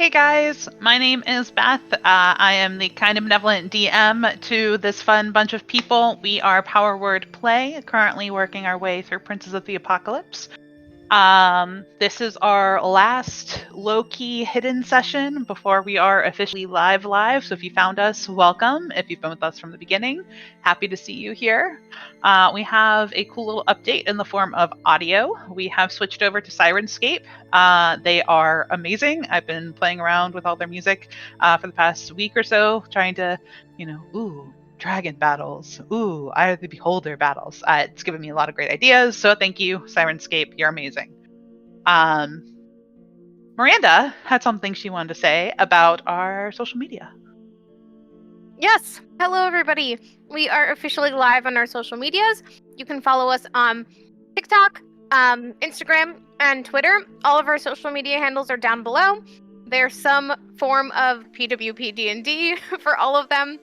Hey guys, my name is Beth. I am the kind of benevolent DM to this fun bunch of people. We are Power Word Play, currently working our way through Princes of the Apocalypse. This is our last low-key hidden session before we are officially live. So if you found us, welcome. If you've been with us from the beginning, happy to see you here. We have a cool little update in the form of audio. We have switched over to Sirenscape. They are amazing. I've been playing around with all their music for the past week or so, trying to, dragon battles. Ooh, Eye of the Beholder battles. It's given me a lot of great ideas, so thank you, Sirenscape. You're amazing. Miranda had something she wanted to say about our social media. Yes. Hello, everybody. We are officially live on our social medias. You can follow us on TikTok, Instagram, and Twitter. All of our social media handles are down below. There's some form of pwp.dnd for all of them.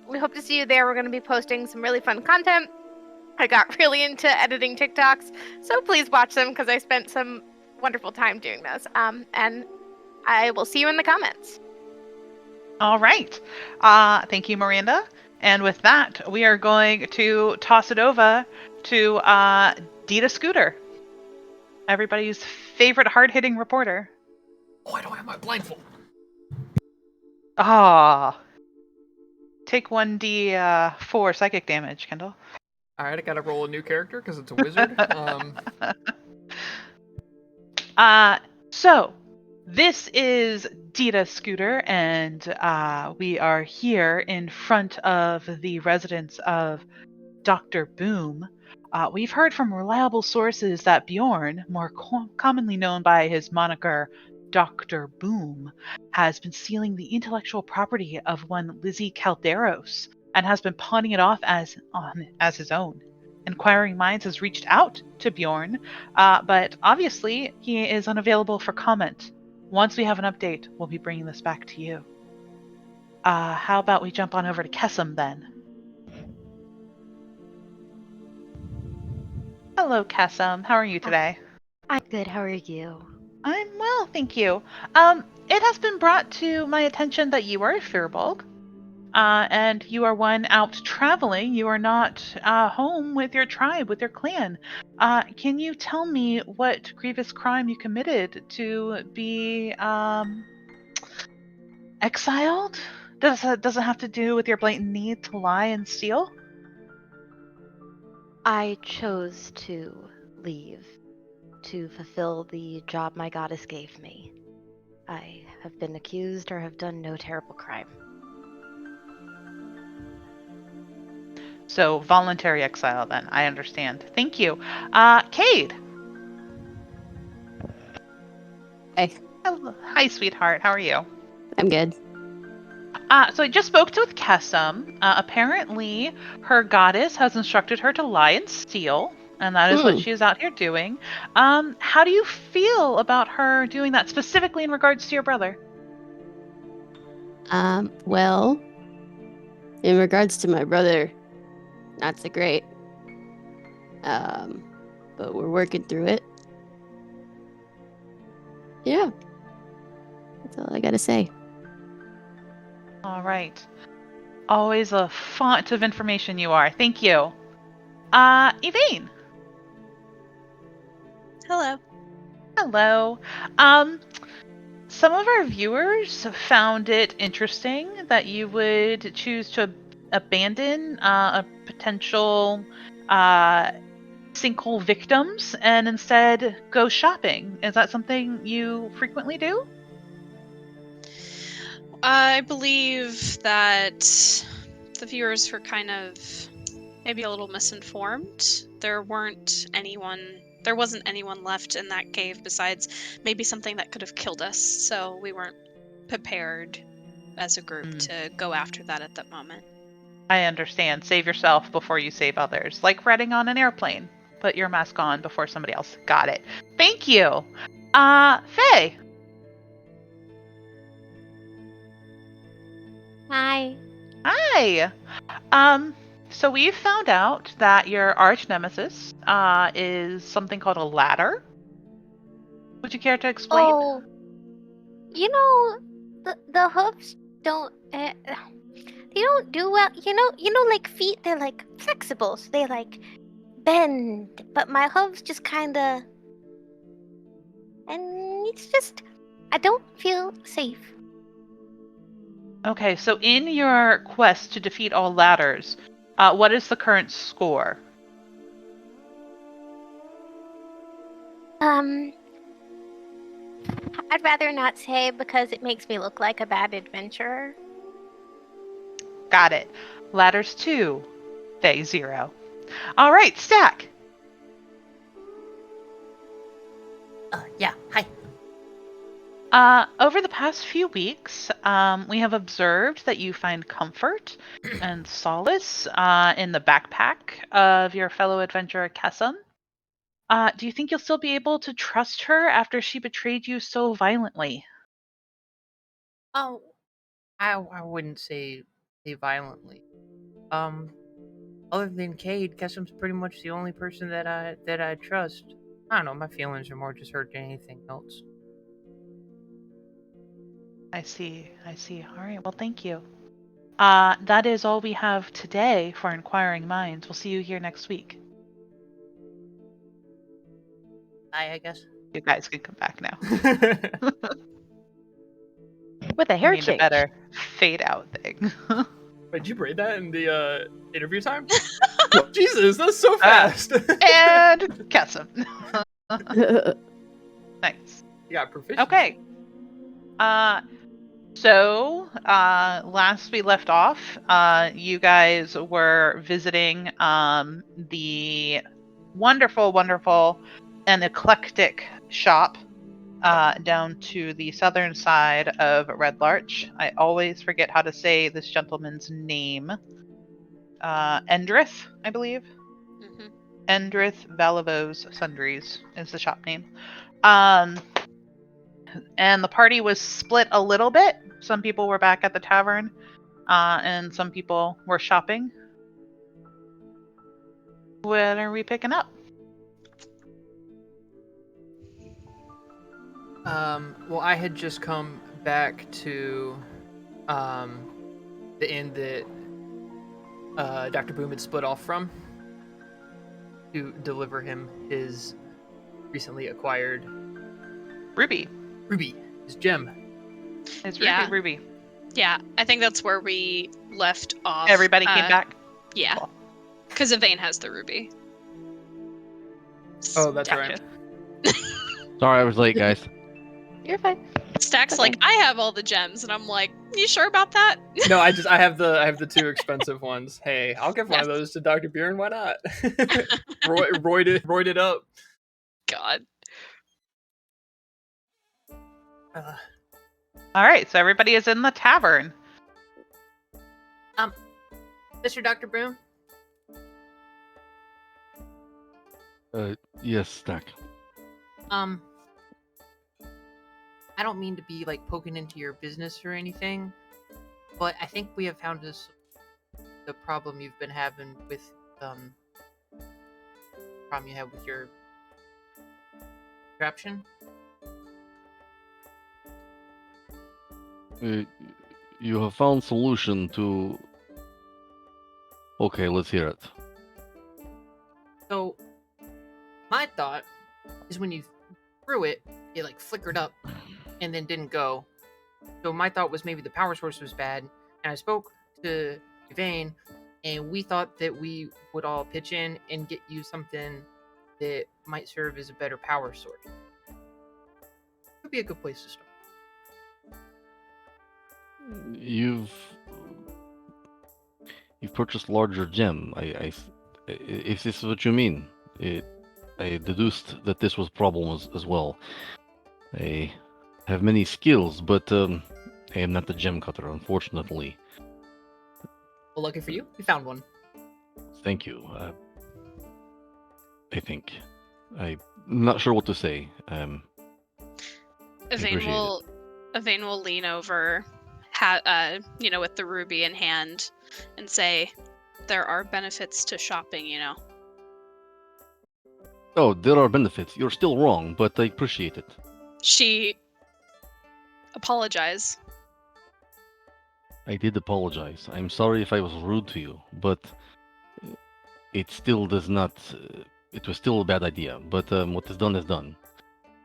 We hope to see you there. We're going to be posting some really fun content. I got really into editing TikToks, so please watch them because I spent some wonderful time doing this. And I will see you in the comments. All right. Thank you, Miranda. And with that, we are going to toss it over to Dita Scooter, everybody's favorite hard-hitting reporter. Oh, I don't have my blindfold. Take 1d4 psychic damage, Kendall. Alright, I gotta roll a new character because it's a wizard. So, this is Dita Scooter, and we are here in front of the residence of Dr. Boom. We've heard from reliable sources that Bjorn, more commonly known by his moniker Dr. Boom, has been stealing the intellectual property of one Lizzie Calderos and has been pawning it off as his own. Inquiring Minds has reached out to Bjorn, but obviously he is unavailable for comment. Once we have an update, we'll be bringing this back to you. How about we jump on over to Kesem then? Hello, Kesem. How are you today? I'm good. How are you? I'm well, thank you. It has been brought to my attention that you are a Firbolg, and you are one out traveling. You are not home with your tribe, with your clan. Can you tell me what grievous crime you committed to be exiled? Does it have to do with your blatant need to lie and steal? I chose to leave to fulfill the job my goddess gave me. I have been accused or have done no terrible crime. So, voluntary exile then. I understand. Thank you. Cade. Hey. Hello. Hi, sweetheart. How are you? I'm good. So I just spoke with Kesem. Apparently, her goddess has instructed her to lie and steal, and that is what she is out here doing. How do you feel about her doing that, specifically in regards to your brother? Well, in regards to my brother, not so great. But we're working through it. Yeah. That's all I gotta say. All right. Always a font of information you are. Thank you. Yvain. Hello. Hello. Some of our viewers found it interesting that you would choose to abandon a potential sinkhole victims and instead go shopping. Is that something you frequently do? I believe that the viewers were kind of maybe a little misinformed. There wasn't anyone left in that cave besides maybe something that could have killed us, so we weren't prepared as a group to go after that at that moment. I understand. Save yourself before you save others. Like riding on an airplane. Put your mask on before somebody else. Got it. Thank you. Faye. Hi. Hi. So we've found out that your arch nemesis is something called a ladder. Would you care to explain? Oh, You know, the hooves don't. They don't do well. Like feet, they're like flexible, so they like bend. But my hooves just kinda, and it's just, I don't feel safe. Okay, so in your quest to defeat all ladders, what is the current score? I'd rather not say because it makes me look like a bad adventurer. Got it. Ladders 2, Faye 0. All right, Stack. Yeah, hi. Over the past few weeks, we have observed that you find comfort and solace in the backpack of your fellow adventurer Kesum. Do you think you'll still be able to trust her after she betrayed you so violently? Oh, I wouldn't say violently. Other than Cade, Kesum's pretty much the only person that I trust. I don't know, my feelings are more just hurt than anything else. I see. All right, well, thank you. That is all we have today for Inquiring Minds. We'll see you here next week. I guess. You guys can come back now. With a I hair need a change. better fade out thing. Wait, did you braid that in the interview time? Jesus, that's so fast. And Kesum. Nice. You got proficiency. Okay. So last we left off, you guys were visiting the wonderful and eclectic shop down to the southern side of Red Larch. I always forget how to say this gentleman's name. Endrith, I believe. Mm-hmm. Endrith Valavos Sundries is the shop name. And the party was split a little bit. Some people were back at the tavern, and some people were shopping. When are we picking up? Well, I had just come back to the inn that Dr. Boom had split off from to deliver him his recently acquired Ruby. his gem. It's Yeah. Ruby. Yeah, I think that's where we left off. Everybody came back? Yeah. Cool. Because Yvain has the ruby. Oh, that's Gotcha. right. Sorry, I was late, guys. You're fine. Stack's Okay. like, I have all the gems, and I'm like, you sure about that? No, I have the two expensive ones. Hey, I'll give one of those to Dr. Bjorn. Why not? Roid it up. God. All right, so everybody is in the tavern. Mr. Dr. Boom? Yes, Stack. I don't mean to be like poking into your business or anything, but I think we have found the problem you've been having with problem you have with your contraption. You have found solution to... Okay, let's hear it. So my thought is when you threw it, it like flickered up and then didn't go. So my thought was maybe the power source was bad, and I spoke to Yvain, and we thought that we would all pitch in and get you something that might serve as a better power source. Would be a good place to start. You've purchased larger gem. If this is what you mean, I deduced that this was problem as well. I have many skills, but I am not the gem cutter, unfortunately. Well, lucky for you, we found one. Thank you. I think. I'm not sure what to say. Yvain will lean over, with the ruby in hand, and say, there are benefits to shopping, Oh, there are benefits. You're still wrong, but I appreciate it. She apologize. I did apologize. I'm sorry if I was rude to you, but it still does not. It was still a bad idea. But what is done.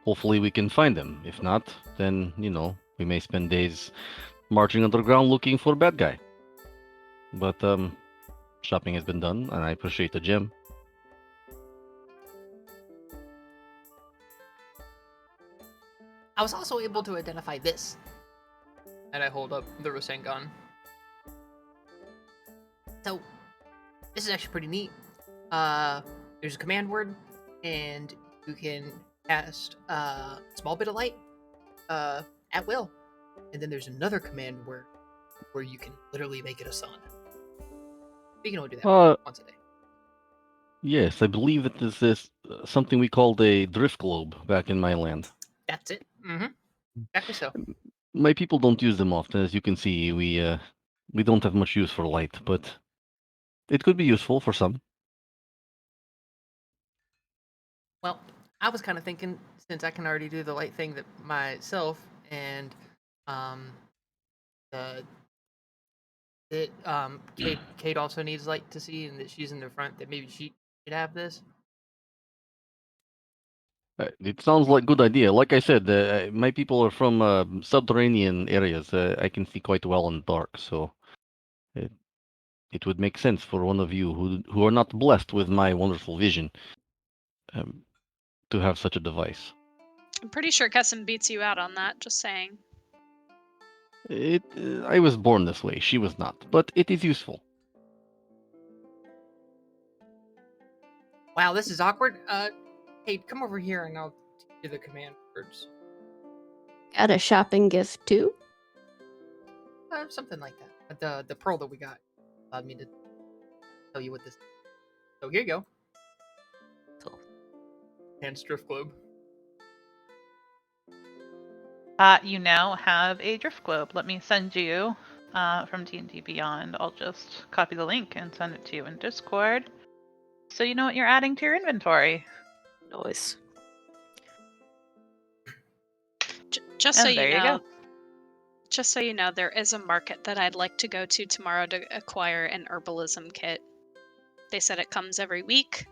Hopefully, we can find them. If not, then we may spend days marching underground looking for a bad guy. But shopping has been done, and I appreciate the gem. I was also able to identify this. And I hold up the Rasengan. So, this is actually pretty neat. There's a command word, and you can cast a small bit of light at will. And then there's another command word where you can literally make it a sun. We can only do that once a day. Yes, I believe that this is something we called a drift globe back in my land. That's it. Mm-hmm. Exactly so. My people don't use them often, as you can see. We don't have much use for light, but it could be useful for some. Well, I was kind of thinking, since I can already do the light thing that myself, and Kate also needs light to see, and that she's in the front, that maybe she should have this. It sounds like a good idea. Like I said, my people are from subterranean areas. I can see quite well in the dark, so it would make sense for one of you who are not blessed with my wonderful vision to have such a device. I'm pretty sure Kessim beats you out on that, just saying. I was born this way. She was not, but it is useful. Wow, this is awkward. Kate, come over here and I'll teach you the command words. Got a shopping gift too? Something like that. The pearl that we got allowed me to tell you what this is. So here you go. Cool. And drift globe. You now have a drift globe. Let me send you from D&D Beyond. I'll just copy the link and send it to you in Discord, so you know what you're adding to your inventory. Nice. Just so there you know, go. just so you know, there is a market that I'd like to go to tomorrow to acquire an herbalism kit. They said it comes every week,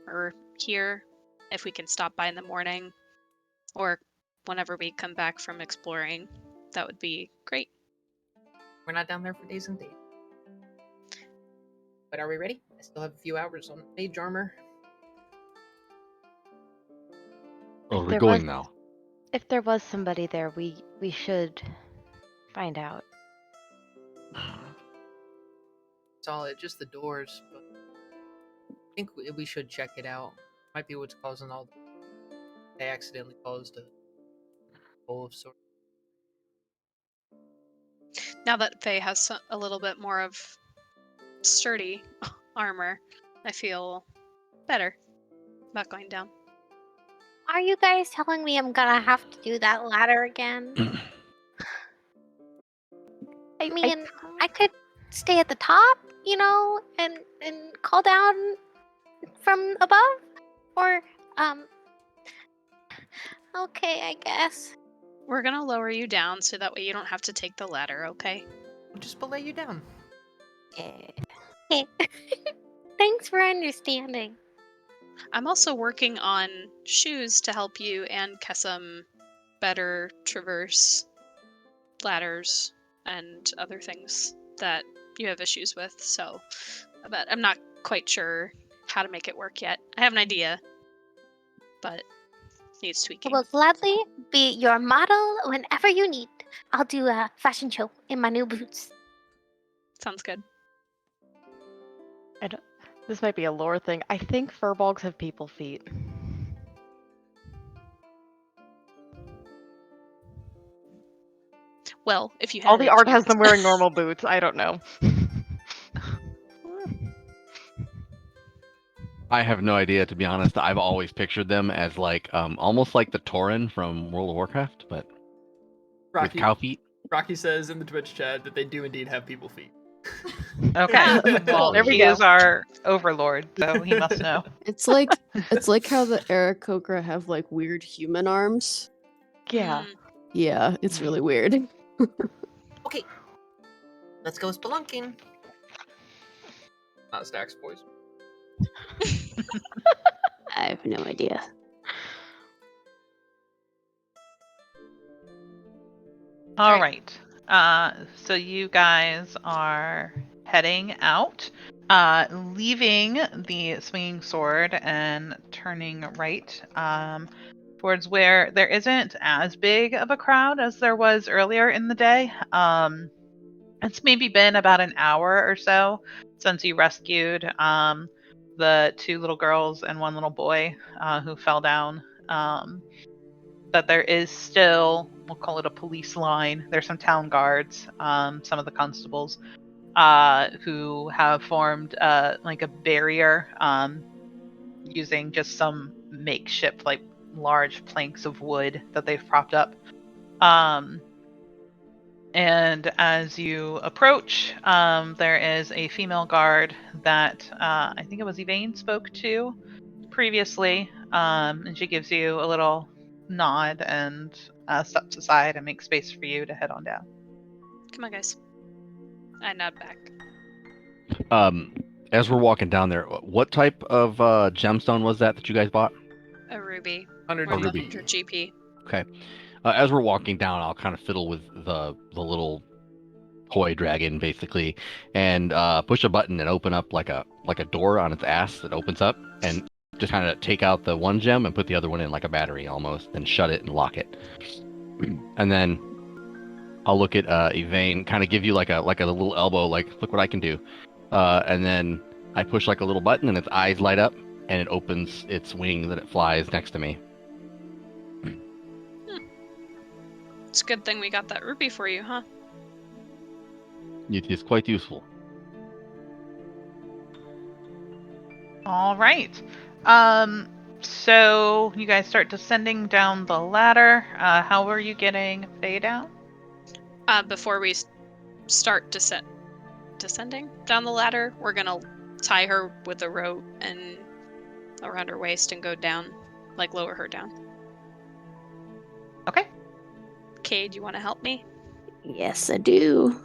or here, if we can stop by in the morning, or whenever we come back from exploring. That would be great. We're not down there for days and days. But are we ready? I still have a few hours on mage armor. Oh, we're going now. If there was somebody there, we should find out. It's all just the doors, but I think we should check it out. Might be what's causing all the... They accidentally caused a bowl of sorts. Now that Faye has a little bit more of sturdy armor, I feel better about going down. Are you guys telling me I'm gonna have to do that ladder again? I mean, I could stay at the top, and call down from above, or okay, I guess. We're gonna lower you down so that way you don't have to take the ladder, okay? We'll just belay you down. Yeah. Thanks for understanding. I'm also working on shoes to help you and Kessim better traverse ladders and other things that you have issues with, but I'm not quite sure how to make it work yet. I have an idea, but needs tweaking. I will gladly be your model whenever you need. I'll do a fashion show in my new boots. Sounds good. This might be a lore thing. I think furbolgs have people feet. Well, if you had All the a art has chance. them wearing normal boots. I don't know. I have no idea, to be honest. I've always pictured them as like almost like the Tauren from World of Warcraft, but with cow feet. Rocky says in the Twitch chat that they do indeed have people feet. Okay. Well, There we he go. is our overlord, so he must know. It's like how the Aarakocra have like weird human arms. Yeah. Yeah, it's really weird. Okay. Let's go spelunking. Not Stack's voice. I have no idea. All right. So you guys are heading out, leaving the swinging sword and turning right towards where there isn't as big of a crowd as there was earlier in the day. It's maybe been about an hour or so since you rescued the 2 little girls and 1 little boy who fell down. That there is still, we'll call it a police line. There's some town guards, some of the constables, who have formed like a barrier using just some makeshift, like large planks of wood that they've propped up. And as you approach, there is a female guard that I think it was Yvain spoke to previously, and she gives you a little nod and steps aside and makes space for you to head on down. Come on, guys. I nod back. As we're walking down there, what type of gemstone was that you guys bought? A ruby. 100 More than ruby. 100 GP. Okay. As we're walking down, I'll kind of fiddle with the little toy dragon, basically, and push a button and open up like a door on its ass that opens up, and just kind of take out the one gem and put the other one in like a battery almost, and shut it and lock it. And then I'll look at Yvain, kind of give you like a little elbow, like, look what I can do. And then I push like a little button, and its eyes light up, and it opens its wing that it flies next to me. It's a good thing we got that ruby for you, huh? It is quite useful. All right. So you guys start descending down the ladder. How are you getting Faye down? Before we start descending down the ladder, we're gonna tie her with a rope and around her waist and go down, like lower her down. Okay. Cade, you want to help me? Yes, I do.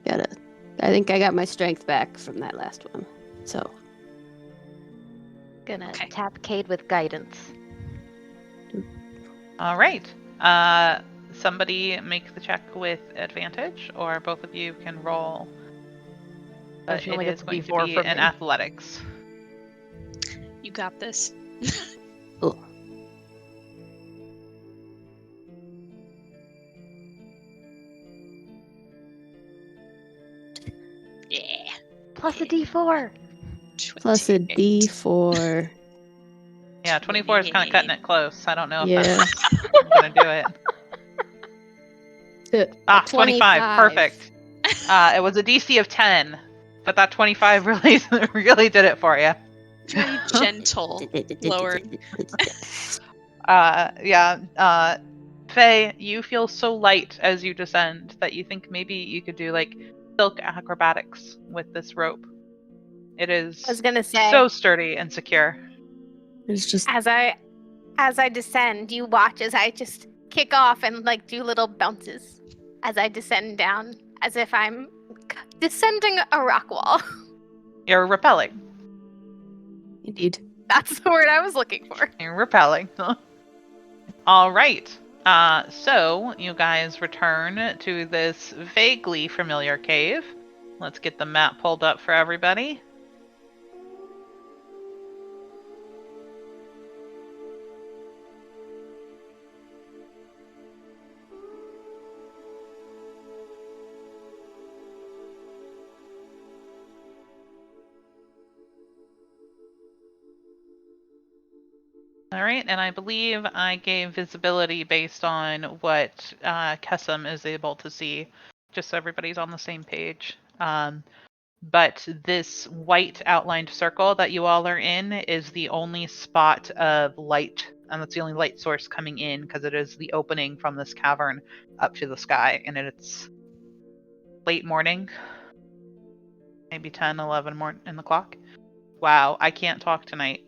I think I got my strength back from that last one. So, Gonna Okay. tap Cade with guidance. All right. Somebody make the check with advantage, or both of you can roll. But she it only is gets going to D4 be from in me. athletics. You got this. oh, Yeah. Plus a D4. plus a 28. D4. Yeah, 24 is kind of cutting it close. I don't know if Yeah. that's going to do it. 25. 25. Perfect. It was a DC of 10, but that 25 really did it for you. Very gentle. Lowered. Faye, you feel so light as you descend that you think maybe you could do like silk acrobatics with this rope. It is I was gonna say, so sturdy and secure. It's just as I descend, you watch as I just kick off and like do little bounces as I descend down, as if I'm descending a rock wall. You're repelling. indeed. That's the word I was looking for. You're repelling. All right. So you guys return to this vaguely familiar cave. Let's get the map pulled up for everybody. All right, and I believe I gave visibility based on what Kesem is able to see, just so everybody's on the same page. But this white outlined circle that you all are in is the only spot of light, and that's the only light source coming in because it is the opening from this cavern up to the sky, and it's late morning, maybe 10, 11 in the clock. Wow, I can't talk tonight.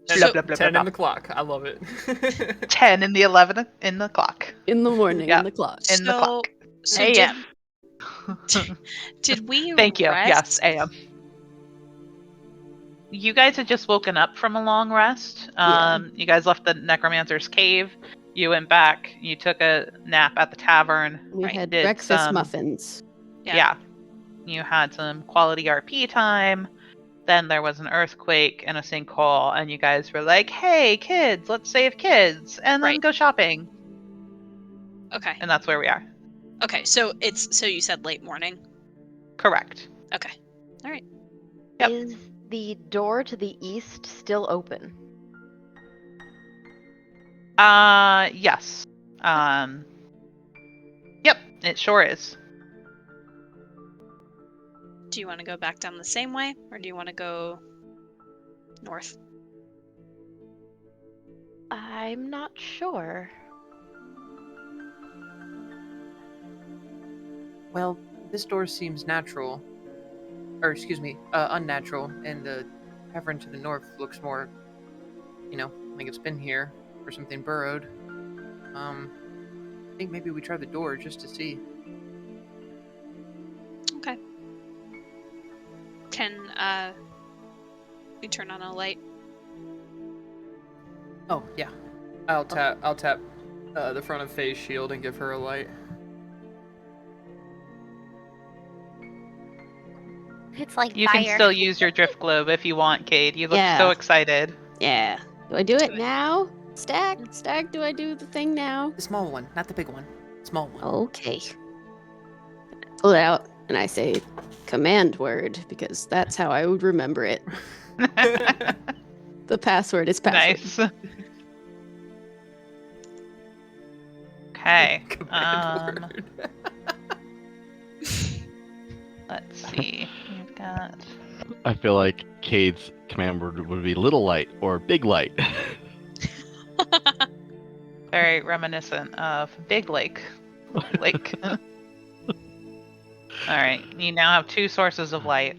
Blah, blah, blah, 10 blah, in the clock. I love it. 10 in the 11 in the clock. In the morning, Yeah. on the clock. In the clock. So AM. did we Thank you. rest? Yes, AM. You guys had just woken up from a long rest. Yeah. You guys left the necromancer's cave. You went back. You took a nap at the tavern. We right, had did breakfast some- muffins. Yeah. You had some quality RP time. Then there was an earthquake and a sinkhole, and you guys were like, "Hey, kids, let's save kids, and then Right. go shopping." Okay. And that's where we are. Okay. So you said late morning. Correct. Okay. All right. Yep. Is the door to the east still open? Yes. Yep, it sure is. Do you want to go back down the same way, or do you want to go north? I'm not sure. Well, this door seems natural. Or, excuse me, unnatural. And the cavern to the north looks more, like it's been here or something burrowed. I think maybe we try the door just to see. Okay. Can we turn on a light? Oh, yeah. I'll tap the front of Faye's shield and give her a light. It's like You fire. can still use your drift globe if you want, Cade. You look Yeah. so excited. Yeah. Do I do it Do it. now? Stag, do I do the thing now? The small one, not the big one. Small one. Okay. Pull it out, and I say command word, because that's how I would remember it. The password is password. Nice. Okay. Command word. Let's see. You've got. I feel like Cade's command word would be little light or big light. Very reminiscent of Big Lake. Lake. All right. You now have 2 sources of light.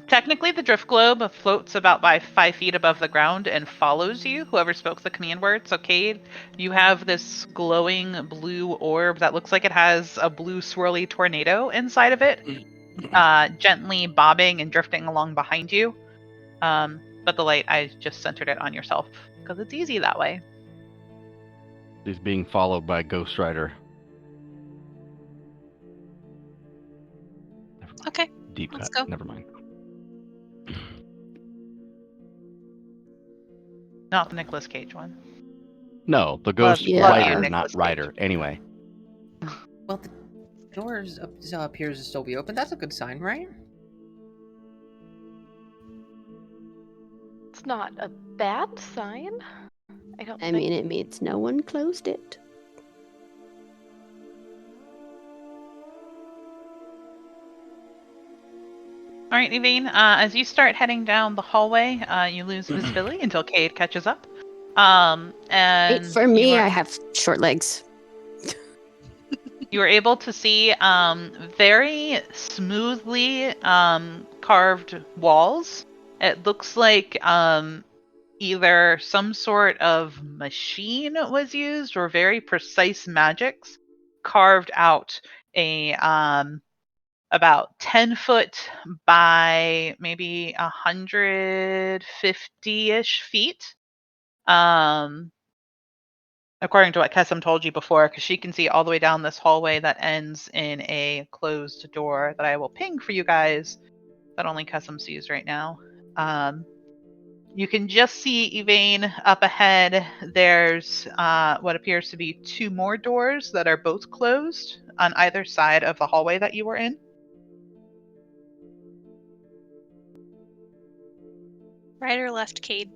Technically, the drift globe floats about by 5 feet above the ground and follows you, whoever spoke the command word. So, Cade, you have this glowing blue orb that looks like it has a blue swirly tornado inside of it, gently bobbing and drifting along behind you. But the light, I just centered it on yourself because it's easy that way. He's being followed by Ghost Rider. Okay. Deep Let's cut. go. Never mind. Not the Nicolas Cage one. No, the Ghost you, Rider, Nicolas not Cage. Rider. Anyway. Well, the doors appears to still be open. That's a good sign, right? It's not a bad sign. I don't I think. mean, it means no one closed it. All right, Yvain, as you start heading down the hallway, you lose visibility until Cade catches up. And Wait for me, you I are, have short legs. you are able to see very smoothly carved walls. It looks like either some sort of machine was used or very precise magics carved out a about 10 foot by maybe 150-ish feet. According to what Kessim told you before, because she can see all the way down this hallway that ends in a closed door that I will ping for you guys that only Kessim sees right now. You can just see Yvain up ahead. There's what appears to be 2 more doors that are both closed on either side of the hallway that you were in. Right or left, Cade?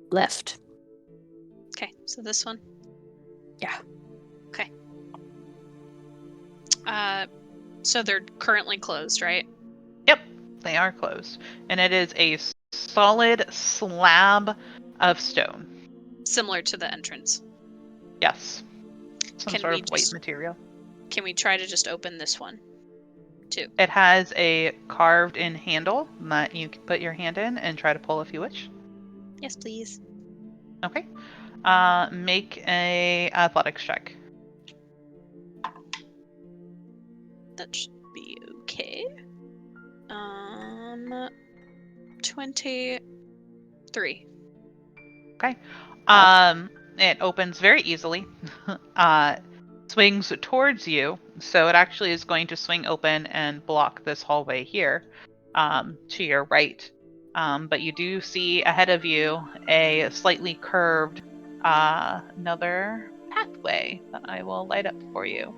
Left. Okay, so this one. Yeah. Okay. So they're currently closed, right? Yep, they are closed. And it is a solid slab of stone. Similar to the entrance. Yes. Some Can sort we of white just- material. Can we try to just open this one? 2. It has a carved-in handle that you can put your hand in and try to pull if you wish. Yes, please. Okay. Make a athletics check. That should be okay. 23. Okay. It opens very easily. Swings towards you, so it actually is going to swing open and block this hallway here, to your right. But you do see ahead of you a slightly curved, another pathway that I will light up for you.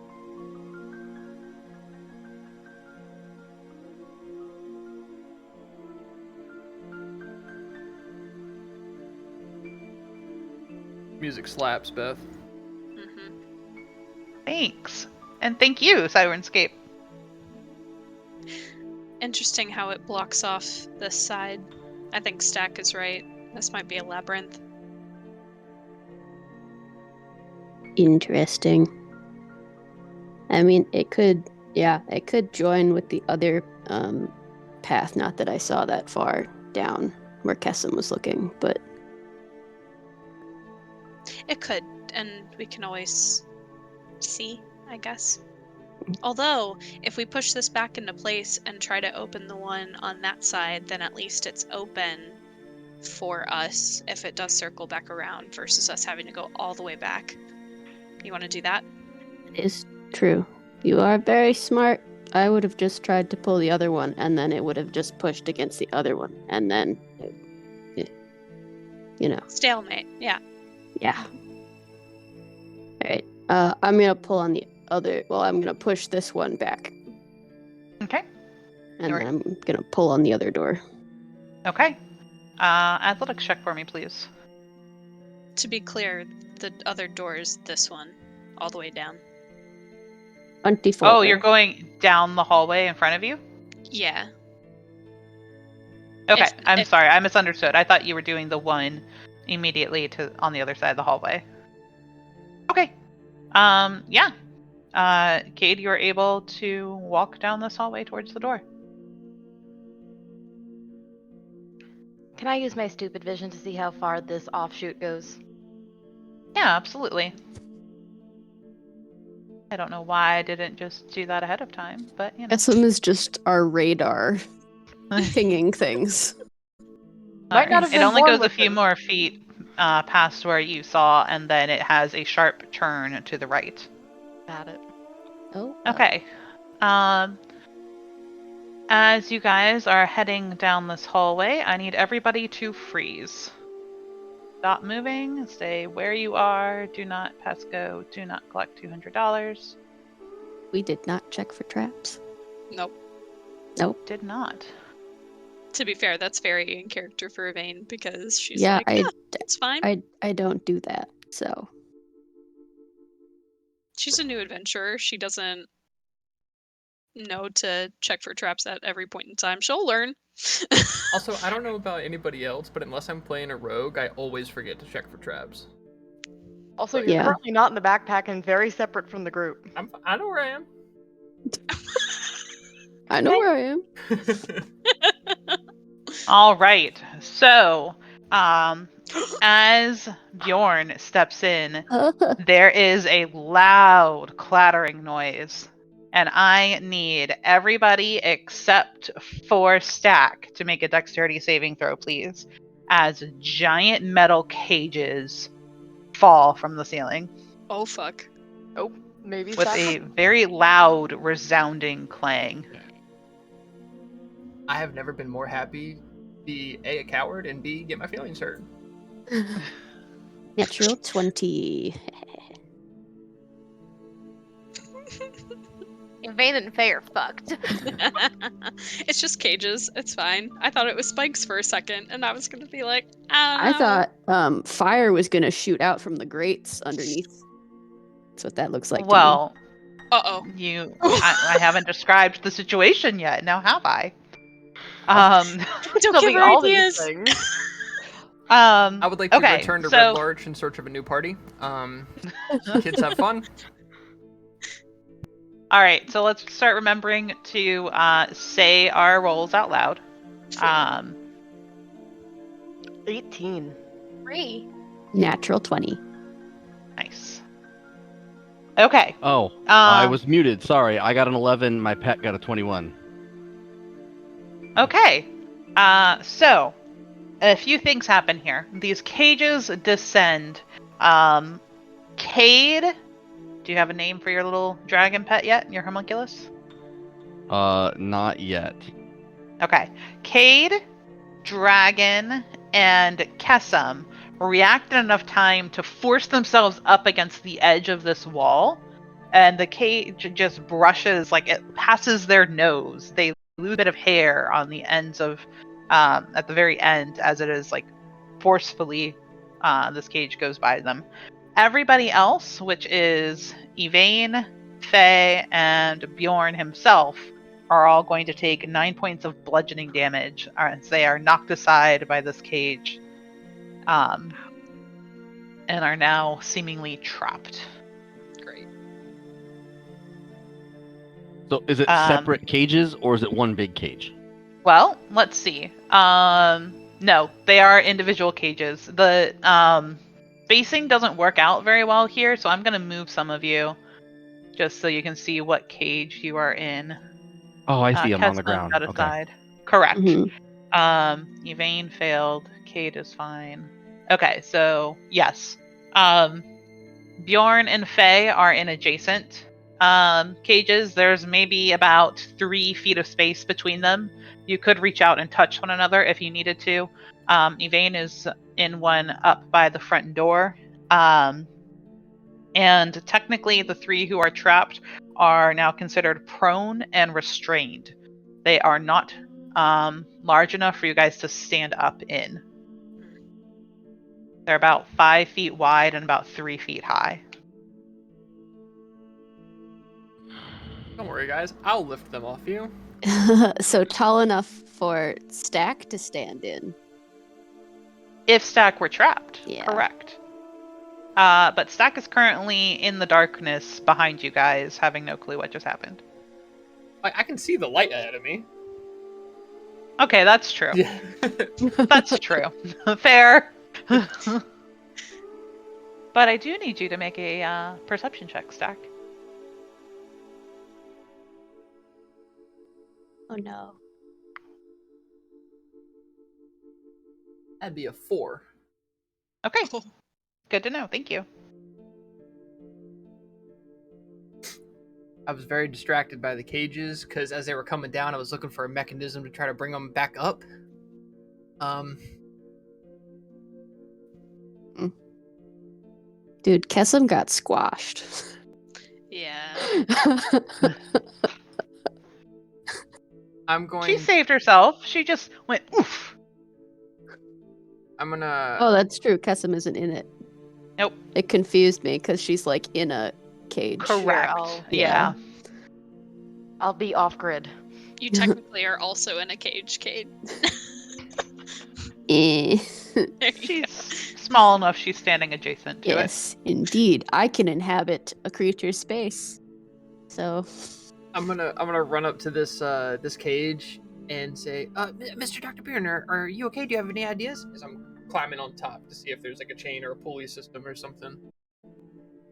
Music slaps, Beth. Mm-hmm. Thanks. And thank you, Sirenscape. Interesting how it blocks off this side. I think Stack is right. This might be a labyrinth. Interesting. I mean, it could join with the other path. Not that I saw that far down where Kessim was looking, but It could, and we can always see, I guess. Although, if we push this back into place and try to open the one on that side, then at least it's open for us if it does circle back around versus us having to go all the way back. You want to do that? it is true. You are very smart. I would have just tried to pull the other one, and then it would have just pushed against the other one, and then, Stalemate, yeah. Yeah. Alright. I'm gonna pull on the other. Well, I'm gonna push this one back. Okay. And Alright. then I'm gonna pull on the other door. Okay. Athletics check for me, please. To be clear, the other door is this one, all the way down. 24. Oh, you're going down the hallway in front of you? Yeah. Okay, If- I'm if- sorry. I misunderstood. I thought you were doing the one immediately on the other side of the hallway. Okay. Yeah. Cade, you're able to walk down this hallway towards the door. Can I use my stupid vision to see how far this offshoot goes? Yeah, absolutely. I don't know why I didn't just do that ahead of time, but you know. Kessim is just our radar pinging things. Might not have It been only born goes a with few this. more feet past where you saw, and then it has a sharp turn to the right. Got it. Oh. Okay. As you guys are heading down this hallway, I need everybody to freeze. Stop moving, stay where you are, do not pass go, do not collect $200. We did not check for traps. Nope. Nope. Did not. To be fair, that's very in character for Yvain because she's Yeah, like, yeah, it's fine. I don't do that. So She's a new adventurer. She doesn't know to check for traps at every point in time. She'll learn. Also, I don't know about anybody else, but unless I'm playing a rogue, I always forget to check for traps. Also, you're Yeah. currently not in the backpack and very separate from the group. I know where I am. I know where I am. All right. So, as Bjorn steps in, there is a loud clattering noise. And I need everybody except for Stack to make a dexterity saving throw, please, as giant metal cages fall from the ceiling Oh, fuck. Oh, maybe with a very loud, resounding clang. I have never been more happy to be A, a coward, and B, get my feelings hurt. Natural 20. Yvain and Faye are fucked. It's just cages. It's fine. I thought it was spikes for a second, and I was gonna be like, I I don't know. thought fire was gonna shoot out from the grates underneath. That's what that looks like Well, Uh-oh. I haven't described the situation yet. Now have I? Don't Tell give me her all ideas. these things. I would like to okay, return to so, Red Larch in search of a new party. Kids have fun. All right, so let's start remembering to say our rolls out loud. 18. 3. Natural 20. Nice. Okay. Oh, I was muted. Sorry, I got an 11. My pet got a 21. Okay. So a few things happen here. These cages descend. Cade, do you have a name for your little dragon pet yet? Your homunculus? Not yet. Okay. Cade, Dragon, and Kessam react in enough time to force themselves up against the edge of this wall, and the cage just brushes, like it passes their nose. They lose a bit of hair on the ends of, at the very end, as it is like forcefully, this cage goes by them. Everybody else, which is Yvain, Faye, and Bjorn himself, are all going to take 9 points of bludgeoning damage as they are knocked aside by this cage, and are now seemingly trapped. Great. So is it separate cages or is it one big cage? Well, let's see. No, they are individual cages. The spacing doesn't work out very well here, so I'm going to move some of you just so you can see what cage you are in. Oh, I see. I'm on the Kesman ground. got Okay. aside. Correct. Mhm. Yvain failed. Cade is fine. Okay, so yes. Bjorn and Faye are in adjacent cages. There's maybe about 3 feet of space between them. You could reach out and touch one another if you needed to. Yvain is in one up by the front door. And technically, the 3 who are trapped are now considered prone and restrained. They are not large enough for you guys to stand up in. They're about 5 feet wide and about 3 feet high. Don't worry, guys. I'll lift them off you. So tall enough for Stack to stand in. If Stack were trapped, Yeah. correct. But Stack is currently in the darkness behind you guys, having no clue what just happened. I can see the light ahead of me. Okay, that's true. Yeah. That's true. Fair. But I do need you to make a perception check, Stack. Oh no. That'd be a 4. Okay. Good to know. Thank you. I was very distracted by the cages because as they were coming down, I was looking for a mechanism to try to bring them back up. Dude, Kessam got squashed. Yeah. I'm going. She saved herself. She just went oof. I'm gonna. Oh, that's true. Kessam isn't in it. Nope. It confused me because she's like in a cage. Correct. Yeah. I'll be off grid. You technically are also in a cage, Cade. Eh. There you She's go. small enough she's standing adjacent to it. Yes, indeed. I can inhabit a creature's space. So I'm gonna run up to this this cage and say, Mr. Dr. Bjorn, are you okay? Do you have any ideas? As I'm climbing on top to see if there's like a chain or a pulley system or something.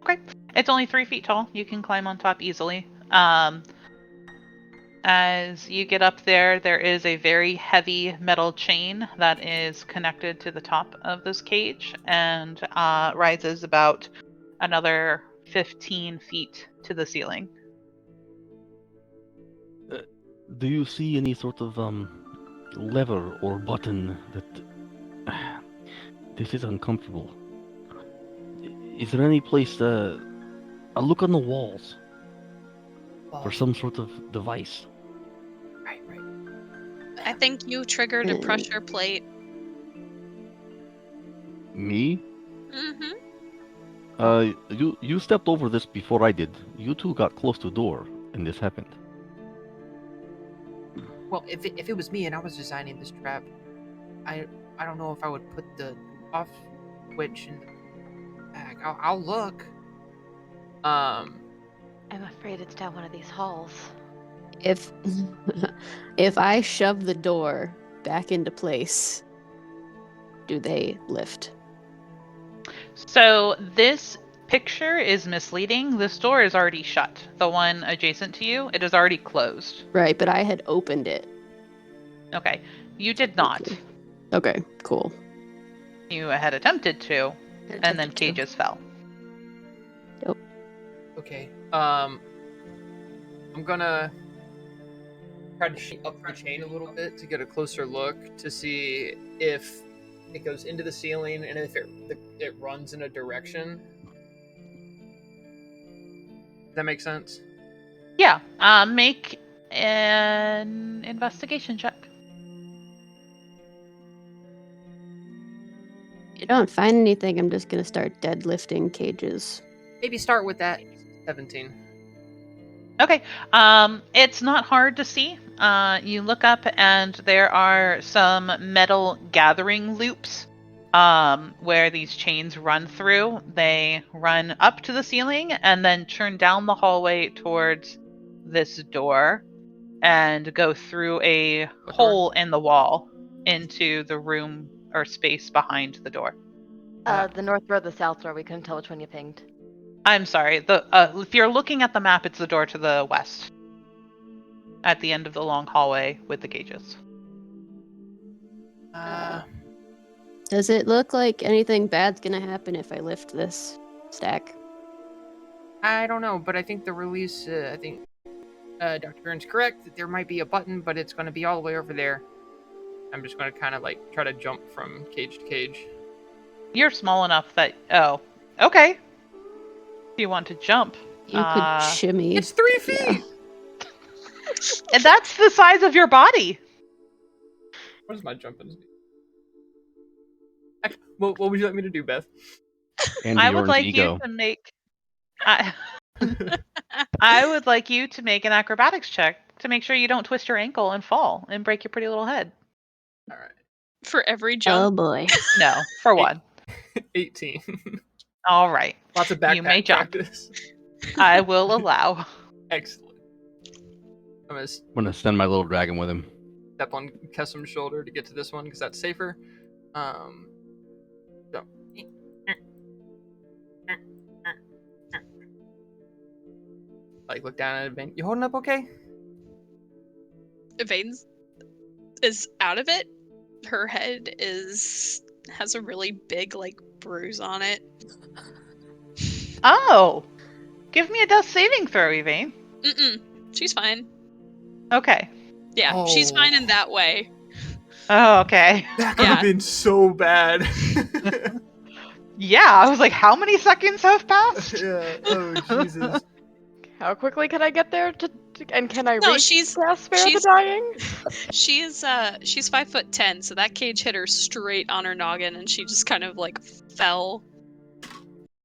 Okay. It's only 3 feet tall. You can climb on top easily. As you get up there, there is a very heavy metal chain that is connected to the top of this cage and rises about another 15 feet to the ceiling. Do you see any sort of lever or button that this is uncomfortable? Is there any place I look on the walls for some sort of device? Right. I think you triggered a pressure plate. Me? Mm-hmm. You stepped over this before I did. You two got close to the door, and this happened. Well, if it was me and I was designing this trap, I don't know if I would put the off switch in the bag. I'll look. I I'm afraid it's down one of these halls. If if I shove the door back into place, do they lift? So this picture is misleading. This door is already shut. The one adjacent to you, it is already closed. Right, but I had opened it. Okay. You did not. Okay, cool. You had attempted to, and then cages fell. Okay. I'm gonna try to shake up the chain a little bit to get a closer look to see if it goes into the ceiling and if it runs in a direction. Does that make sense? Yeah. Make an investigation check. If you don't find anything, I'm just gonna start deadlifting cages. Maybe start with that. 17. Okay. It's not hard to see. You look up and there are some metal gathering loops where these chains run through. They run up to the ceiling and then turn down the hallway towards this door and go through a hole in the wall into the room or space behind the door. The north or the south door, we couldn't tell which one you pinged. I'm sorry. If you're looking at the map, it's the door to the west. At the end of the long hallway with the cages. Does it look like anything bad's gonna happen if I lift this stack? I don't know, but I think the release, I think Dr. Byrne's correct that there might be a button, but it's going to be all the way over there. I'm just going to kind of like try to jump from cage to cage. You're small enough that... Oh, okay. If you want to jump. You could shimmy. It's 3 feet! Yeah. And that's the size of your body. What is my jumping speed? What would you like me to do, Beth? And I would Bjorn's like ego. you to make... I would like you to make an acrobatics check to make sure you don't twist your ankle and fall and break your pretty little head. All right. For every Oh jump. boy. No, for one. 18. All right. Lots of You may backpack jump. practice. I will allow. Excellent. I'm going to I'm gonna send my little dragon with him. step on Kessam's shoulder to get to this one because that's safer. So. Like, look down at it. You holding up okay? Vane's is out of it. Her head has a really big like bruise on it. Oh! Give me a death saving throw, Evane. Mm-mm. She's fine. Okay. Yeah, she's fine in that way. Oh, okay. That could have been so bad. Yeah, I was like, how many seconds have passed? Yeah. Oh, Jesus. How quickly can I get there and can I No, reach she's spare the dying? she's 5'10", so that cage hit her straight on her noggin, and she just kind of like fell.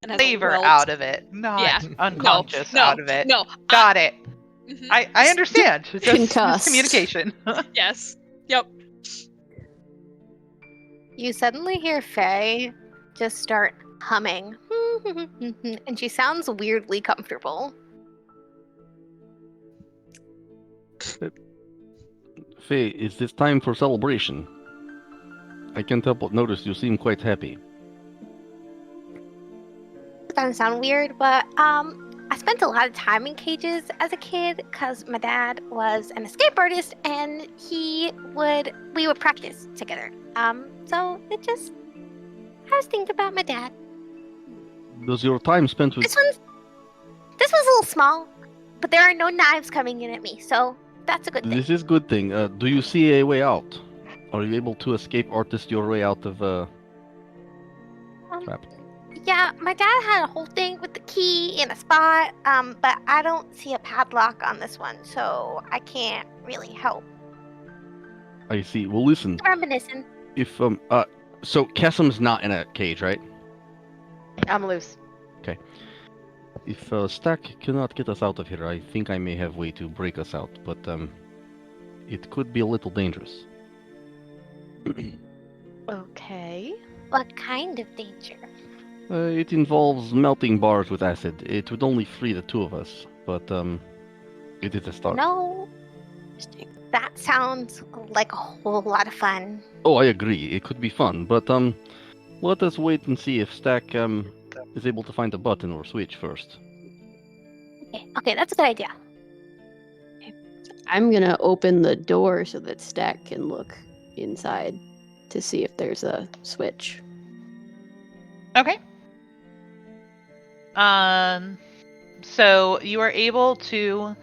And has a Flavor welt. out of it, not Yeah. unconscious No, out of it. No, Got it. mhm. I understand. Just Concussed. communication. Yes. Yep. You suddenly hear Faye just start humming. And she sounds weirdly comfortable. Faye, is this time for celebration? I can't help but notice you seem quite happy. It's gonna sound weird, but I spent a lot of time in cages as a kid because my dad was an escape artist and we would practice together. So it just I was thinking about my dad. Does your time spent with... This one's a little small, but there are no knives coming in at me, so that's a good thing. This is good thing. Do you see a way out? Are you able to escape artist your way out of trap? Yeah, my dad had a whole thing with the key in a spot, but I don't see a padlock on this one, so I can't really help. I see. Well, listen. Reminiscing. If so Kessam's not in a cage, right? I'm loose. If Stack cannot get us out of here, I think I may have way to break us out, but it could be a little dangerous. Okay. What kind of danger? It involves melting bars with acid. It would only free the two of us. but it is a start. No, that sounds like a whole lot of fun. Oh, I agree. It could be fun, but let us wait and see if Stack is able to find a button or switch first. Okay, that's a good idea. I'm gonna open the door so that Stack can look inside to see if there's a switch. Okay. So you are able to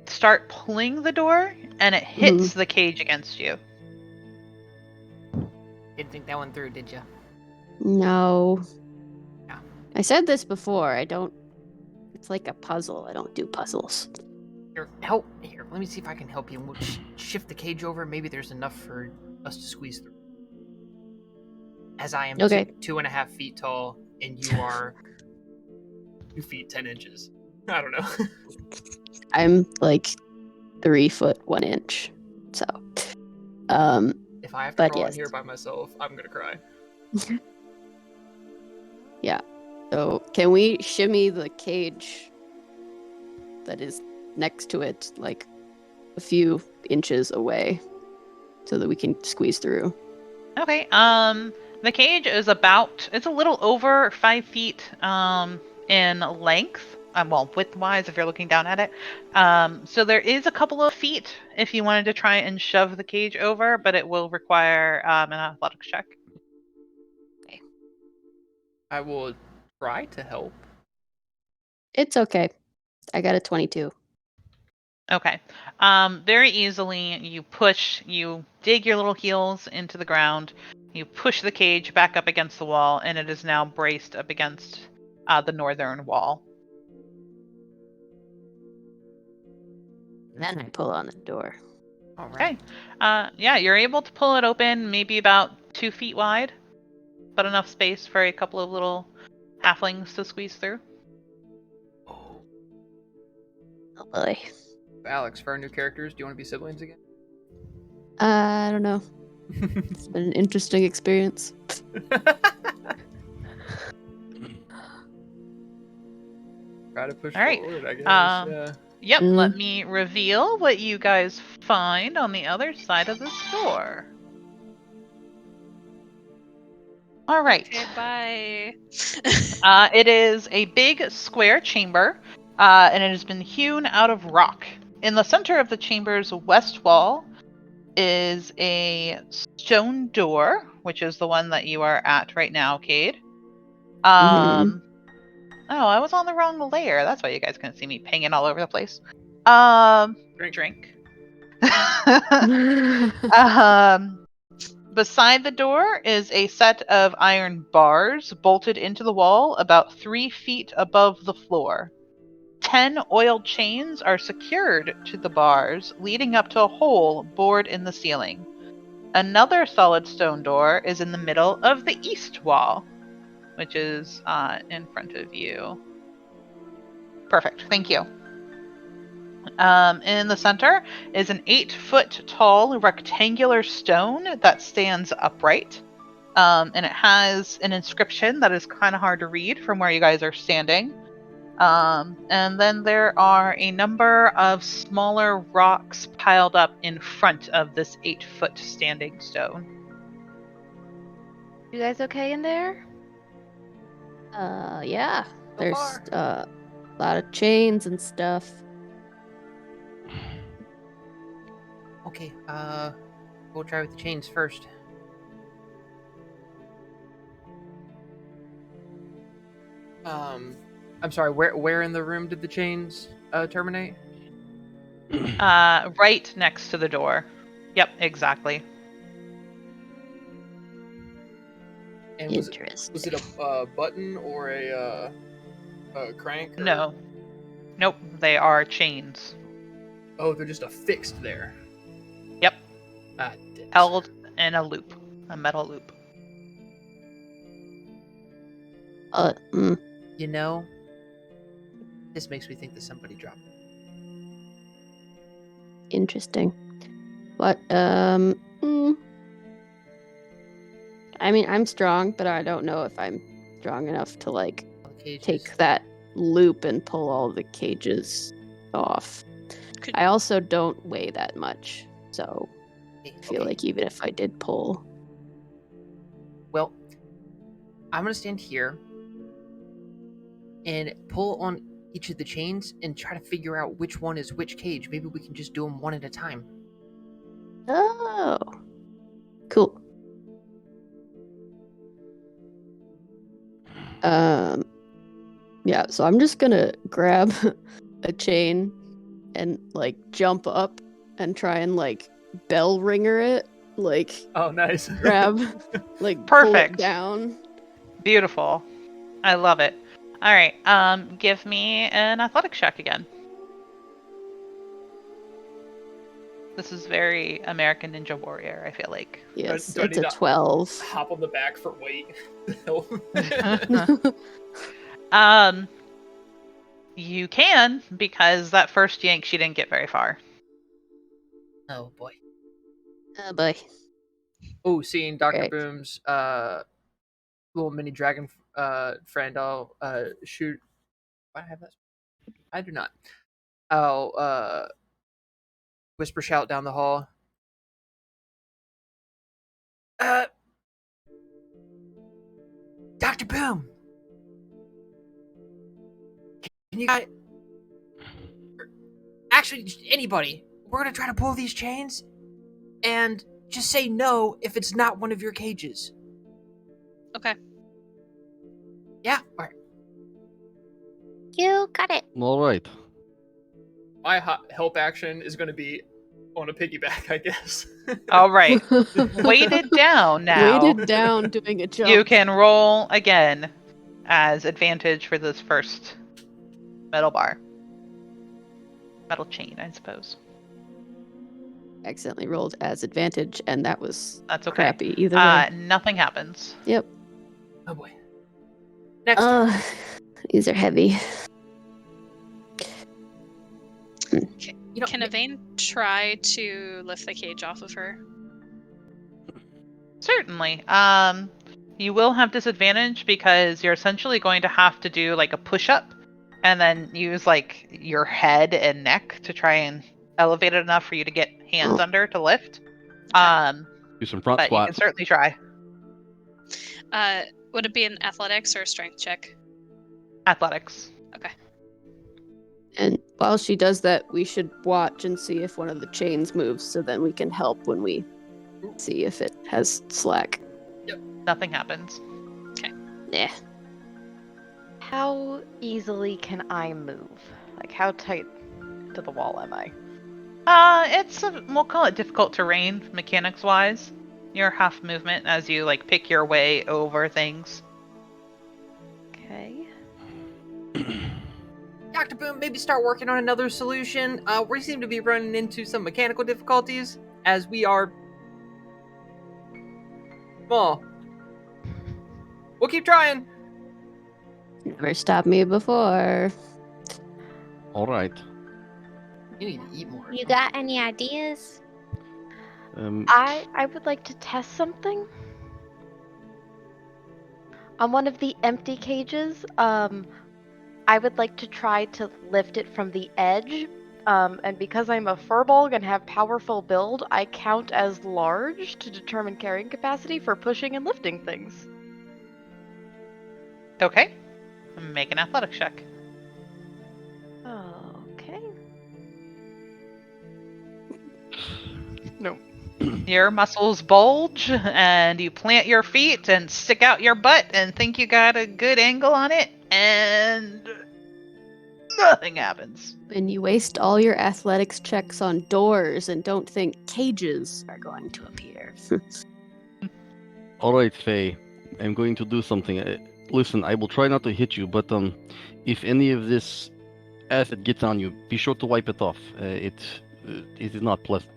start pulling the door, and it hits the cage against you. Didn't think that one through, did you? No. Yeah. I said this before. I don't. It's like a puzzle. I don't do puzzles. Here, let me see if I can help you. We'll shift the cage over. Maybe there's enough for us to squeeze through. As I am Okay. 2.5 feet tall, and you are 2 feet 10 inches. I don't know. I'm like 3 foot 1 inch. So, If I have to But crawl in yes. here by myself, I'm gonna cry. yeah. So, can we shimmy the cage that is next to it, like a few inches away, so that we can squeeze through? Okay. The cage is it's a little over 5 feet in length. Well, width-wise, if you're looking down at it. So there is a couple of feet if you wanted to try and shove the cage over, but it will require an athletics check. I will try to help. It's okay. I got a 22. Okay. Very easily, you dig your little heels into the ground, you push the cage back up against the wall, and it is now braced up against the northern wall. Then I pull on the door. All right. Okay. Yeah, you're able to pull it open, maybe about 2 feet wide, but enough space for a couple of little halflings to squeeze through. Oh boy. Alex, for our new characters, do you want to be siblings again? I don't know. It's been an interesting experience. Try to push All right. forward, I guess. Yeah. Yep, let me reveal what you guys find on the other side of this door. All right. Okay, bye. It is a big square chamber, and it has been hewn out of rock. In the center of the chamber's west wall is a stone door, which is the one that you are at right now, Cade. Oh, I was on the wrong layer. That's why you guys couldn't see me pinging all over the place. Drink. Beside the door is a set of iron bars bolted into the wall about 3 feet above the floor. 10 oiled chains are secured to the bars, leading up to a hole bored in the ceiling. Another solid stone door is in the middle of the east wall, which is in front of you. Perfect, thank you. In the center is an 8-foot tall rectangular stone that stands upright. And it has an inscription that is kind of hard to read from where you guys are standing. And then there are a number of smaller rocks piled up in front of this 8-foot standing stone. You guys okay in there? Yeah. So There's far. a lot of chains and stuff. Okay, we'll try with the chains first. I'm sorry, where in the room did the chains terminate? Right next to the door. Yep, exactly. And was Interesting. it a button or a crank? Or... No. Nope, they are chains. Oh, they're just affixed there. Yep. Ah, dicks. Held in a loop. A metal loop. You know, this makes me think that somebody dropped it. Interesting. But, I mean, I'm strong, but I don't know if I'm strong enough to, like, The cage take is that loop and pull all the cages off. Could- I also don't weigh that much, so I feel Okay. like even if I did pull... Well, I'm gonna stand here and pull on each of the chains and try to figure out which one is which cage. Maybe we can just do them one at a time. Oh. Cool. Yeah, so I'm just gonna grab a chain and like jump up and try and like bell ringer it, like Oh, nice. grab, like pull Perfect. it down. Beautiful. I love it. All right. Give me an athletics check again. This is very American Ninja Warrior, I feel like. Yes, do I it's need a to 12. Hop on the back for weight. You can, because that first yank, she didn't get very far. Oh boy. Oh boy. Oh, seeing Dr. Right. Boom's little mini dragon friend, I'll shoot. Do I have that? I do not. I'll whisper shout down the hall. Dr. Boom! Can you guys... Actually, just anybody. We're gonna try to pull these chains, and just say no if it's not one of your cages. Okay. Yeah? Alright. You got it. All right. My help action is gonna be on a piggyback, I guess. All right. Weighted down now. Weighted down doing a jump. You can roll again as advantage for this first metal bar. Metal chain, I suppose. Accidentally rolled as advantage, and that was That's okay. crappy either way. Nothing happens. Yep. Oh boy. Next. These are heavy. You know, Can Evane try to lift the cage off of her? Certainly. You will have disadvantage because you're essentially going to have to do like a push-up and then use like your head and neck to try and elevate it enough for you to get hands under to lift. Do some front But you can squats. certainly try. Would it be an athletics or a strength check? Athletics. Okay. And while she does that, we should watch and see if one of the chains moves, so then we can help when we see if it has slack. Nothing happens. Yeah. How easily can I move? Like, how tight to the wall am I? We'll call it difficult terrain, mechanics-wise. You're half movement as you like pick your way over things. Okay. Dr. Boom, maybe start working on another solution. We seem to be running into some mechanical difficulties as we are small. We'll keep trying. Never stopped me before. All right. You need to eat more. You got any ideas? I would like to test something. On one of the empty cages, I would like to try to lift it from the edge. And because I'm a furbolg and have powerful build, I count as large to determine carrying capacity for pushing and lifting things. Okay. Make an athletics check. Okay. Your muscles bulge, and you plant your feet and stick out your butt and think you got a good angle on it, and nothing happens. And you waste all your athletics checks on doors and don't think cages are going to appear. All right, Faye. I'm going to do something. Listen, I will try not to hit you, but if any of this acid gets on you, be sure to wipe it off. It is not pleasant.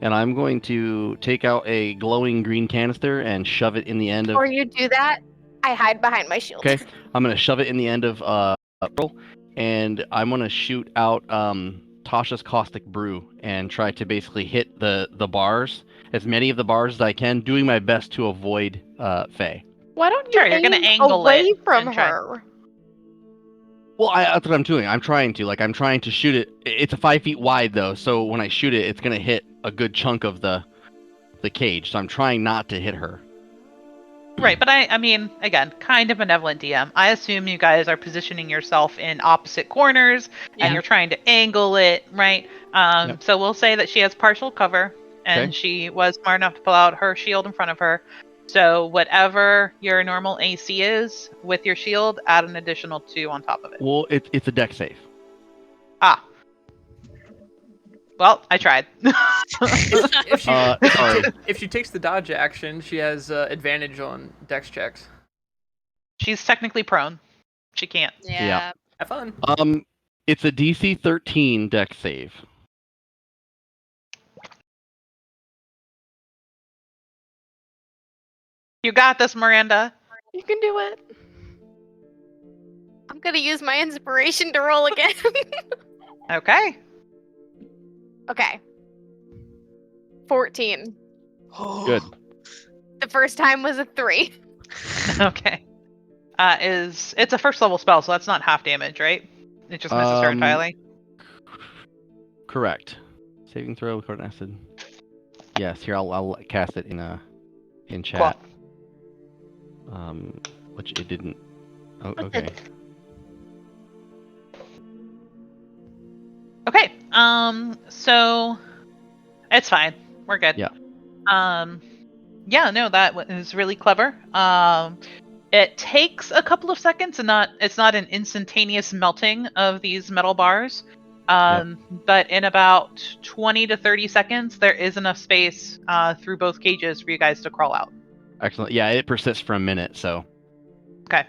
And I'm going to take out a glowing green canister and shove it in the end of... Before you do that, I hide behind my shield. Okay, I'm going to shove it in the end of April, and I'm going to shoot out Tasha's Caustic Brew and try to basically hit the bars, as many of the bars as I can, doing my best to avoid Faye. Why don't you Sure, you're gonna aim angle away it from and try- her? Well, that's what I'm doing. I'm trying to shoot it. It's a 5 feet wide though, so when I shoot it, it's gonna hit a good chunk of the cage. So I'm trying not to hit her. Right, but I mean, again, kind of benevolent DM. I assume you guys are positioning yourself in opposite corners, Yeah. and you're trying to angle it, right? Yep. So we'll say that she has partial cover, and Okay. she was smart enough to pull out her shield in front of her. So whatever your normal AC is with your shield, add an additional 2 on top of it. Well, it's a deck save. Ah. Well, I tried. Sorry. If she takes the dodge action, she has advantage on dex checks. She's technically prone. She can't. Yeah. Have fun. It's a DC 13 deck save. You got this, Miranda. You can do it. I'm gonna use my inspiration to roll again. Okay. Okay. 14. Good. The first time was a 3. Okay. It's a first level spell, so that's not half damage, right? It just misses her entirely. Correct. Saving throw with carbon acid. Yes, here I'll cast it in chat. Cool. Which it didn't. Oh, What's okay. it? Okay. So it's fine. We're good. Yeah. Yeah, no, that is really clever. It takes a couple of seconds, and it's not an instantaneous melting of these metal bars. But in about 20 to 30 seconds, there is enough space through both cages for you guys to crawl out. Excellent. Yeah, it persists for a minute, so. Okay.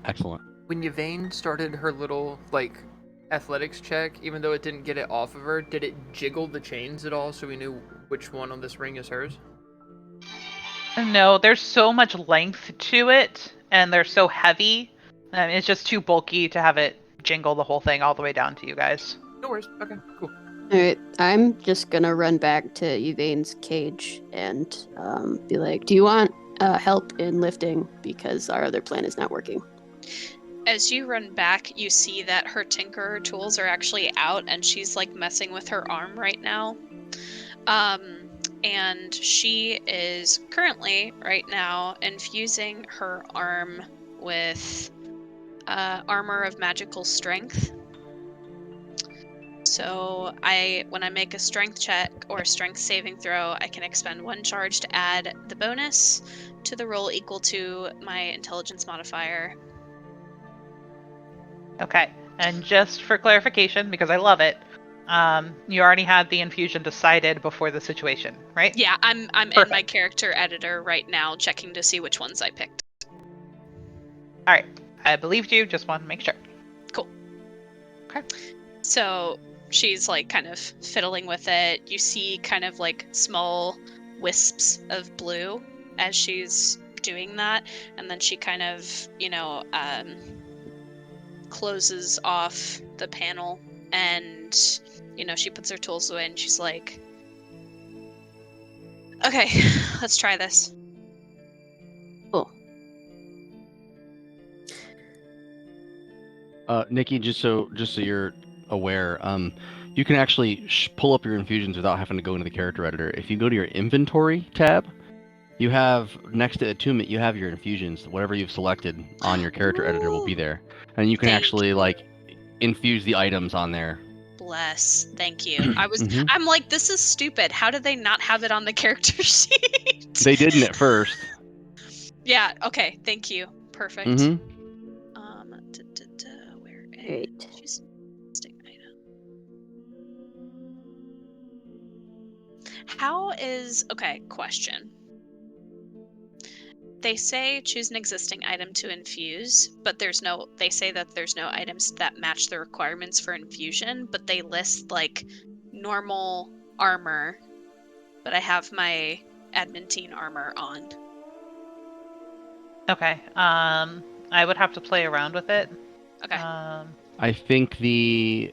Excellent. When Yvain started her little athletics check, even though it didn't get it off of her, did it jiggle the chains at all so we knew which one on this ring is hers? No, there's so much length to it, and they're so heavy. It's just too bulky to have it jingle the whole thing all the way down to you guys. No worries. Okay, cool. Alright, I'm just gonna run back to Yvain's cage and be like, do you want help in lifting? Because our other plan is not working. As you run back, you see that her tinkerer tools are actually out, and she's like messing with her arm right now. And she is currently, right now, infusing her arm with armor of magical strength. So when I make a strength check or a strength saving throw, I can expend 1 charge to add the bonus to the roll equal to my intelligence modifier. Okay. And just for clarification, because I love it, you already had the infusion decided before the situation, right? Yeah, I'm in Perfect. my character editor right now, checking to see which ones I picked. All right. I believed you. Just wanted to make sure. Cool. Okay. So she's like kind of fiddling with it. You see kind of like small wisps of blue as she's doing that, and then she kind of, closes off the panel, and she puts her tools away, and she's like, okay, let's try this. Cool. Nikki, just so you're aware, you can actually pull up your infusions without having to go into the character editor. If you go to your inventory tab, you have next to attunement, you have your infusions. Whatever you've selected on your character editor will be there, and you can actually infuse the items on there. Bless. Thank you. I'm like, this is stupid. How did they not have it on the character sheet? They didn't at first. Yeah. Okay. Thank you. Perfect. Where Great. She's listing item. How is question? They say choose an existing item to infuse, but they say that there's no items that match the requirements for infusion, but they list normal armor, but I have my adamantine armor on. Okay. I would have to play around with it. Okay. I think the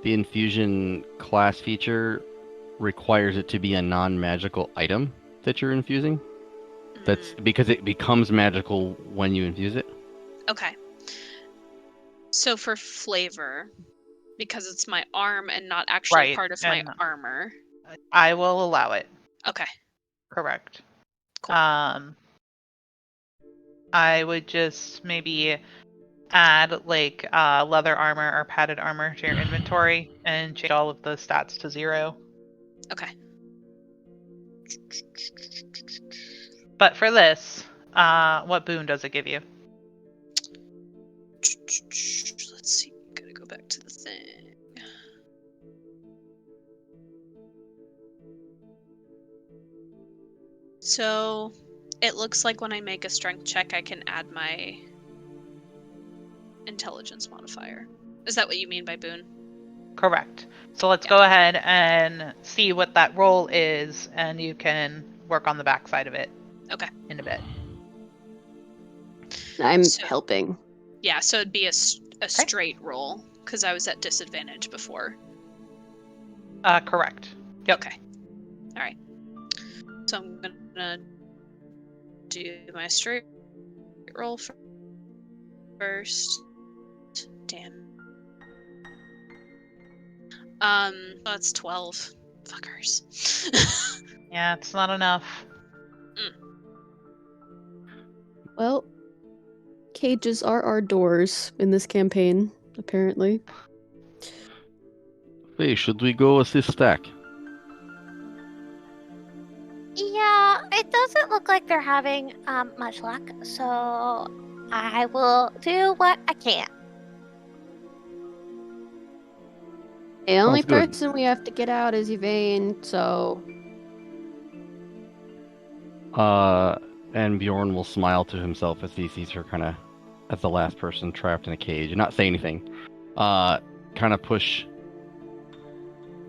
infusion class feature requires it to be a non-magical item that you're infusing. That's because it becomes magical when you infuse it. Okay. So for flavor, because it's my arm and not actually Right, part of my and armor. I will allow it. Okay. Correct. Cool. I would just maybe add like leather armor or padded armor to your inventory and change all of the stats to 0. Okay. But for this, what boon does it give you? Let's see. Gotta go back to the thing. So it looks like when I make a strength check, I can add my intelligence modifier. Is that what you mean by boon? Correct. So let's go ahead and see what that roll is, and you can work on the backside of it. Okay. In a bit. I'm helping. Yeah, so it'd be a straight roll because I was at disadvantage before. Correct. Yep. Okay. All right. So I'm gonna do my straight roll first. Damn. That's 12. Fuckers. Yeah, it's not enough. Well, cages are our doors in this campaign, apparently. Hey, should we go assist Stack? Yeah, it doesn't look like they're having much luck, so I will do what I can. The only Sounds good. person we have to get out is Yvain, so... And Bjorn will smile to himself as he sees her kind of as the last person trapped in a cage and not say anything. Kind of push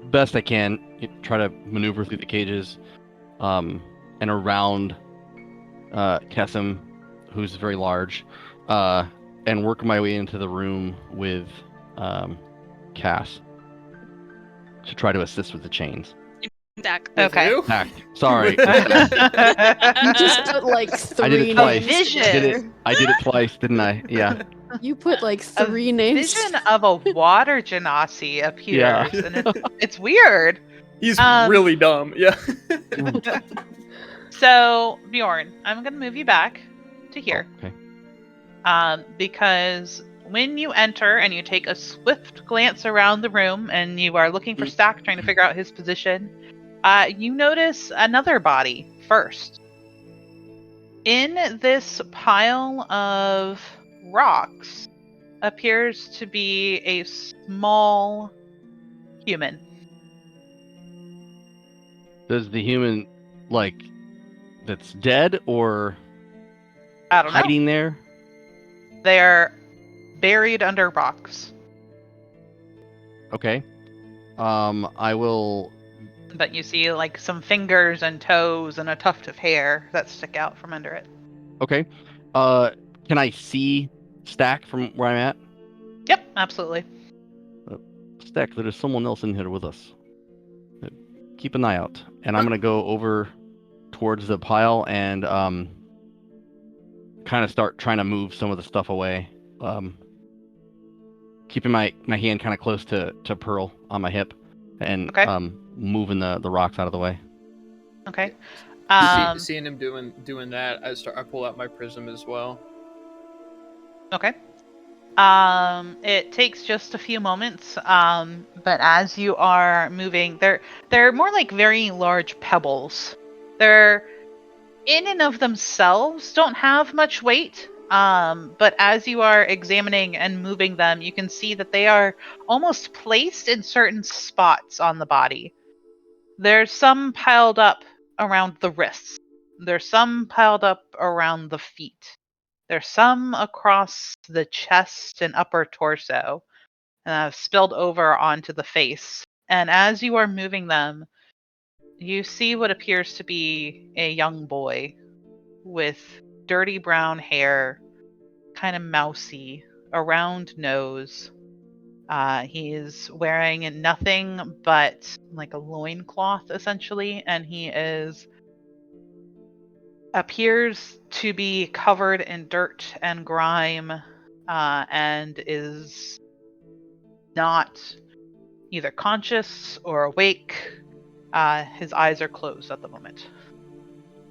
best I can, try to maneuver through the cages, and around Kessim, who's very large, and work my way into the room with Cass to try to assist with the chains. Back. Okay. Who? Stack. Sorry. You just put like I did it three twice. names Vision. together. I did it twice, didn't I? Yeah. You put like A three names. vision of a water genasi appears, Yeah. and it's weird. He's really dumb. Yeah. So, Bjorn, I'm going to move you back to here. Oh, okay. Because when you enter and you take a swift glance around the room and you are looking for Stack, trying to figure out his position, you notice another body first. In this pile of rocks appears to be a small human. Does the human, like, that's dead or I don't know. hiding there? They're buried under rocks. Okay. I will. But you see like some fingers and toes and a tuft of hair that stick out from under it. Okay. Can I see Stack from where I'm at? Yep, absolutely. Stack, there is someone else in here with us. Keep an eye out. And I'm gonna go over towards the pile and kind of start trying to move some of the stuff away. Keeping my hand kind of close to Pearl on my hip and moving the rocks out of the way. Okay. Seeing him doing that, I pull out my prism as well. Okay. It takes just a few moments, but as you are moving, they're more like very large pebbles. They're in and of themselves don't have much weight, but as you are examining and moving them, you can see that they are almost placed in certain spots on the body. There's some piled up around the wrists. There's some piled up around the feet. There's some across the chest and upper torso, spilled over onto the face. And as you are moving them, you see what appears to be a young boy with dirty brown hair, kind of mousy, a round nose. He is wearing nothing but like a loincloth, essentially, and he is appears to be covered in dirt and grime, and is not either conscious or awake. His eyes are closed at the moment.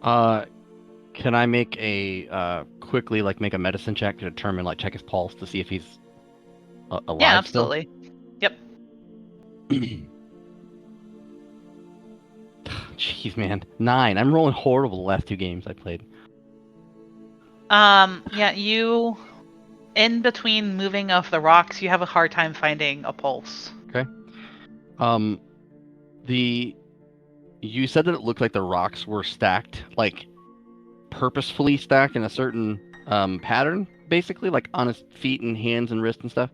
Can I make a quickly make a medicine check to determine check his pulse to see if he's alive Yeah, still? absolutely. Yep. Jeez, man, 9. I'm rolling horrible the last 2 games I played. Yeah, you, in between moving of the rocks, you have a hard time finding a pulse. Okay. You said that it looked like the rocks were stacked, purposefully stacked in a certain pattern, basically, on his feet and hands and wrists and stuff.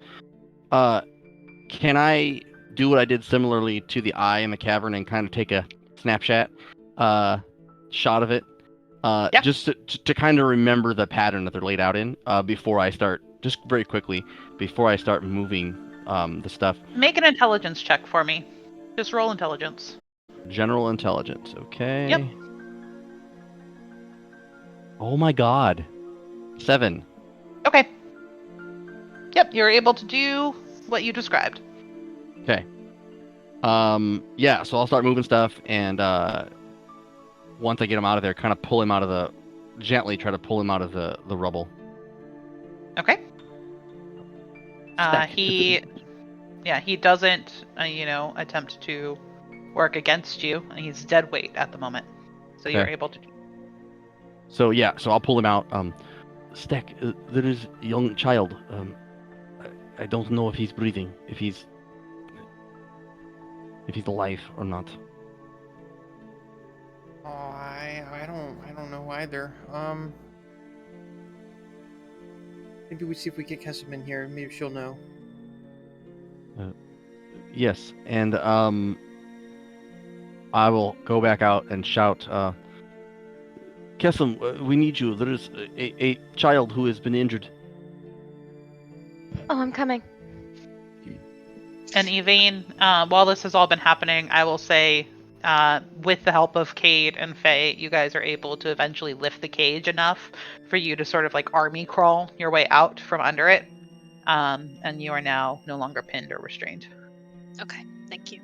Can I do what I did similarly to the eye in the cavern and kind of take a snapshot shot of it? Yeah. Just to kind of remember the pattern that they're laid out in before I start, just very quickly, before I start moving the stuff. Make an intelligence check for me. Just roll intelligence. General intelligence, okay. Yep. Oh my god. 7. Okay. Yep, you're able to do what you described. Okay. Yeah, so I'll start moving stuff, and once I get him out of there, kind of pull him out of gently try to pull him out of the rubble. Okay. He doesn't, attempt to work against you. He's dead weight at the moment, so you're Okay. able to. So I'll pull him out. Steck, there is a young child. I don't know if he's breathing, if he's alive or not. Oh, I don't know either. Maybe we see if we can catch him in here. Maybe she'll know. Yes, and I will go back out and shout, Kessim, we need you. There is a child who has been injured. Oh, I'm coming. And Yvain, while this has all been happening, I will say, with the help of Cade and Faye, you guys are able to eventually lift the cage enough for you to sort of army crawl your way out from under it. And you are now no longer pinned or restrained. Okay, thank you.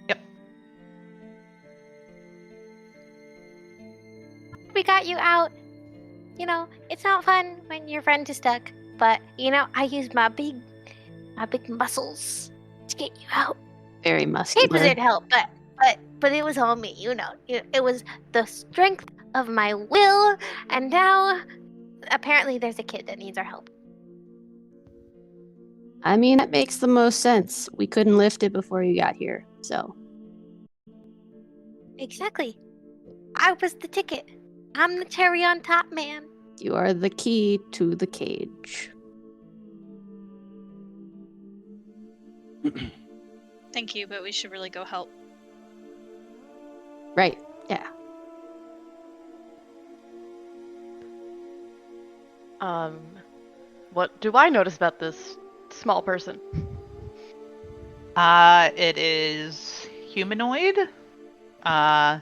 Yep. We got you out. It's not fun when your friend is stuck, but I use my big muscles to get you out. Very It muscular. doesn't help, but it was all me. It was the strength of my will, and now apparently there's a kid that needs our help. I mean, that makes the most sense. We couldn't lift it before you got here, so. Exactly. I was the ticket. I'm the cherry on top, man. You are the key to the cage. Thank you, but we should really go help. Right, yeah. What do I notice about this small person? It is humanoid. Has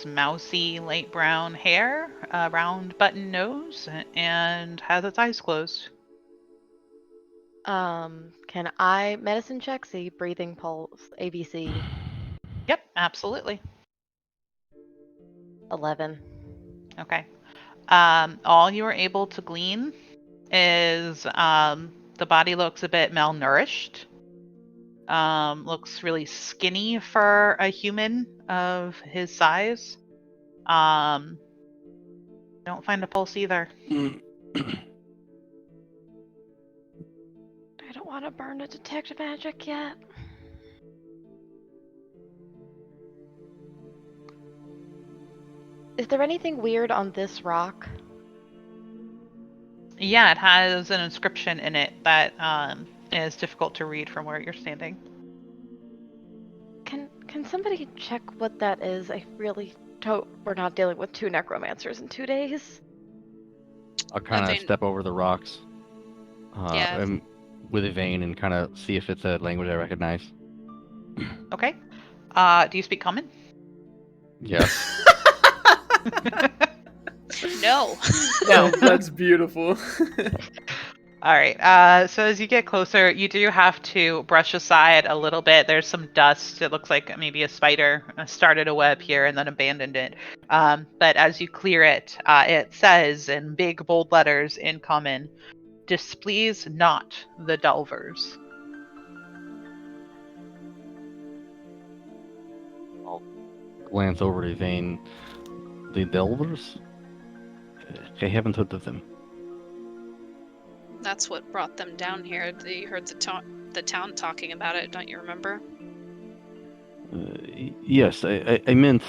mousy light brown hair, a round button nose, and has its eyes closed. Can I medicine check? See, breathing, pulse, ABC. Yep, absolutely. 11. Okay. All you are able to glean is the body looks a bit malnourished. Looks really skinny for a human of his size. Don't find a pulse either. I don't want to burn a detect magic yet. Is there anything weird on this rock? Yeah, it has an inscription in it that is difficult to read from where you're standing. Can somebody check what that is? I really hope we're not dealing with 2 necromancers in 2 days. I'll kind of Yvain- step over the rocks Yeah. with Yvain and kind of see if it's a language I recognize. Okay. Do you speak common? Yes. No. No, that's beautiful. All right. So as you get closer, you do have to brush aside a little bit. There's some dust. It looks like maybe a spider started a web here and then abandoned it. But as you clear it, it says in big bold letters in common, "Displease not the Delvers." I'll glance over to Vane. The Delvers? I haven't heard of them. That's what brought them down here. They heard the town talking about it, don't you remember? Yes, I meant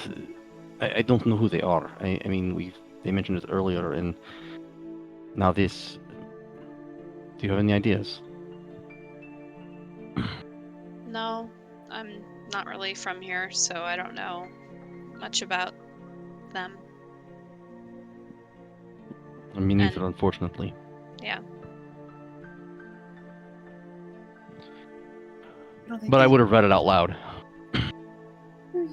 I don't know who they are. I mean they mentioned it earlier, and now this. Do you have any ideas? No, I'm not really from here, so I don't know much about them. Me neither, unfortunately. Yeah. But I would have read it out loud.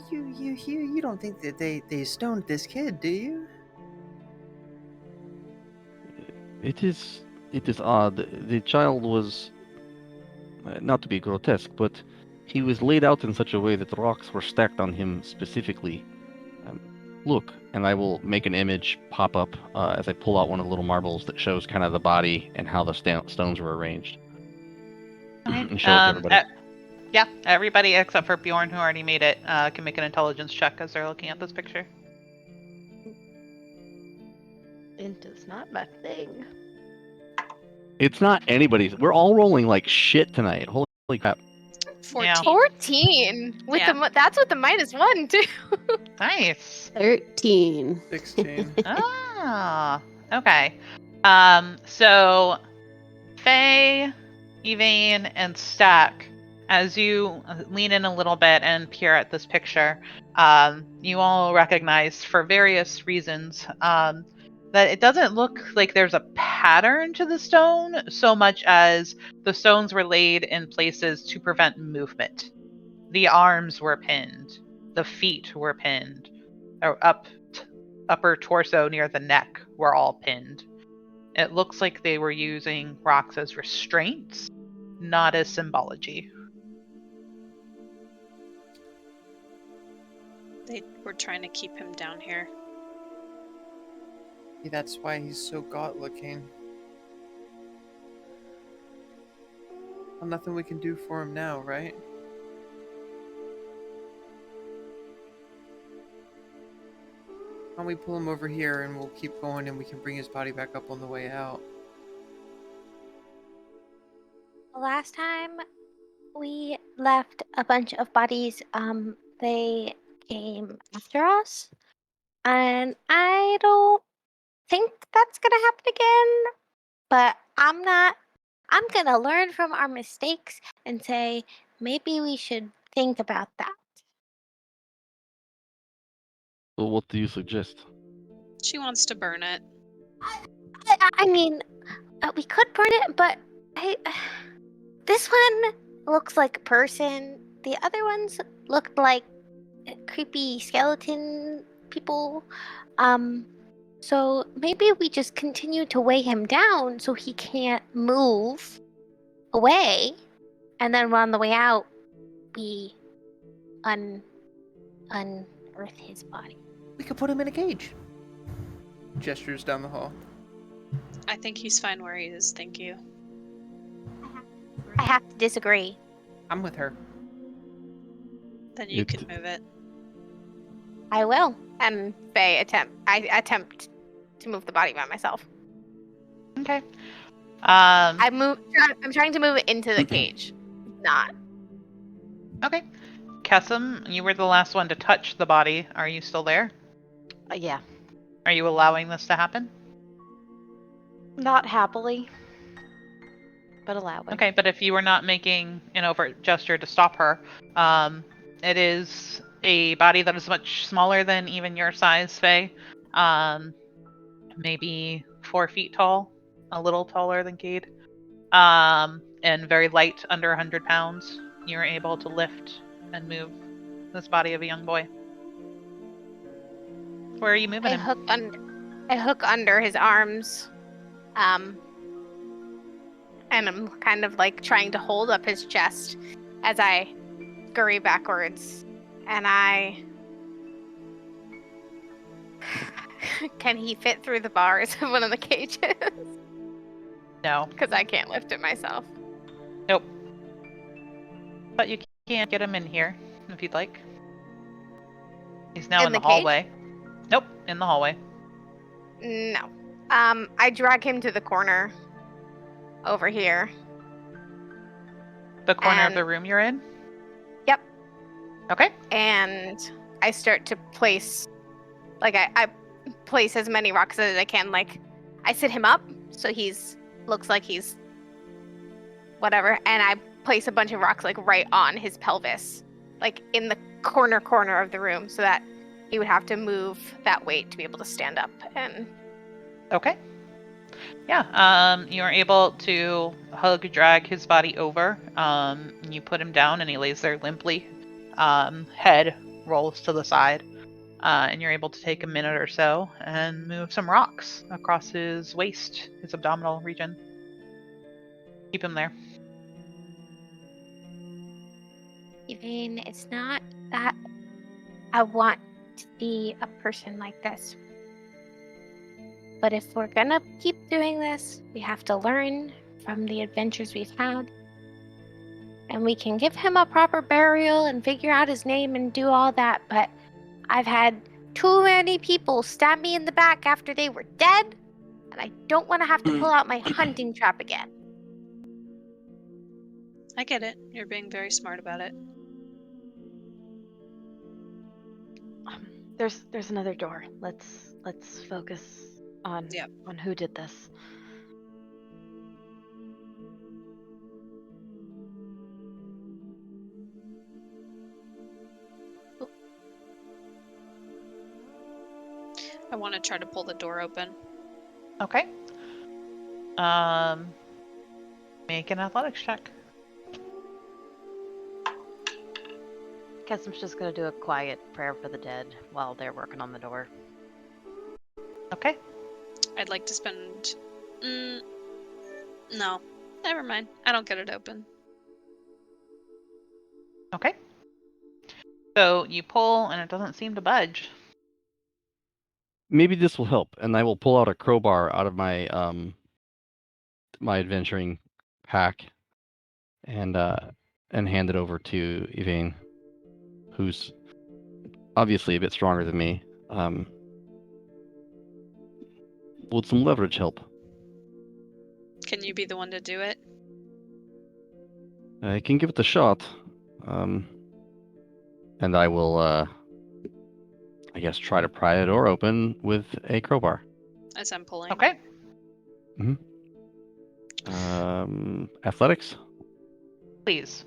You don't think that they stoned this kid, do you? It is odd. The child was not to be grotesque, but he was laid out in such a way that rocks were stacked on him specifically. Look, and I will make an image pop up as I pull out one of the little marbles that shows kind of the body and how the stones were arranged. And show it to everybody. Yeah, everybody except for Bjorn, who already made it, can make an intelligence check as they're looking at this picture. Int is not my thing. It's not anybody's. We're all rolling like shit tonight. Holy crap. 14. Yeah. 14 with Yeah. that's with the -1 too. Nice. 13. 16. Ah, okay. So Faye, Evane, and Stack, as you lean in a little bit and peer at this picture, you all recognize, for various reasons, that it doesn't look like there's a pattern to the stone so much as the stones were laid in places to prevent movement. The arms were pinned. The feet were pinned. Or upper torso near the neck were all pinned. It looks like they were using rocks as restraints, not as symbology. They were trying to keep him down here. Maybe that's why he's so gaunt-looking. Well, nothing we can do for him now, right? Why don't we pull him over here and we'll keep going and we can bring his body back up on the way out. Last time we left a bunch of bodies, they came after us. And I don't think that's gonna happen again. But I'm gonna learn from our mistakes and say maybe we should think about that. Well, what do you suggest? She wants to burn it. I mean, we could burn it, but this one looks like a person. The other ones looked like creepy skeleton people. So maybe we just continue to weigh him down so he can't move away, and then on the way out, we unearth his body. We could put him in a cage. Gestures down the hall. I think he's fine where he is, thank you. I have to disagree. I'm with her. Then you can move it. I will. And I attempt to move the body by myself. Okay. I'm trying to move it into the cage. Not. Okay. Kessim, you were the last one to touch the body. Are you still there? Yeah. Are you allowing this to happen? Not happily, but allowing. Okay, but if you were not making an overt gesture to stop her, it is a body that is much smaller than even your size, Faye. Maybe 4 feet tall, a little taller than Cade, and very light, under 100 pounds. You're able to lift and move this body of a young boy. Where are you moving him? I hook under his arms, and I'm kind of like trying to hold up his chest as I scurry backwards, and I. Can he fit through the bars of one of the cages? No. Because I can't lift it myself. Nope. But you can get him in here if you'd like. He's now in the the cage? hallway. Nope, in the hallway. No. I drag him to the corner over here. The corner of And- the room you're in? Yep. Okay. And I start to place, like, I place as many rocks as I can. Like, I sit him up so looks like he's whatever, and I place a bunch of rocks like right on his pelvis, like in the corner of the room, so that he would have to move that weight to be able to stand up. And Okay. Yeah, you are able to drag his body over. You put him down and he lays there limply. Head rolls to the side. And you're able to take a minute or so and move some rocks across his waist, his abdominal region. Keep him there. Even it's not that I want to be a person like this. But if we're gonna keep doing this, we have to learn from the adventures we've had. And we can give him a proper burial and figure out his name and do all that, but I've had too many people stab me in the back after they were dead, and I don't want to have to pull out my hunting trap again. I get it. You're being very smart about it. There's another door. Let's focus on who did this. I want to try to pull the door open. Okay. Make an athletics check. Kessim's just gonna do a quiet prayer for the dead while they're working on the door. Okay. I'd like to spend... no. Never mind. I don't get it open. Okay. So you pull and it doesn't seem to budge. Maybe this will help, and I will pull out a crowbar out of my my adventuring pack and hand it over to Yvain, who's obviously a bit stronger than me. Would some leverage help? Can you be the one to do it? I can give it a shot. And I will, I guess, try to pry the door open with a crowbar. As I'm pulling. Okay. Athletics? Please.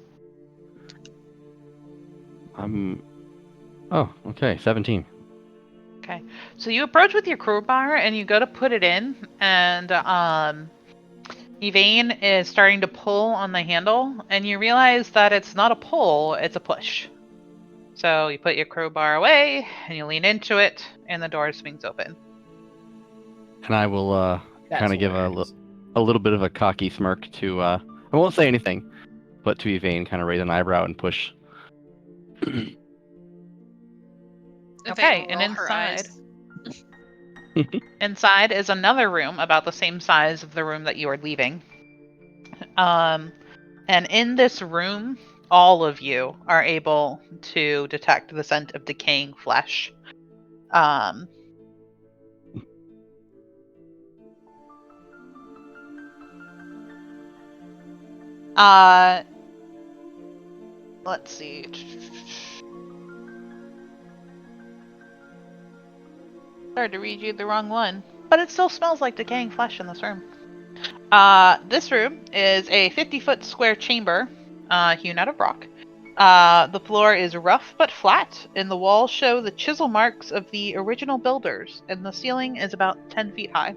Oh, okay, 17. Okay. So you approach with your crowbar and you go to put it in, and Yvain is starting to pull on the handle, and you realize that it's not a pull, it's a push. So you put your crowbar away and you lean into it, and the door swings open. And I will kind of give a little bit of a cocky smirk to, I won't say anything, but to Yvain, kind of raise an eyebrow and push. Okay, and inside is another room about the same size of the room that you are leaving. And in this room, all of you are able to detect the scent of decaying flesh. Let's see. Sorry to read you the wrong one, but it still smells like decaying flesh in this room. This room is a 50-foot square chamber, hewn out of rock. The floor is rough but flat, and the walls show the chisel marks of the original builders, and the ceiling is about 10 feet high.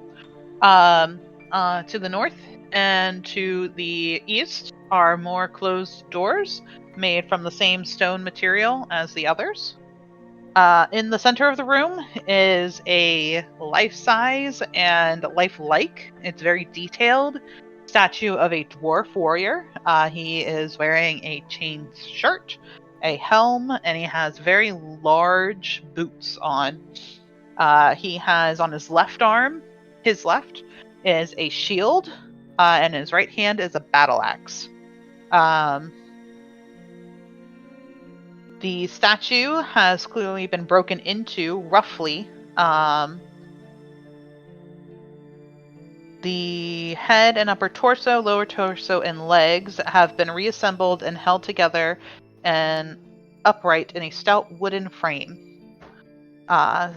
To the north and to the east are more closed doors made from the same stone material as the others. In the center of the room is a life-size and lifelike, it's very detailed, statue of a dwarf warrior. He is wearing a chain shirt, a helm, and he has very large boots on. He has on his left arm, his left, is a shield, and his right hand is a battle axe. The statue has clearly been broken into, roughly. The head and upper torso, lower torso, and legs have been reassembled and held together and upright in a stout wooden frame. A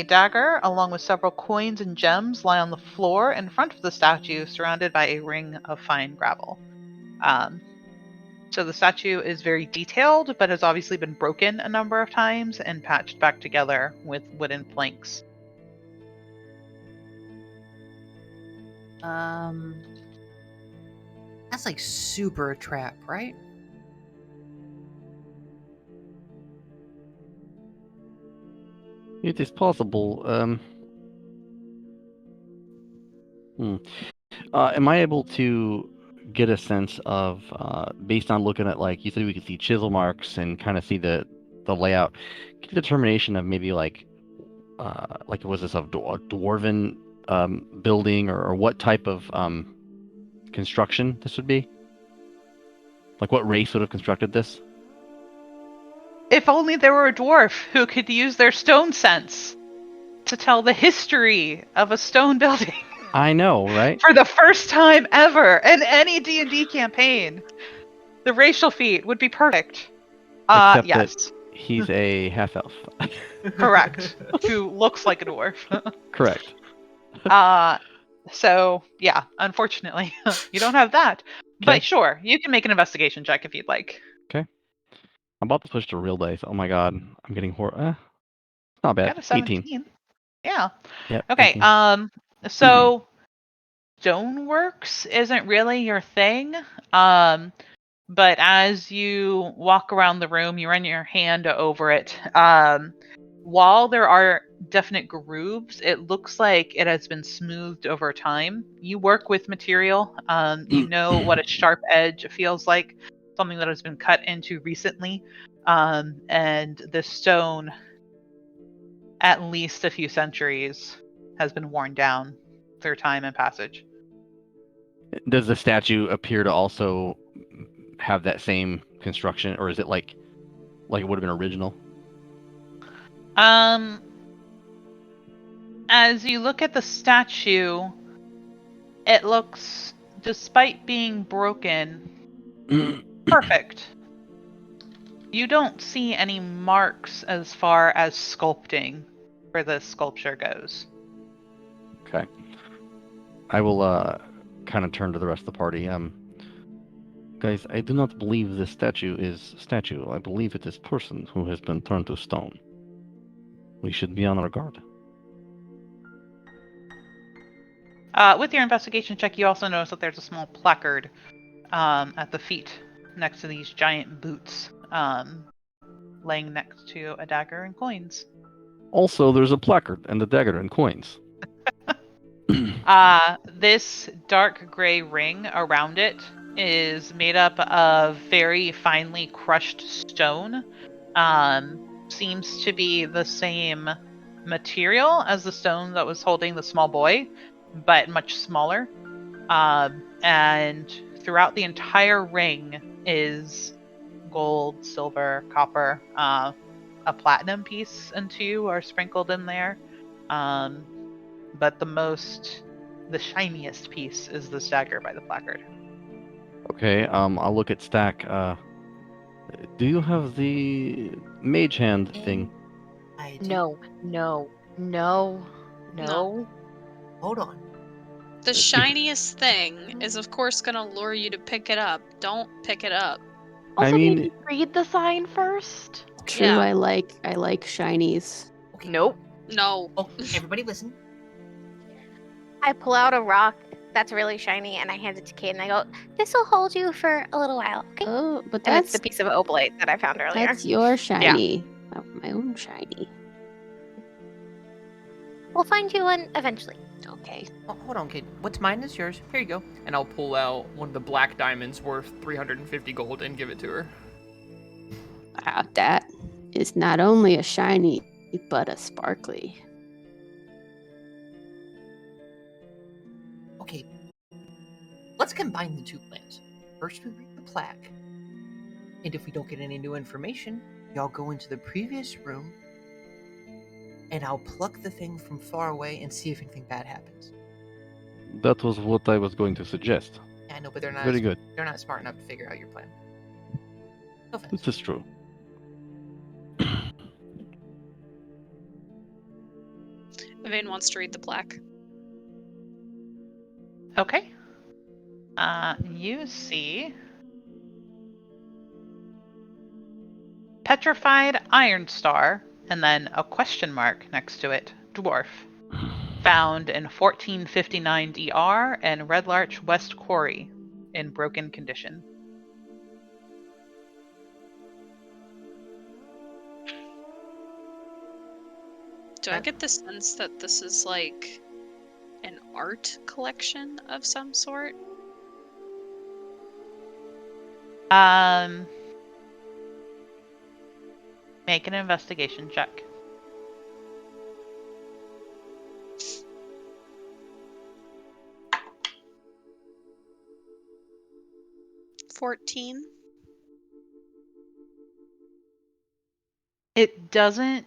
dagger, along with several coins and gems, lie on the floor in front of the statue, surrounded by a ring of fine gravel. So the statue is very detailed, but has obviously been broken a number of times and patched back together with wooden planks. That's like super a trap, right? It is possible. Am I able to get a sense of, based on looking at, like, you said we could see chisel marks and kind of see the layout, get a determination of maybe like was this a dwarven building, or what type of construction this would be? Like, what race would have constructed this? If only there were a dwarf who could use their stone sense to tell the history of a stone building. I know, right? For the first time ever in any D&D campaign. The racial feat would be perfect. Except yes. that he's a half-elf. Correct. Who looks like a dwarf. Correct. So, yeah, unfortunately, you don't have that. Okay. But sure, you can make an investigation check if you'd like. Okay. I'm about to switch to real dice. Oh my god. I'm getting not bad. Got a 17. 18. Yeah. Yep. Okay, 18. So stoneworks isn't really your thing. But as you walk around the room, you run your hand over it. While there are definite grooves, it looks like it has been smoothed over time. You work with material. You know what a sharp edge feels like, something that has been cut into recently. And the stone, at least a few centuries, has been worn down through time and passage. Does the statue appear to also have that same construction, or is it like it would have been original? As you look at the statue, it looks, despite being broken, perfect. You don't see any marks as far as sculpting where the sculpture goes. Okay. I will kind of turn to the rest of the party. Guys, I do not believe this statue is statue. I believe it is person who has been turned to stone. We should be on our guard. With your investigation check, you also notice that there's a small placard at the feet next to these giant boots, laying next to a dagger and coins. Also, there's a placard and a dagger and coins. This dark gray ring around it is made up of very finely crushed stone. Seems to be the same material as the stone that was holding the small boy, but much smaller. And throughout the entire ring is gold, silver, copper. A platinum piece and two are sprinkled in there. But the shiniest piece is the dagger by the placard. Okay, I'll look at Stack. Do you have the mage hand thing? I do. No. Hold on. The shiniest thing is, of course, going to lure you to pick it up. Don't pick it up. Also, I mean- maybe read the sign first. True, Yeah. I like shinies. Okay. Nope. No. Oh, everybody listen. I pull out a rock that's really shiny and I hand it to Kate and I go, "This will hold you for a little while, okay?" Oh, but And it's that's the piece of oblate that I found earlier. your shiny. my own shiny. We'll find you one eventually. Okay. Oh, hold on, kid. What's mine is yours. Here you go. And I'll pull out one of the black diamonds worth 350 gold and give it to her. Wow, that is not only a shiny, but a sparkly. Okay. Let's combine the two plans. First, we read the plaque. And if we don't get any new information, y'all go into the previous room, and I'll pluck the thing from far away and see if anything bad happens. That was what I was going to suggest. Yeah, I know, but they're not Very good. They're not smart enough to figure out your plan. No offense. This is true. Vane wants to read the plaque. Okay. You see petrified iron star, and then a question mark next to it, dwarf. Found in 1459 DR and Red Larch West Quarry in broken condition. Do I get the sense that this is like an art collection of some sort? Make an investigation check. $14. It doesn't.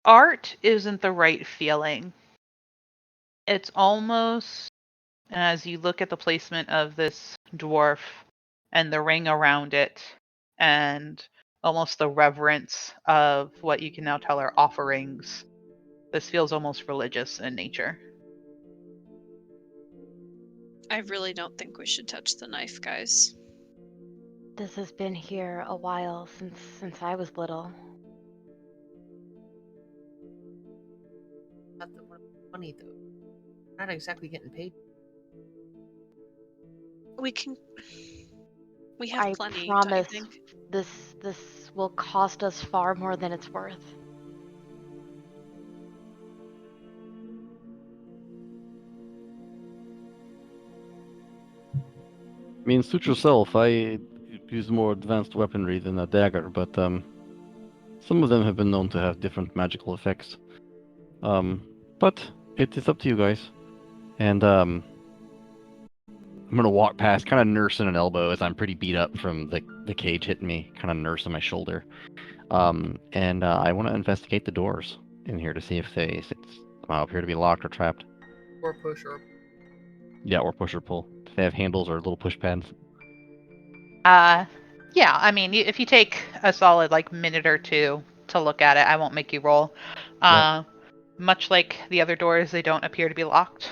Art isn't the right feeling. It's almost, as you look at the placement of this dwarf and the ring around it, and almost the reverence of what you can now tell are offerings, this feels almost religious in nature. I really don't think we should touch the knife, guys. This has been here a while since I was little. Not the money, though. Not exactly getting paid. We have I plenty, promise don't you think? this will cost us far more than it's worth. I mean, suit yourself. I use more advanced weaponry than a dagger, but some of them have been known to have different magical effects. But it is up to you guys. And I'm gonna walk past, kind of nursing an elbow as I'm pretty beat up from the cage hitting me, kind of nursing my shoulder. And I want to investigate the doors in here to see if they somehow appear to be locked or trapped. Or push or Yeah, or push or pull. If they have handles or little push pads. Yeah, I mean, if you take a solid minute or two to look at it, I won't make you roll. Right. Much like the other doors, they don't appear to be locked.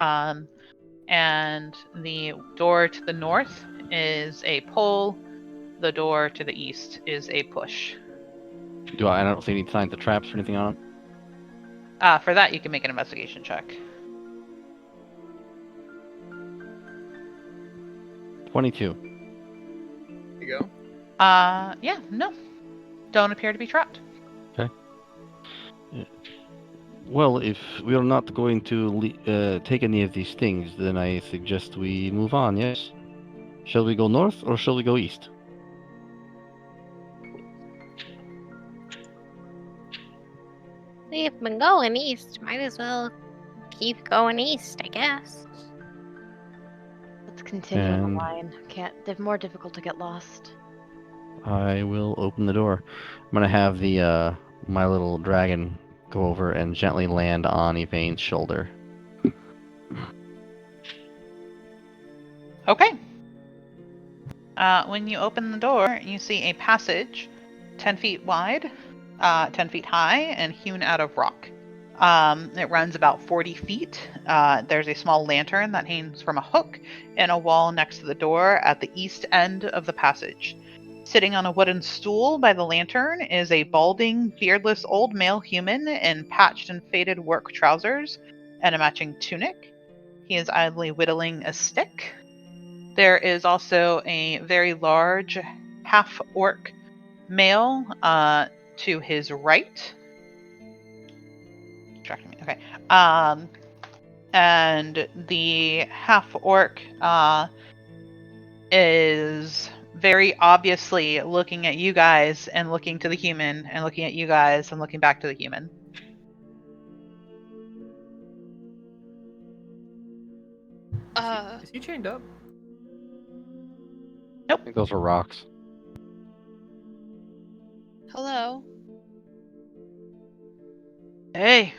And the door to the north is a pull. The door to the east is a push. I don't see any signs of traps or anything on it. For that, you can make an investigation check. 22. you go. Yeah, no. Don't appear to be trapped. Okay. Yeah. Well, if we are not going to take any of these things, then I suggest we move on, yes? Shall we go north or shall we go east? We've been going east. Might as well keep going east, I guess. Let's continue on the And line. They're more difficult to get lost. I will open the door. I'm gonna have the my little dragon go over and gently land on Evane's shoulder. Okay. When you open the door, you see a passage 10 feet wide, 10 feet high, and hewn out of rock. It runs about 40 feet. There's a small lantern that hangs from a hook in a wall next to the door at the east end of the passage. Sitting on a wooden stool by the lantern is a balding, beardless old male human in patched and faded work trousers and a matching tunic. He is idly whittling a stick. There is also a very large half-orc male to his right. Tracking me. Okay. And the half orc is very obviously looking at you guys and looking to the human and looking at you guys and looking back to the human. Is he chained up? I think those are rocks. Hello. Hey,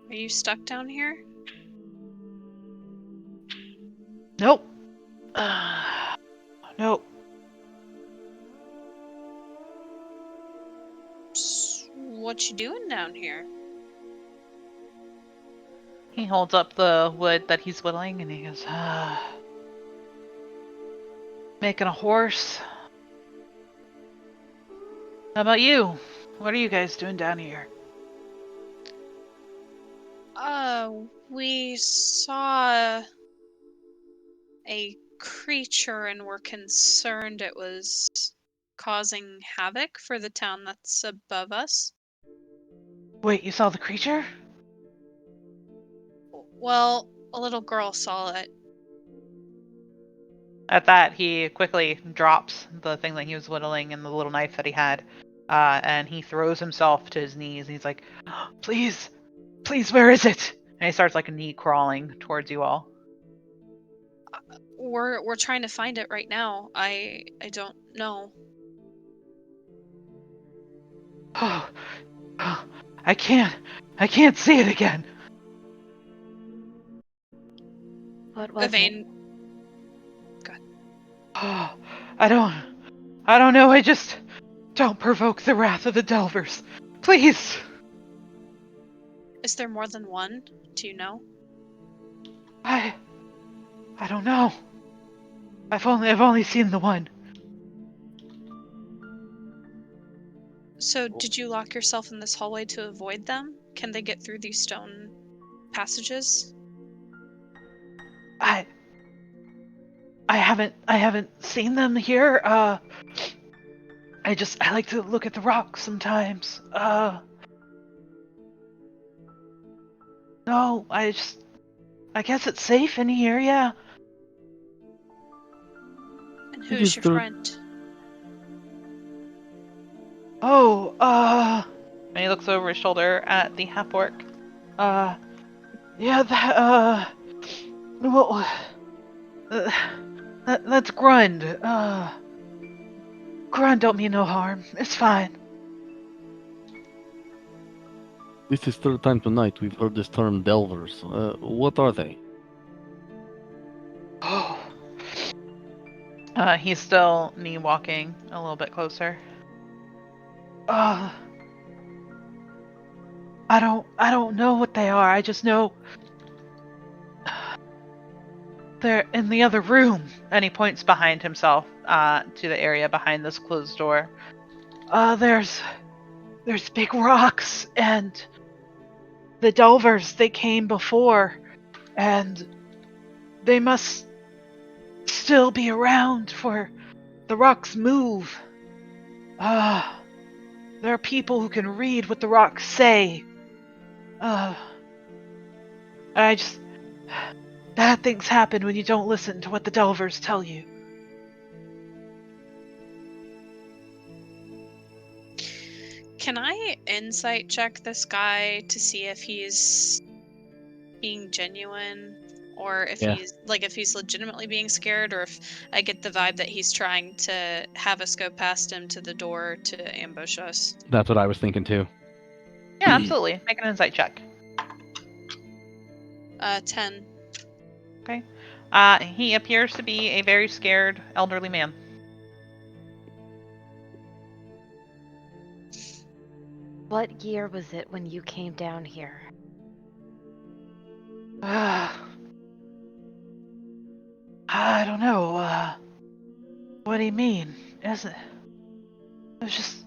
Are you stuck down here? nope. Nope. What you doing down here? He holds up the wood that he's whittling and he goes, making a horse. How about you? What are you guys doing down here? We saw a creature and were concerned it was causing havoc for the town that's above us. Wait, you saw the creature? Well, a little girl saw it. At that, he quickly drops the thing that he was whittling and the little knife that he had, and he throws himself to his knees. And he's like, "Please, please, where is it?" And he starts like knee crawling towards you all. We're trying to find it right now. I don't know. Oh, I can't see it again. What was Yvain, Oh, I don't know. I just don't provoke the wrath of the Delvers, please. is there more than one? Do you know? I don't know. I've only seen the one. So, did you lock yourself in this hallway to avoid them? Can they get through these stone passages? I haven't seen them here. I like to look at the rocks sometimes. No, I guess it's safe in here, yeah. And It who's is your the- friend? Oh, and he looks over his shoulder at the half orc. Yeah, well, that's Grund. Grund don't mean no harm. It's fine. This is third time tonight we've heard this term delvers. What are they? Oh. He's still knee walking a little bit closer. I don't know what they are. I just know they're in the other room. And he points behind himself, to the area behind this closed door. There's big rocks and the Delvers, they came before and they must still be around for the rocks move. There are people who can read what the rocks say. Bad things happen when you don't listen to what the Delvers tell you. Can I insight check this guy to see if he's being genuine, or if Yeah. he's legitimately being scared, or if I get the vibe that he's trying to have us go past him to the door to ambush us? That's what I was thinking too. Yeah, absolutely. Make an insight check. 10. Okay. He appears to be a very scared elderly man. What year was it when you came down here? I don't know. What do you mean? It was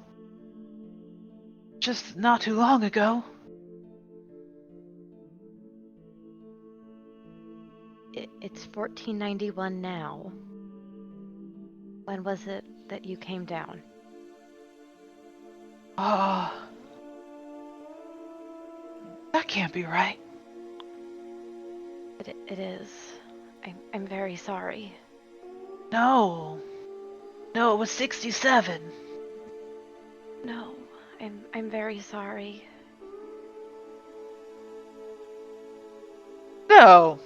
just not too long ago. It's 1491 now. When was it that you came down. Oh, that can't be right. It is. I'm very sorry. No, it was 67. No, I'm very sorry. No.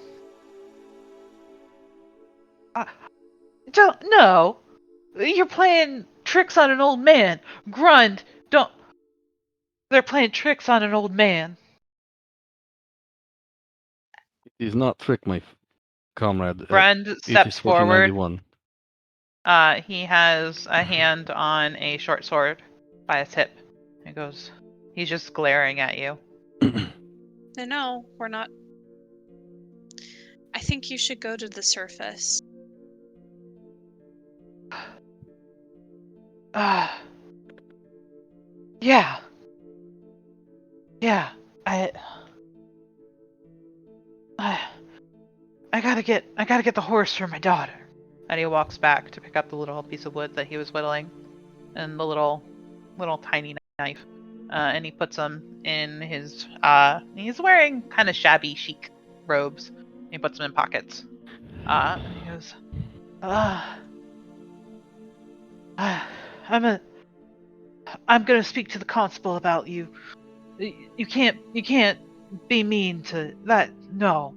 Don't, no. You're playing tricks on an old man. Grund, don't. They're playing tricks on an old man. It is not trick, my comrade. Grund It steps is forward. 1491. He has a hand on a short sword by his hip. He goes, he's just glaring at you. No, we're not. I think you should go to the surface. Yeah. Yeah. I gotta get the horse for my daughter. And he walks back to pick up the little piece of wood that he was whittling and the little tiny knife. And he puts them in his he's wearing kind of shabby chic robes. He puts them in pockets. And he goes, I'm gonna speak to the constable about you. You can't be mean to that. No.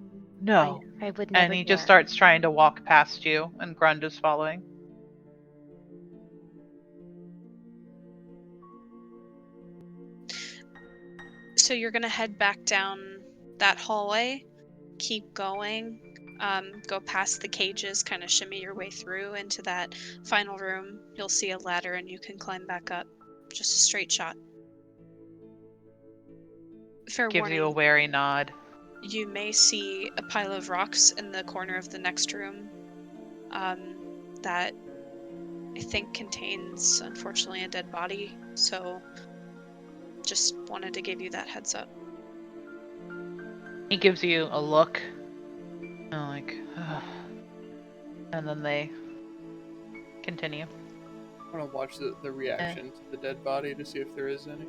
I would never And he just dare. starts trying to walk past you, and Grund is following. So you're gonna head back down that hallway, keep going, go past the cages, kind of shimmy your way through into that final room. You'll see a ladder and you can climb back up. Just a straight shot. Fair Gives warning, you a wary nod. you may see a pile of rocks in the corner of the next room that I think contains, unfortunately, a dead body. So just wanted to give you that heads up. He gives you a look. And like, ugh. And then they continue. I want to watch the reaction to the dead body to see if there is any.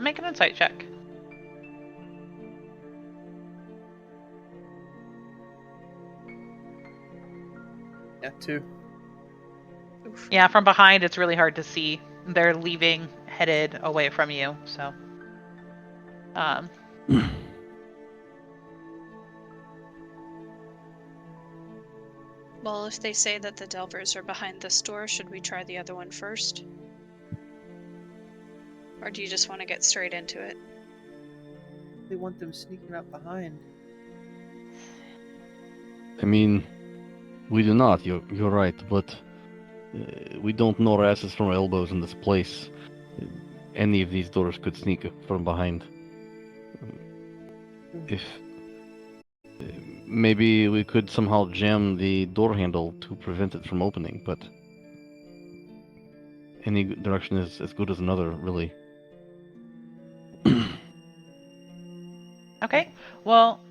Make an insight check. Yeah, 2. Oof. Yeah, from behind it's really hard to see. They're leaving, headed away from you, so. Well, if they say that the Delvers are behind this door, should we try the other one first? Or do you just want to get straight into it? They want them sneaking up behind. I mean, we do not. You're right, but we don't know our asses from our elbows in this place. Any of these doors could sneak up from behind. If maybe we could somehow jam the door handle to prevent it from opening, but any direction is as good as another, really. Okay, well,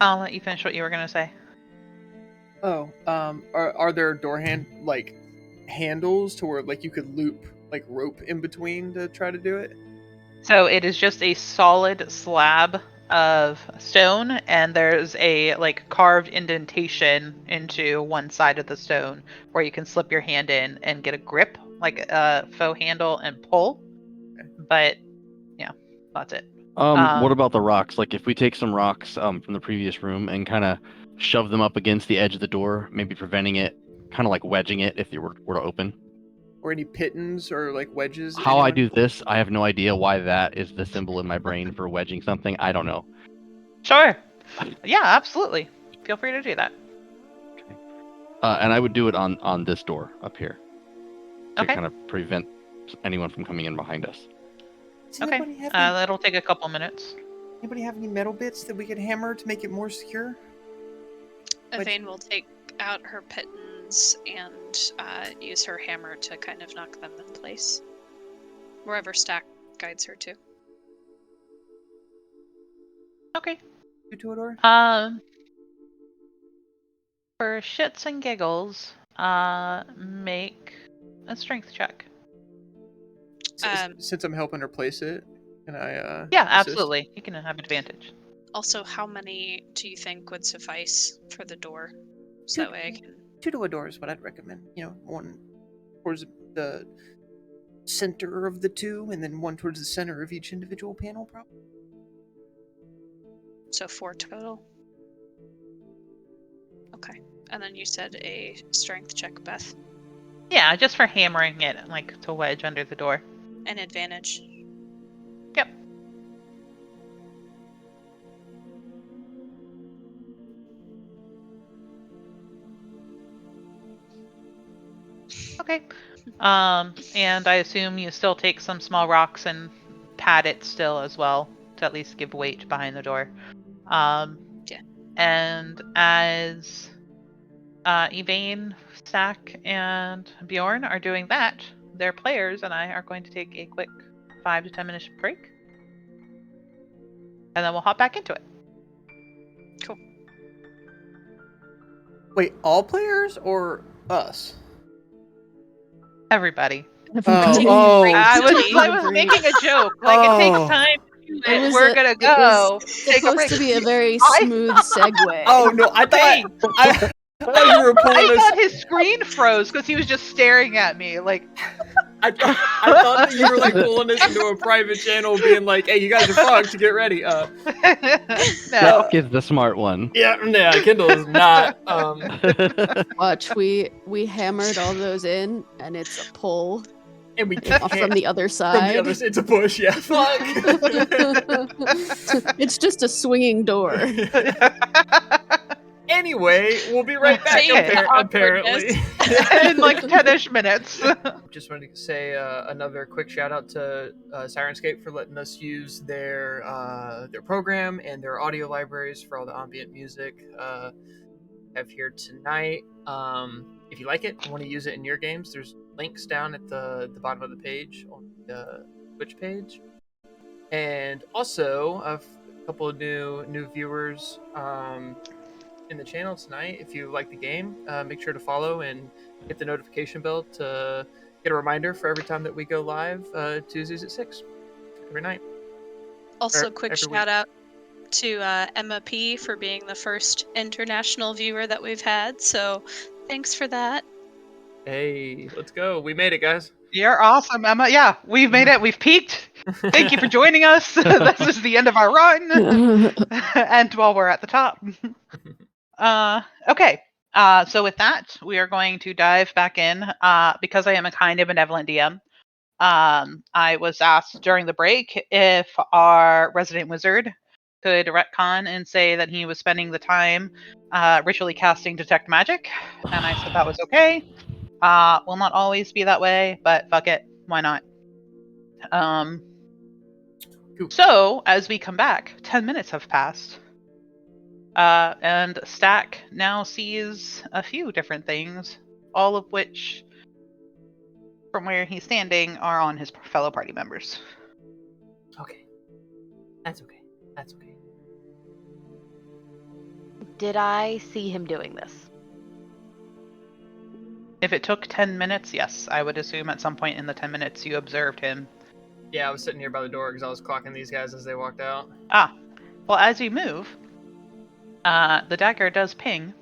I'll let you finish what you were gonna say. Oh, are there door handles to where like you could loop like rope in between to try to do it? So it is just a solid slab of stone, and there's a like carved indentation into one side of the stone where you can slip your hand in and get a grip, like a faux handle, and pull. But yeah, that's it. What about the rocks? Like, if we take some rocks from the previous room and kind of shove them up against the edge of the door, maybe preventing it, kind of like wedging it if it were to open. Or any pittons or like wedges? How I anyone? do this, I have no idea why that is the symbol in my brain for wedging something. I don't know. Sure. Yeah, absolutely. Feel free to do that. Okay. And I would do it on this door up here to Okay. kind of prevent anyone from coming in behind us. Does Okay. anybody have That'll take a couple minutes. anybody have any metal bits that we could hammer to make it more secure? Evane will take out her pittons and use her hammer to kind of knock them in place. Wherever Stack guides her to. Okay. You, Tuador? For shits and giggles, make a strength check. Since I'm helping her place it, can I? Yeah, assist? absolutely. You can have advantage. Also, how many do you think would suffice for the door? So that way I can. 2 door doors, what I'd recommend. One towards the center of the 2, and then one towards the center of each individual panel, probably. So 4 total. Okay. And then you said a strength check, Beth. Yeah, just for hammering it, like to wedge under the door. An advantage. Yep. Okay. And I assume you still take some small rocks and pad it still as well to at least give weight behind the door. Yeah. And as Yvain, Stack, and Bjorn are doing that, their players and I are going to take a quick 5 to 10 minute break. And then we'll hop back into it. Cool. Wait, all players or us? Everybody. Oh, I was making a joke. Like, it takes time to do it. We're going to go take a break. Supposed to be a very smooth segue. Oh no, I thought you were pulling I us. thought his screen froze because he was just staring at me. Like, I thought that you were like pulling us into a private channel, being like, "Hey, you guys are fucked. To get ready." No. Jack is the smart one. Yeah, Kindle is not. Watch, we hammered all those in, and it's a pull And we off from the other From the side. other side, it's a push. Yeah, fuck. It's just a swinging door. Anyway, we'll be right back. Apparently, in like 10-ish minutes. Just wanted to say another quick shout out to Sirenscape for letting us use their program and their audio libraries for all the ambient music have here tonight. If you like it and want to use it in your games, there's links down at the bottom of the page on the Twitch page. And also a couple of new viewers in the channel tonight. If you like the game, make sure to follow and hit the notification bell to get a reminder for every time that we go live Tuesdays at 6 every night. Also, Or quick every shout out to Emma P for being the first international viewer that we've had. So thanks for that. Hey, let's go. We made it, guys. You're awesome, Emma. Yeah, we've made it. We've peaked. Thank you for joining us. This is the end of our run. And while we're at the top. Okay. So with that, we are going to dive back in. Because I am a kind of benevolent DM. I was asked during the break if our resident wizard could retcon and say that he was spending the time ritually casting Detect Magic, and I said that was okay. Will not always be that way, but fuck it, why not? So as we come back, 10 minutes have passed. And Stack now sees a few different things, all of which, from where he's standing, are on his fellow party members. Okay. That's okay. That's okay. Did I see him doing this? If it took 10 minutes, yes, I would assume at some point in the 10 minutes you observed him. Yeah, I was sitting here by the door because I was clocking these guys as they walked out. Well, as you move, the dagger does ping.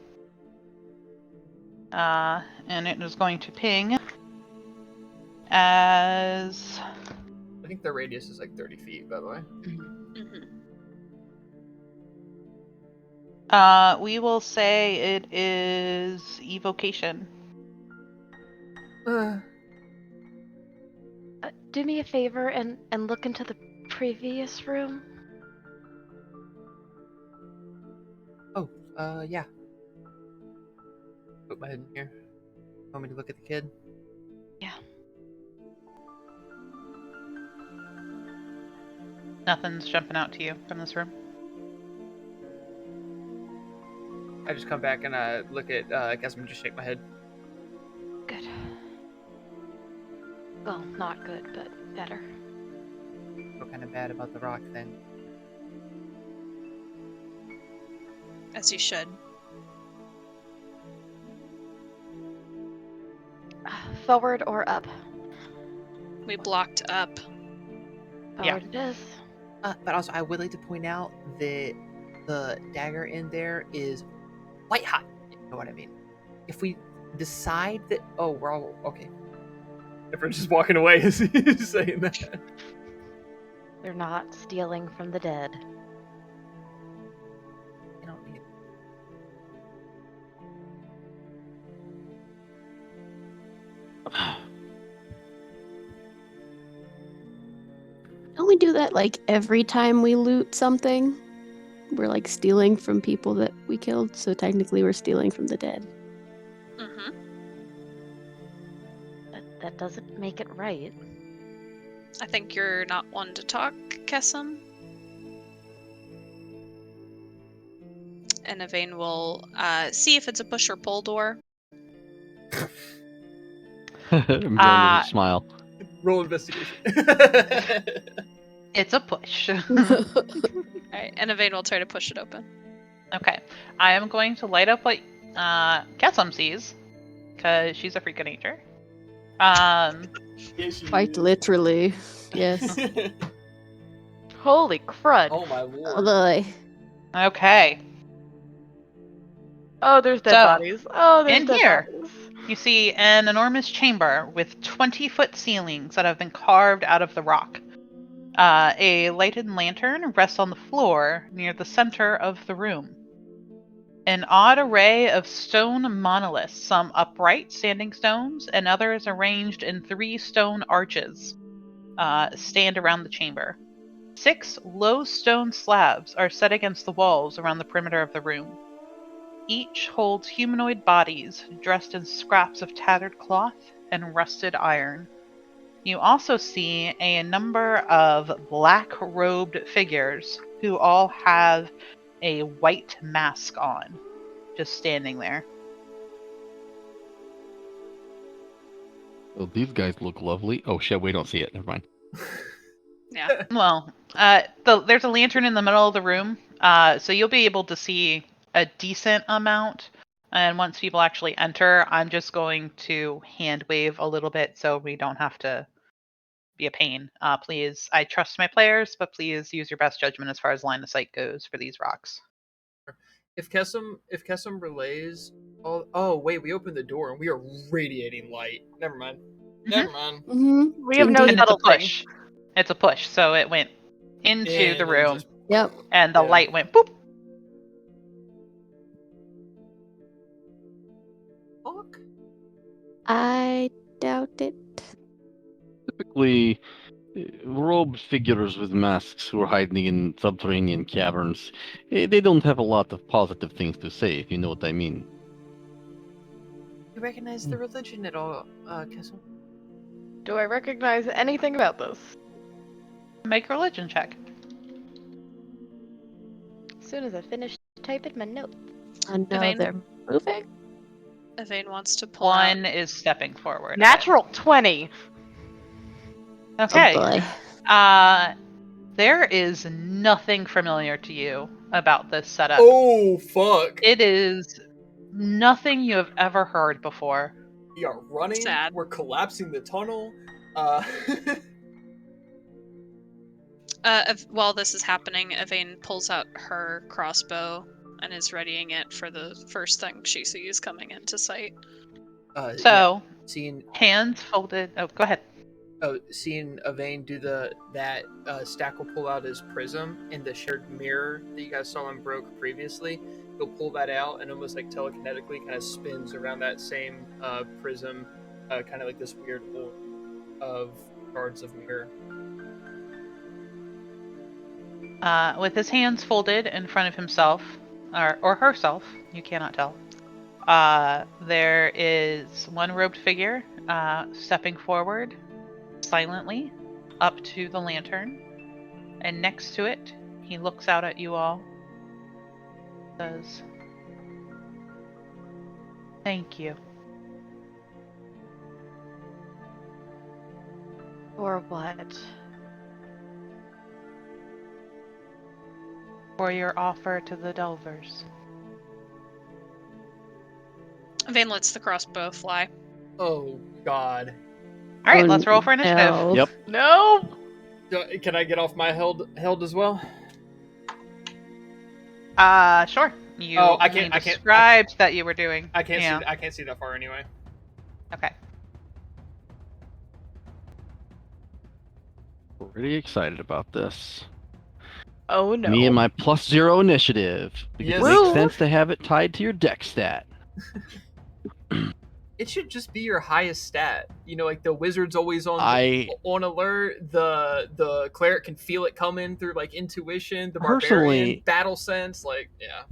And it is going to ping as... I think their radius is like 30 feet, by the way. We will say it is evocation. Do me a favor and look into the previous room. Yeah. Put my head in here. Want me to look at the kid? Yeah. Nothing's jumping out to you from this room. I just come back and I look at Gasm and just shake my head. Good. Well, not good, but better. Feel kind of bad about the rock then. As you should. Forward or up? We blocked up. Yeah. Forward it is. But also, I would like to point out that the dagger in there is white hot. You know what I mean? If we decide that, oh, we're all okay. Everyone's just walking away as he's saying that. They're not stealing from the dead. You don't need. Don't we do that like every time we loot something? We're like stealing from people that we killed, so technically we're stealing from the dead. Mm-hmm. That doesn't make it right. I think you're not one to talk, Kessim. And Yvain will see if it's a push or pull door. McGovern with a smile. Roll investigation. It's a push. Alright, and Yvain will try to push it open. Okay. I am going to light up what Kessim sees, because she's a freak of nature. Quite literally. Yes. Holy crud. Oh my lord. Although Okay. Oh, there's dead So, bodies. Oh, there's in dead here. bodies. You see an enormous chamber with 20-foot ceilings that have been carved out of the rock. A lighted lantern rests on the floor near the center of the room. An odd array of stone monoliths, some upright standing stones and others arranged in 3 stone arches, stand around the chamber. 6 low stone slabs are set against the walls around the perimeter of the room. Each holds humanoid bodies dressed in scraps of tattered cloth and rusted iron. You also see a number of black-robed figures who all have a white mask on, just standing there. Oh, these guys look lovely. Oh shit, we don't see it. Never mind. Yeah. Well, there's a lantern in the middle of the room, so you'll be able to see a decent amount. And once people actually enter, I'm just going to hand wave a little bit so we don't have to be a pain. Please, I trust my players, but please use your best judgment as far as line of sight goes for these rocks. If Kessim relays, oh wait, we opened the door and we are radiating light. Never mind. Never mind. We have no And it's a subtle thing. push. It's a push, so it went into And the then room, just- Yep. and the Yeah. light went boop. Fuck. I doubt it. Typically, robed figures with masks who are hiding in subterranean caverns, they don't have a lot of positive things to say, if you know what I mean. You recognize the religion at all, Kessim? Do I recognize anything about this? Make a religion check. As soon as I finish typing my notes. Oh no, Yvain? they're moving? Yvain wants to pull out. One is stepping forward. Natural 20. Okay. Oh boy. There is nothing familiar to you about this setup. Oh fuck. It is nothing you have ever heard before. We are running. Sad. We're collapsing the tunnel. While this is happening, Yvain pulls out her crossbow and is readying it for the first thing she sees coming into sight. yeah, So, seeing hands folded. Oh, go ahead. seeing Yvain do that Stack will pull out his prism and the shared mirror that you guys saw him broke previously. He'll pull that out and almost like telekinetically kind of spins around that same prism, kind of like this weird orb of shards of mirror. With his hands folded in front of himself, or herself, you cannot tell. There is one robed figure stepping forward silently up to the lantern, and next to it, he looks out at you all. Says, "Thank you." For what? For your offer to the Delvers. Yvain lets the crossbow fly. Oh God. All right, Oh, let's roll for initiative. no. Yep. No. Can I get off my held as well? Sure. You Oh, I only can't- described that you were doing. I can't yeah. see. I can't see that far anyway. Okay. Pretty excited about this. Oh no. Me and my +0 initiative. Because Yes. it makes Woo. sense to have it tied to your deck stat. It should just be your highest stat. You know, like the wizard's always on alert. The cleric can feel it coming through like intuition. The barbarian Personally- battle sense. Like, yeah.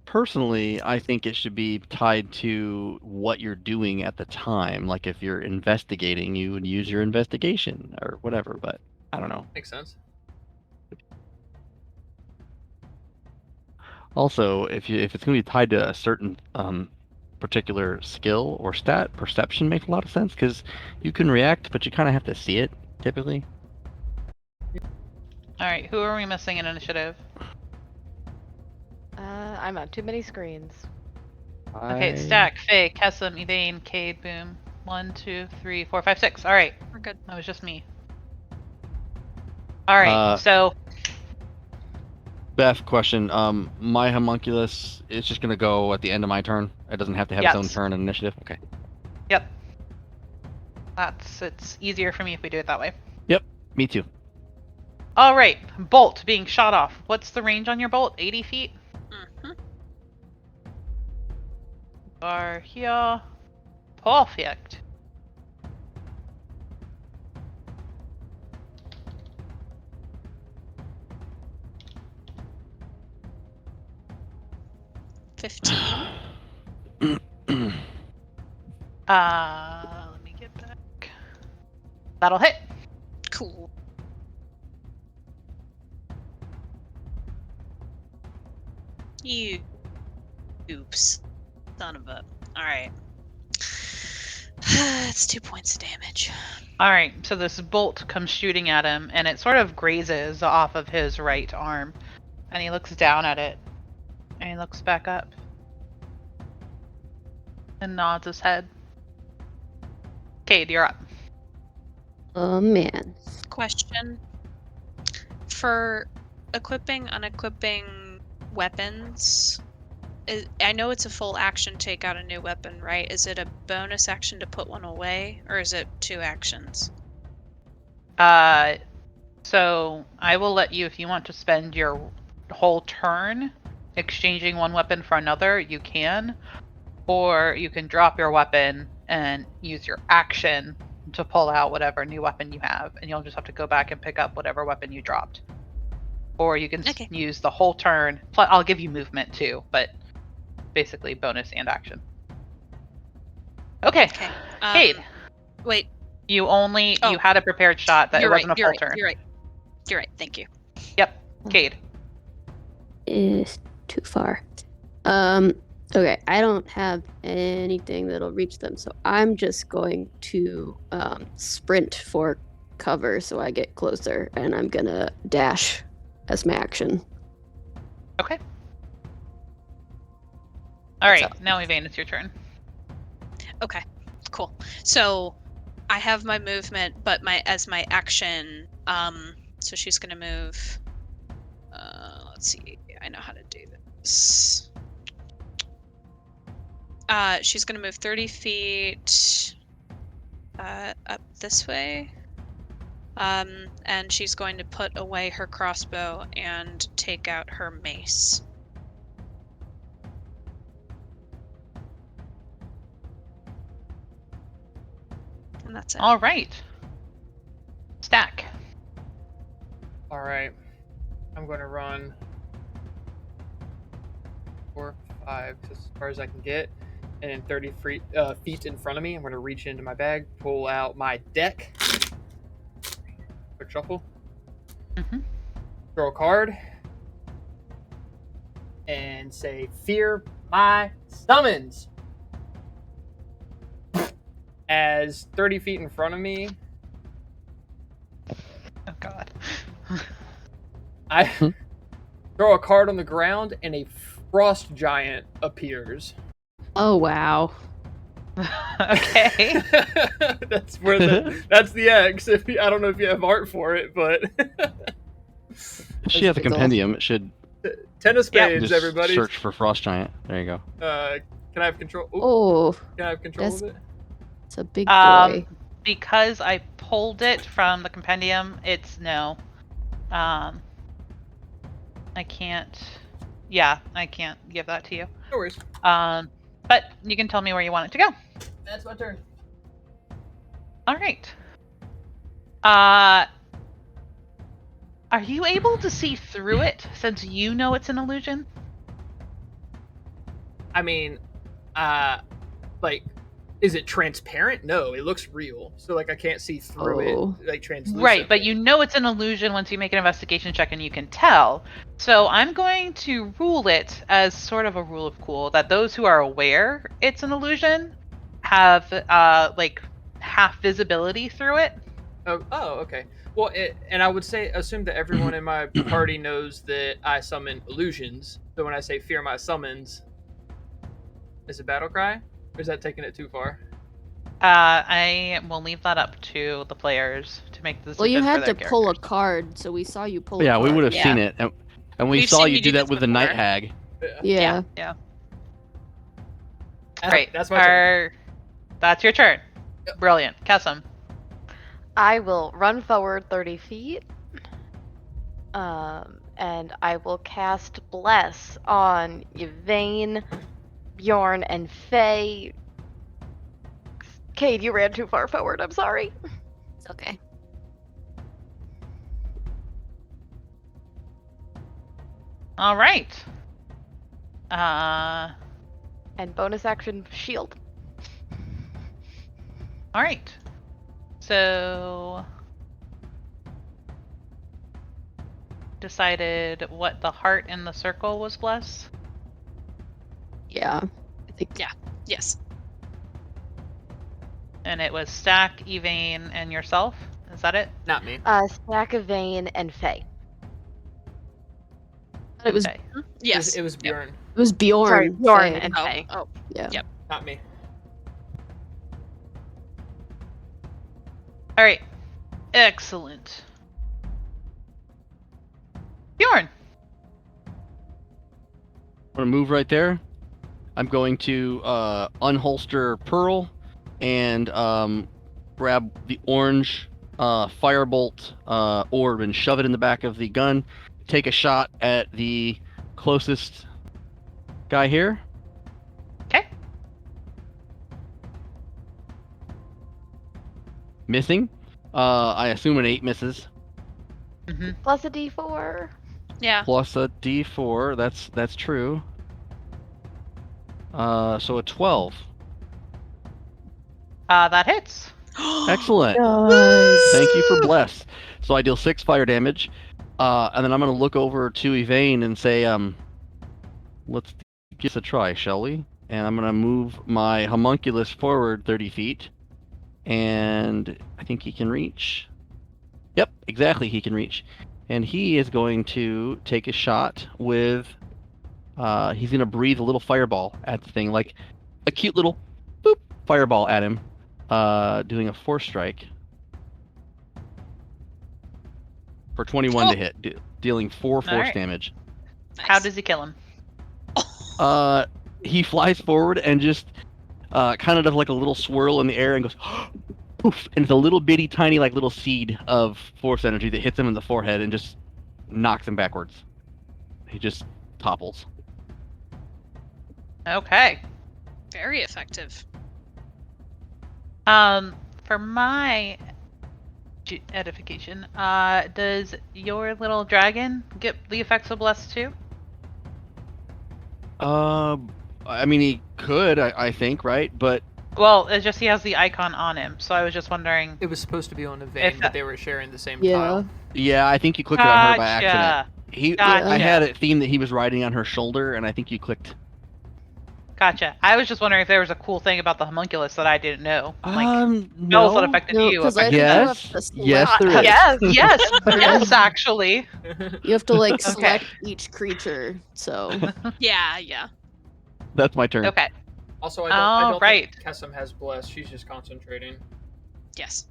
Personally, I think it should be tied to what you're doing at the time. Like if you're investigating, you would use your investigation or whatever, but I don't know. Makes sense. Also, if it's going to be tied to a certain particular skill or stat, perception makes a lot of sense because you can react, but you kind of have to see it typically. All right. Who are we missing in initiative? I'm on too many screens. Okay, it's Stack, Faye, Kessim, Evane, Cade, Boom. 1, 2, 3, 4, 5, 6. All right. We're good. That was just me. All right. So Beth, question. My homunculus is just gonna go at the end of my turn. It doesn't have to have its own Yes. turn and initiative. Okay. Yep. It's easier for me if we do it that way. Me too. All right. Bolt being shot off. What's the range on your bolt? 80 feet? Hmm. Are here. Perfect. $15. Let me get back. That'll hit. Cool. You. Oops. Son of a. Alright. It's 2 points of damage. All right. So this bolt comes shooting at him, and it sort of grazes off of his right arm, and he looks down at it, and he looks back up, and nods his head. Cade, you're up. Oh man. Question. For equipping, unequipping weapons, I know it's a full action to take out a new weapon, right? Is it a bonus action to put one away, or is it 2 actions? So I will let you, if you want to spend your whole turn exchanging one weapon for another, you can. Or you can drop your weapon and use your action to pull out whatever new weapon you have, and you'll just have to go back and pick up whatever weapon you dropped. Or you can Okay. use the whole turn. Plus, I'll give you movement too, but basically bonus and action. Okay. Okay. Cade, Wait. you Oh. had a prepared shot that it You're wasn't right. a You're full right. turn. You're right. You're right. Thank you. Yep. Cade. Is too far. Okay, I don't have anything that'll reach them, so I'm just going to sprint for cover so I get closer, and I'm gonna dash as my action. Okay. All right. So- Now, Evane, it's your turn. Okay. Cool. So I have my movement, but as my action, so she's gonna move. Let's see. I know how to do this. She's gonna move 30 feet up this way. And she's going to put away her crossbow and take out her mace. And that's it. All right. Stack. All right. I'm going to run 4, 5 as far as I can get, and then 30 feet in front of me, I'm going to reach into my bag, pull out my deck, quick shuffle, throw a card, and say, "Fear my summons." As 30 feet in front of me, Oh, God. I throw a card on the ground, and a frost giant appears. Oh wow. Okay. That's where that's the X. I don't know if you have art for it, but If she has a pretty cool. compendium, it should 10 of spades, just everybody. search for Frost Giant. There you go. Can I have control? Ooh, Oh, can I have control of it? it's a big boy. Because I pulled it from the compendium, it's no. I can't. Yeah, I can't give that to you. No worries. But you can tell me where you want it to go. That's my turn. All right. Are you able to see through it since you know it's an illusion? I mean, like, is it transparent? No, it looks real. So, like, I can't see through it, like, translucent. Right, but you know it's an illusion once you make an investigation check and you can tell. So I'm going to rule it as sort of a rule of cool that those who are aware it's an illusion have, like, half visibility through it. Oh, okay. Well, and I would assume that everyone in my party knows that I summon illusions. So when I say fear my summons, is it battle cry? Or is that taking it too far? I will leave that up to the players to make the decision. Well, you for had their to pull a characters. card, so we saw you pull a Yeah, card. we would have Yeah. seen it, and we We've saw seen you you do do that this with the night before. hag. Yeah. Yeah. Great. That's my turn. That's your turn. Yep. Brilliant. Kessim. I will run forward 30 feet. And I will cast Bless on Yvain, Bjorn, and Faye. Cade, you ran too far forward. I'm sorry. It's okay. All right. And bonus action shield. All right. So decided what the heart in the circle was blessed. Yeah. I think. Yeah. Yes. And it was Stack, Yvain, and yourself. Is that it? Not me. Stack of Vane and Faye. It was Okay. Yes. It was Bjorn. it was Bjorn. Sorry, Bjorn Faye. and Oh. Faye. Oh. Yeah. Yep. Not me. All right. Excellent. Bjorn. I'm gonna move right there. I'm going to unholster Pearl and grab the orange firebolt orb and shove it in the back of the gun. Take a shot at the closest guy here. Okay. Missing. I assume an 8 misses. Mm-hmm. Plus a D4. Yeah. Plus a D4. That's true. So a 12. That hits. Excellent. Thank you for bless. So I deal 6 fire damage, and then I'm gonna look over to Yvain and say, let's give this a try, shall we? And I'm gonna move my homunculus forward 30 feet, and I think he can reach. Yep, exactly, he can reach, and he is going to take a shot with. He's gonna breathe a little fireball at the thing, like a cute little boop fireball at him. Doing a 4 strike for 21 to hit, dealing 4 force Alright. damage. Nice. How does he kill him? He flies forward and just kind of does like a little swirl in the air and goes poof, and it's a little bitty tiny like little seed of force energy that hits him in the forehead and just knocks him backwards. He just topples. Okay. Very effective. For my edification, does your little dragon get the effects of bless too? I mean, he could, I think, right? But Well, it's just he has the icon on him, so I was just wondering. It was supposed to be on a vein, If but they were sharing the same Yeah. tile. yeah, I think you clicked it on her by Gotcha. accident. Gotcha. I had a theme that he was riding on her shoulder, and I think you clicked. Gotcha. I was just wondering if there was a cool thing about the homunculus that I didn't know. Like, No. spells that affected No, you. 'cause I affected think you Yes. have to Yes, select- there is. Yes, yes, actually. You have to like Okay. select each creature. So Yeah. Yeah. That's my turn. Okay. Also, I don't right. think Kessim has bless. She's just concentrating. Yes.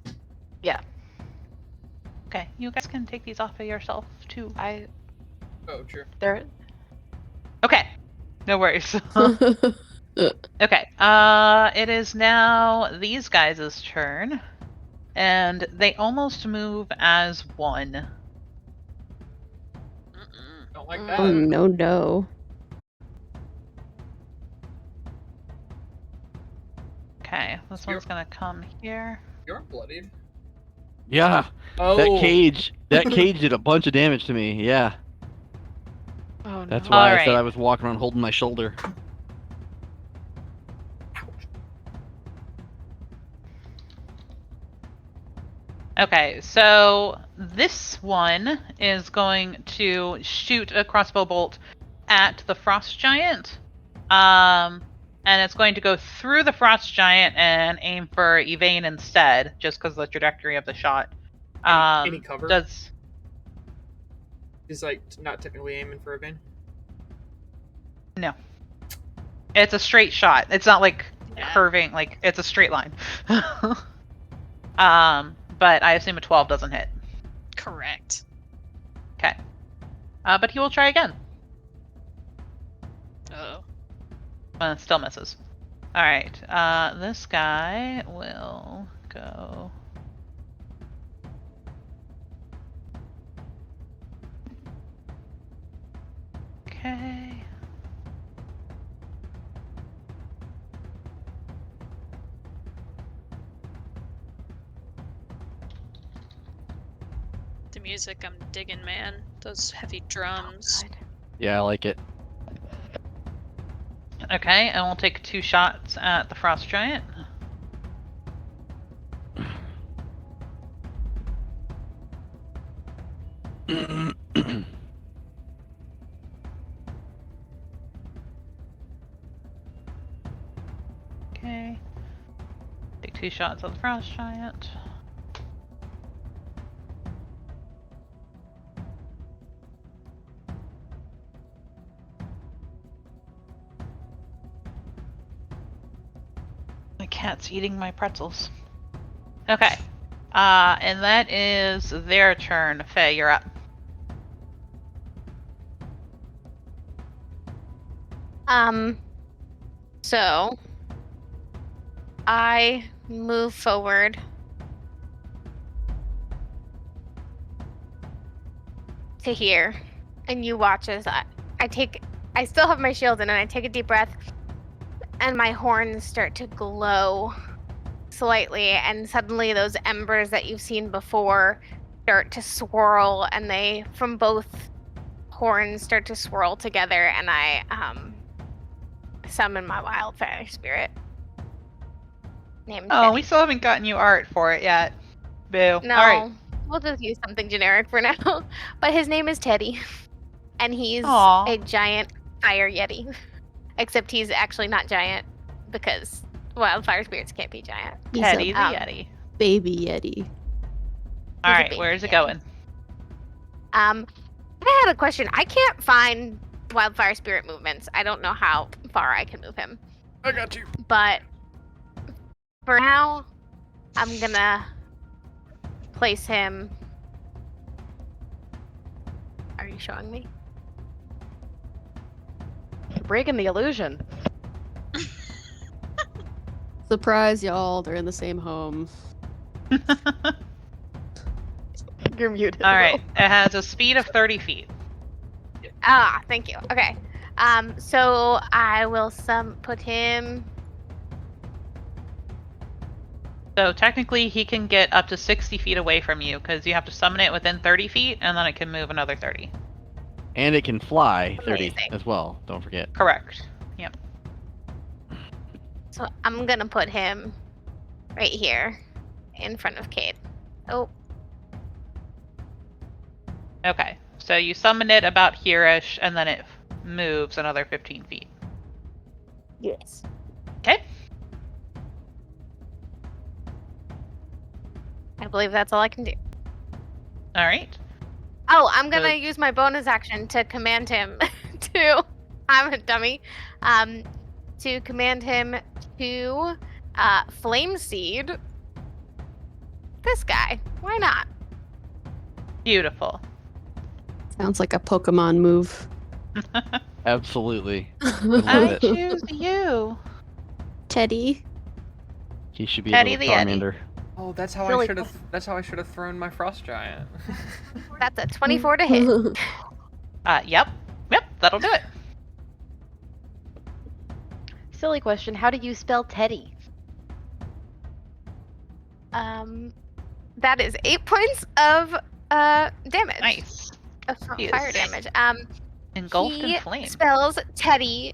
Okay, you guys can take these off of yourself too. Oh, true. They're Okay, no worries. Okay, it is now these guys' turn, and they almost move as one. Don't like Oh that. no. Okay, this one's gonna come here. You're bloodied. Yeah, Oh. that cage did a bunch of damage to me. Yeah, oh that's no. why I Alright. said I was walking around holding my shoulder. Okay, so this one is going to shoot a crossbow bolt at the frost giant. And it's going to go through the frost giant and aim for Evane instead, just because of the trajectory of the shot. Any cover? Does He's like not technically aiming for a vein. no. It's a straight shot. It's not like Yeah. curving, like it's a straight line. But I assume a 12 doesn't hit. Correct. Okay. But he will try again. Uh-oh. Still misses. Alright, this guy will go... Okay. The music I'm digging, man. Those heavy drums. God. Yeah, I like it. Okay, and we'll take 2 shots at the frost giant. Okay. Take 2 shots at the frost giant. My cat's eating my pretzels. Okay. And that is their turn. Faye, you're up. So I move forward to here, and you watch as I still have my shield in, and I take a deep breath, and my horns start to glow slightly, and suddenly those embers that you've seen before start to swirl, and they, from both horns, start to swirl together, and I summon my wildfire spirit. Named Oh, Teddy. we still haven't gotten you art for it yet. Boo. No, Alright. we'll just use something generic for now. But his name is Teddy, and he's Aw. a giant fire yeti. Except he's actually not giant because wildfire spirits can't be giant. He's Teddy a the um, Yeti. baby yeti. Alright, baby where's it Yeti. going? I had a question. I can't find wildfire spirit movements. I don't know how far I can move him. I got you. But for now, I'm gonna place him. Are you showing me? You're breaking the illusion. Surprise, y'all! They're in the same home. You're muted. Alright, it has a speed of 30 feet. Ah, thank you. Okay. So I will put him. So technically he can get up to 60 feet away from you, because you have to summon it within 30 feet, and then it can move another 30. And it can fly 30 Amazing. as well. Don't forget. Correct. Yep. So I'm gonna put him right here in front of Cade. Oh, Okay, so you summon it about here-ish, and then it moves another 15 feet. yes. Okay. I believe that's all I can do. Alright. Oh, I'm gonna Good. use my bonus action to command him to. I'm a dummy. to command him to Flame Seed this guy. Why not? Beautiful. Sounds like a Pokemon move. Absolutely. I love I it. choose you. Teddy. He should be Teddy a the little Yeti. Charmander. Oh, that's how Silly I should have. That's how I should have thrown my frost giant. That's a 24 to hit. Yep. Yep, that'll do it. Silly question. How do you spell Teddy? That is 8 points of damage. Nice. Of He fire is damage. Engulfed He in flame. spells Teddy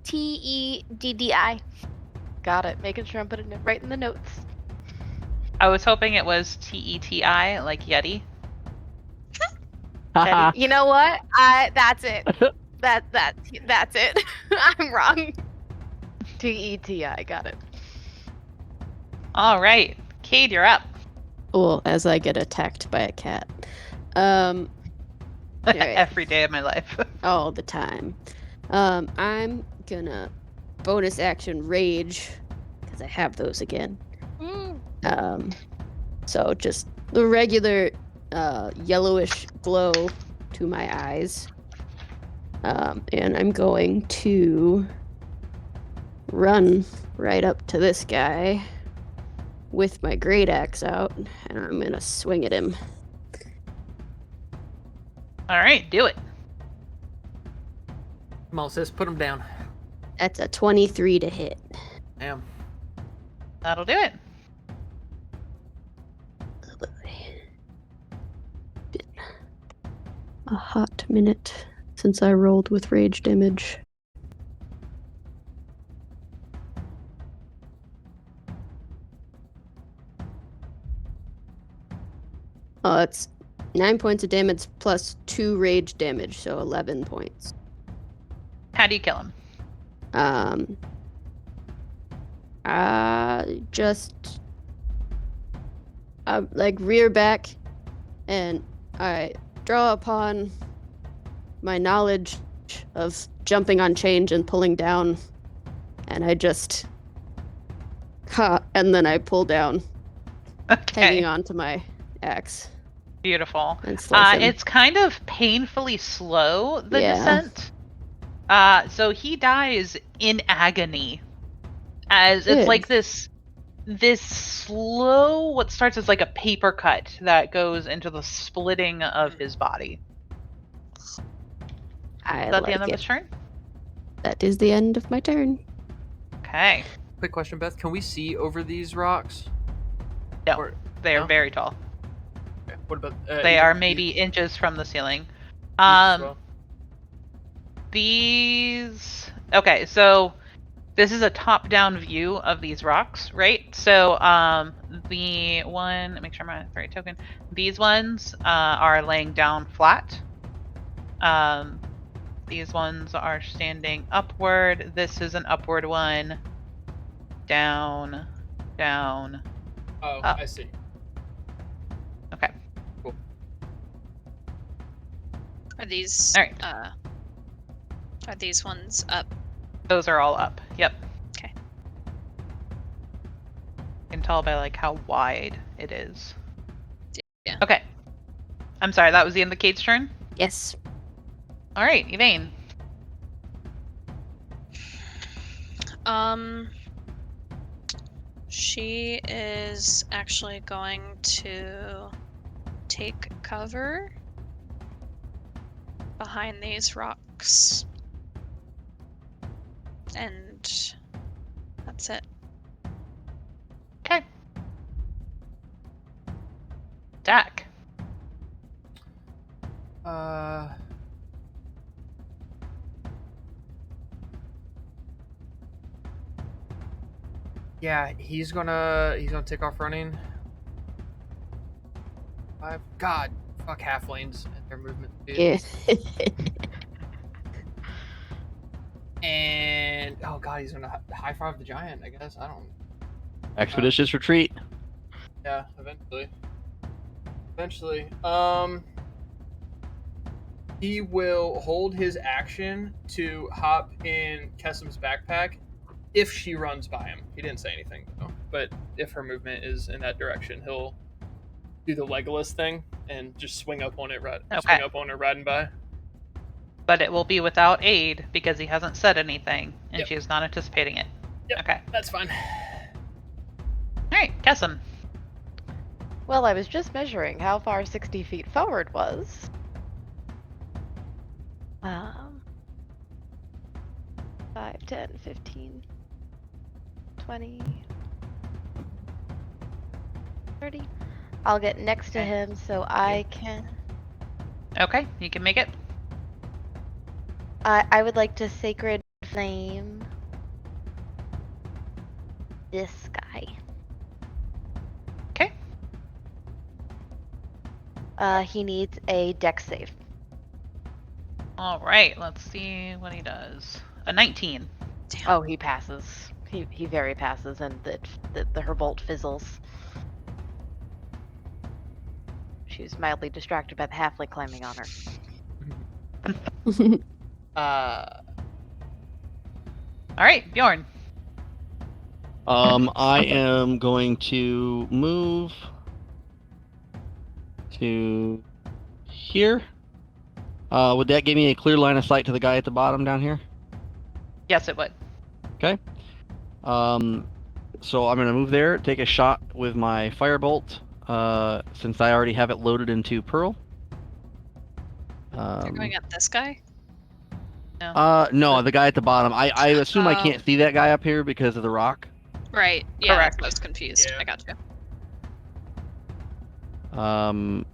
Teddi. Got it. Making sure I'm putting it right in the notes. I was hoping it was Teti, like Yeti. Haha. You know what? That's it. That's it. I'm wrong. Teti. Got it. All right. Cade, you're up. Well, as I get attacked by a cat. Alright. Every day of my life. All the time. I'm gonna bonus action rage because I have those again. So just the regular yellowish glow to my eyes. And I'm going to run right up to this guy with my great axe out, and I'm gonna swing at him. All right, do it. Come on, sis, put him down. That's a 23 to hit. Damn. That'll do it. Been a hot minute since I rolled with rage damage. It's 9 points of damage plus 2 rage damage, so 11 points. How do you kill him? Just like rear back, and I draw upon my knowledge of jumping on change and pulling down, and I just and then I pull down, hanging Okay. on to my axe Beautiful. and slice him. It's kind of painfully slow, the Yeah. descent. So he dies in agony. As it's Good. like this slow, what starts as like a paper cut that goes into the splitting of his body. I Is that like the end of it. his turn? That is the end of my turn. Okay. Quick question, Beth. Can we see over these rocks? No, Or- they are no? very tall. Okay, what about? They are maybe inches from the ceiling. Well? These. Okay, so this is a top-down view of these rocks, right? So, the one. Make sure I'm at the right token. These ones are laying down flat. These ones are standing upward. This is an upward one. Down, down. Oh, up. I see. Okay. Cool. Are these All right. are these ones up? Those are all up. Yep. Okay. You can tell by like how wide it is. Yeah. Okay. I'm sorry, that was the end of Kate's turn? Yes. Alright, Yvain. She is actually going to take cover behind these rocks. And that's it. Okay. Dak. Yeah, he's gonna take off running. God, fuck halflings and their movement speed. Yeah. And oh god, he's gonna high five the giant. I guess I don't. Expeditious retreat. Yeah, eventually. he will hold his action to hop in Kessim's backpack if she runs by him. He didn't say anything, though. But if her movement is in that direction, he'll do the Legolas thing and just swing up on it, swing up on her riding by. But it will be without aid because he hasn't said anything, and Yep. she is not anticipating it. Yep, Okay. that's fine. Alright, Kessim. Well, I was just measuring how far 60 feet forward was. 5, 10, 15, 20, 30. I'll get next to Okay. him so I can... Okay, you can make it. I would like to Sacred Flame this guy. Okay. He needs a dex save. Alright, let's see what he does. A 19. Damn. Oh, he passes. He very passes, and her bolt fizzles. She's mildly distracted by the halfling climbing on her. Alright, Bjorn. I am going to move to here. Would that give me a clear line of sight to the guy at the bottom down here? Yes, it would. Okay. So I'm gonna move there, take a shot with my firebolt, since I already have it loaded into Pearl. You're going at this guy? No, the guy at the bottom. I assume I Oh. can't see that guy up here because of the rock. Right. Yeah, Correct. I was confused. Yeah. I got you. Wow.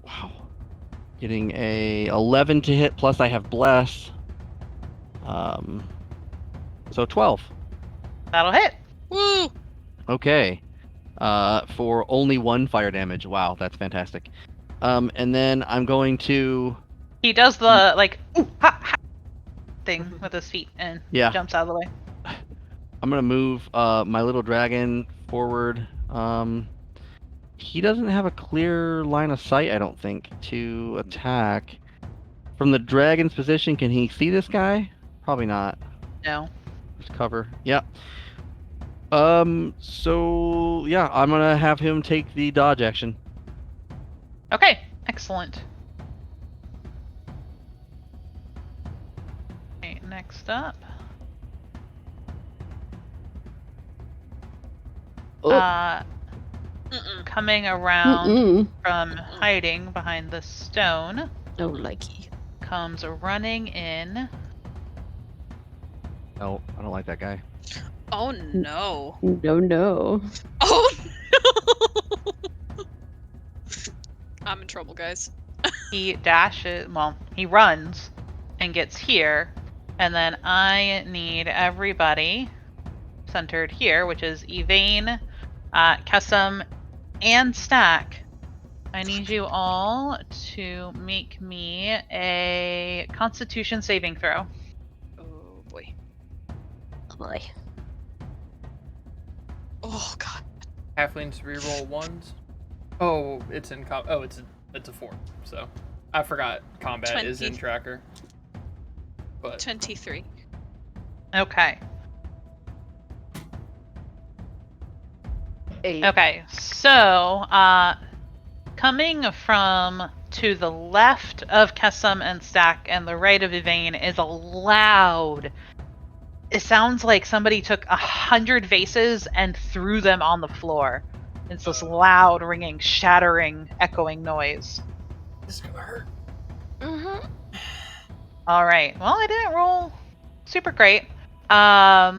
Getting a 11 to hit, plus I have Bless. So 12. That'll hit. Woo! Okay. For only 1 fire damage. Wow, that's fantastic. And then I'm going to... He does the, like, ooh, ha, ha thing with his feet and Yeah. jumps out of the way. I'm gonna move my little dragon forward. He doesn't have a clear line of sight, I don't think, to attack. From the dragon's position, can he see this guy? Probably not. No. Just cover. Yeah. So yeah, I'm gonna have him take the dodge action. Okay, excellent. Okay, next up. Oh. Mm-mm. Coming around Mm-mm. from hiding behind the stone No likey. comes running in. No, I don't like that guy. Oh no. No. Oh no! I'm in trouble, guys. He dashes, well, he runs and gets here, and then I need everybody centered here, which is Evane, Kessim, and Stack. I need you all to make me a Constitution saving throw. Oh boy. Oh boy. Oh god. Halflings reroll 1s. Oh, it's in it's a 4. So I forgot combat is in 20. tracker. But 23. Okay. 8. Okay, so coming from to the left of Kessim and Stack and the right of Evane is a loud. It sounds like somebody took 100 vases and threw them on the floor. It's this loud, ringing, shattering, echoing noise. this is gonna hurt. Mm-hmm. All right. Well, I didn't roll super great. Kessim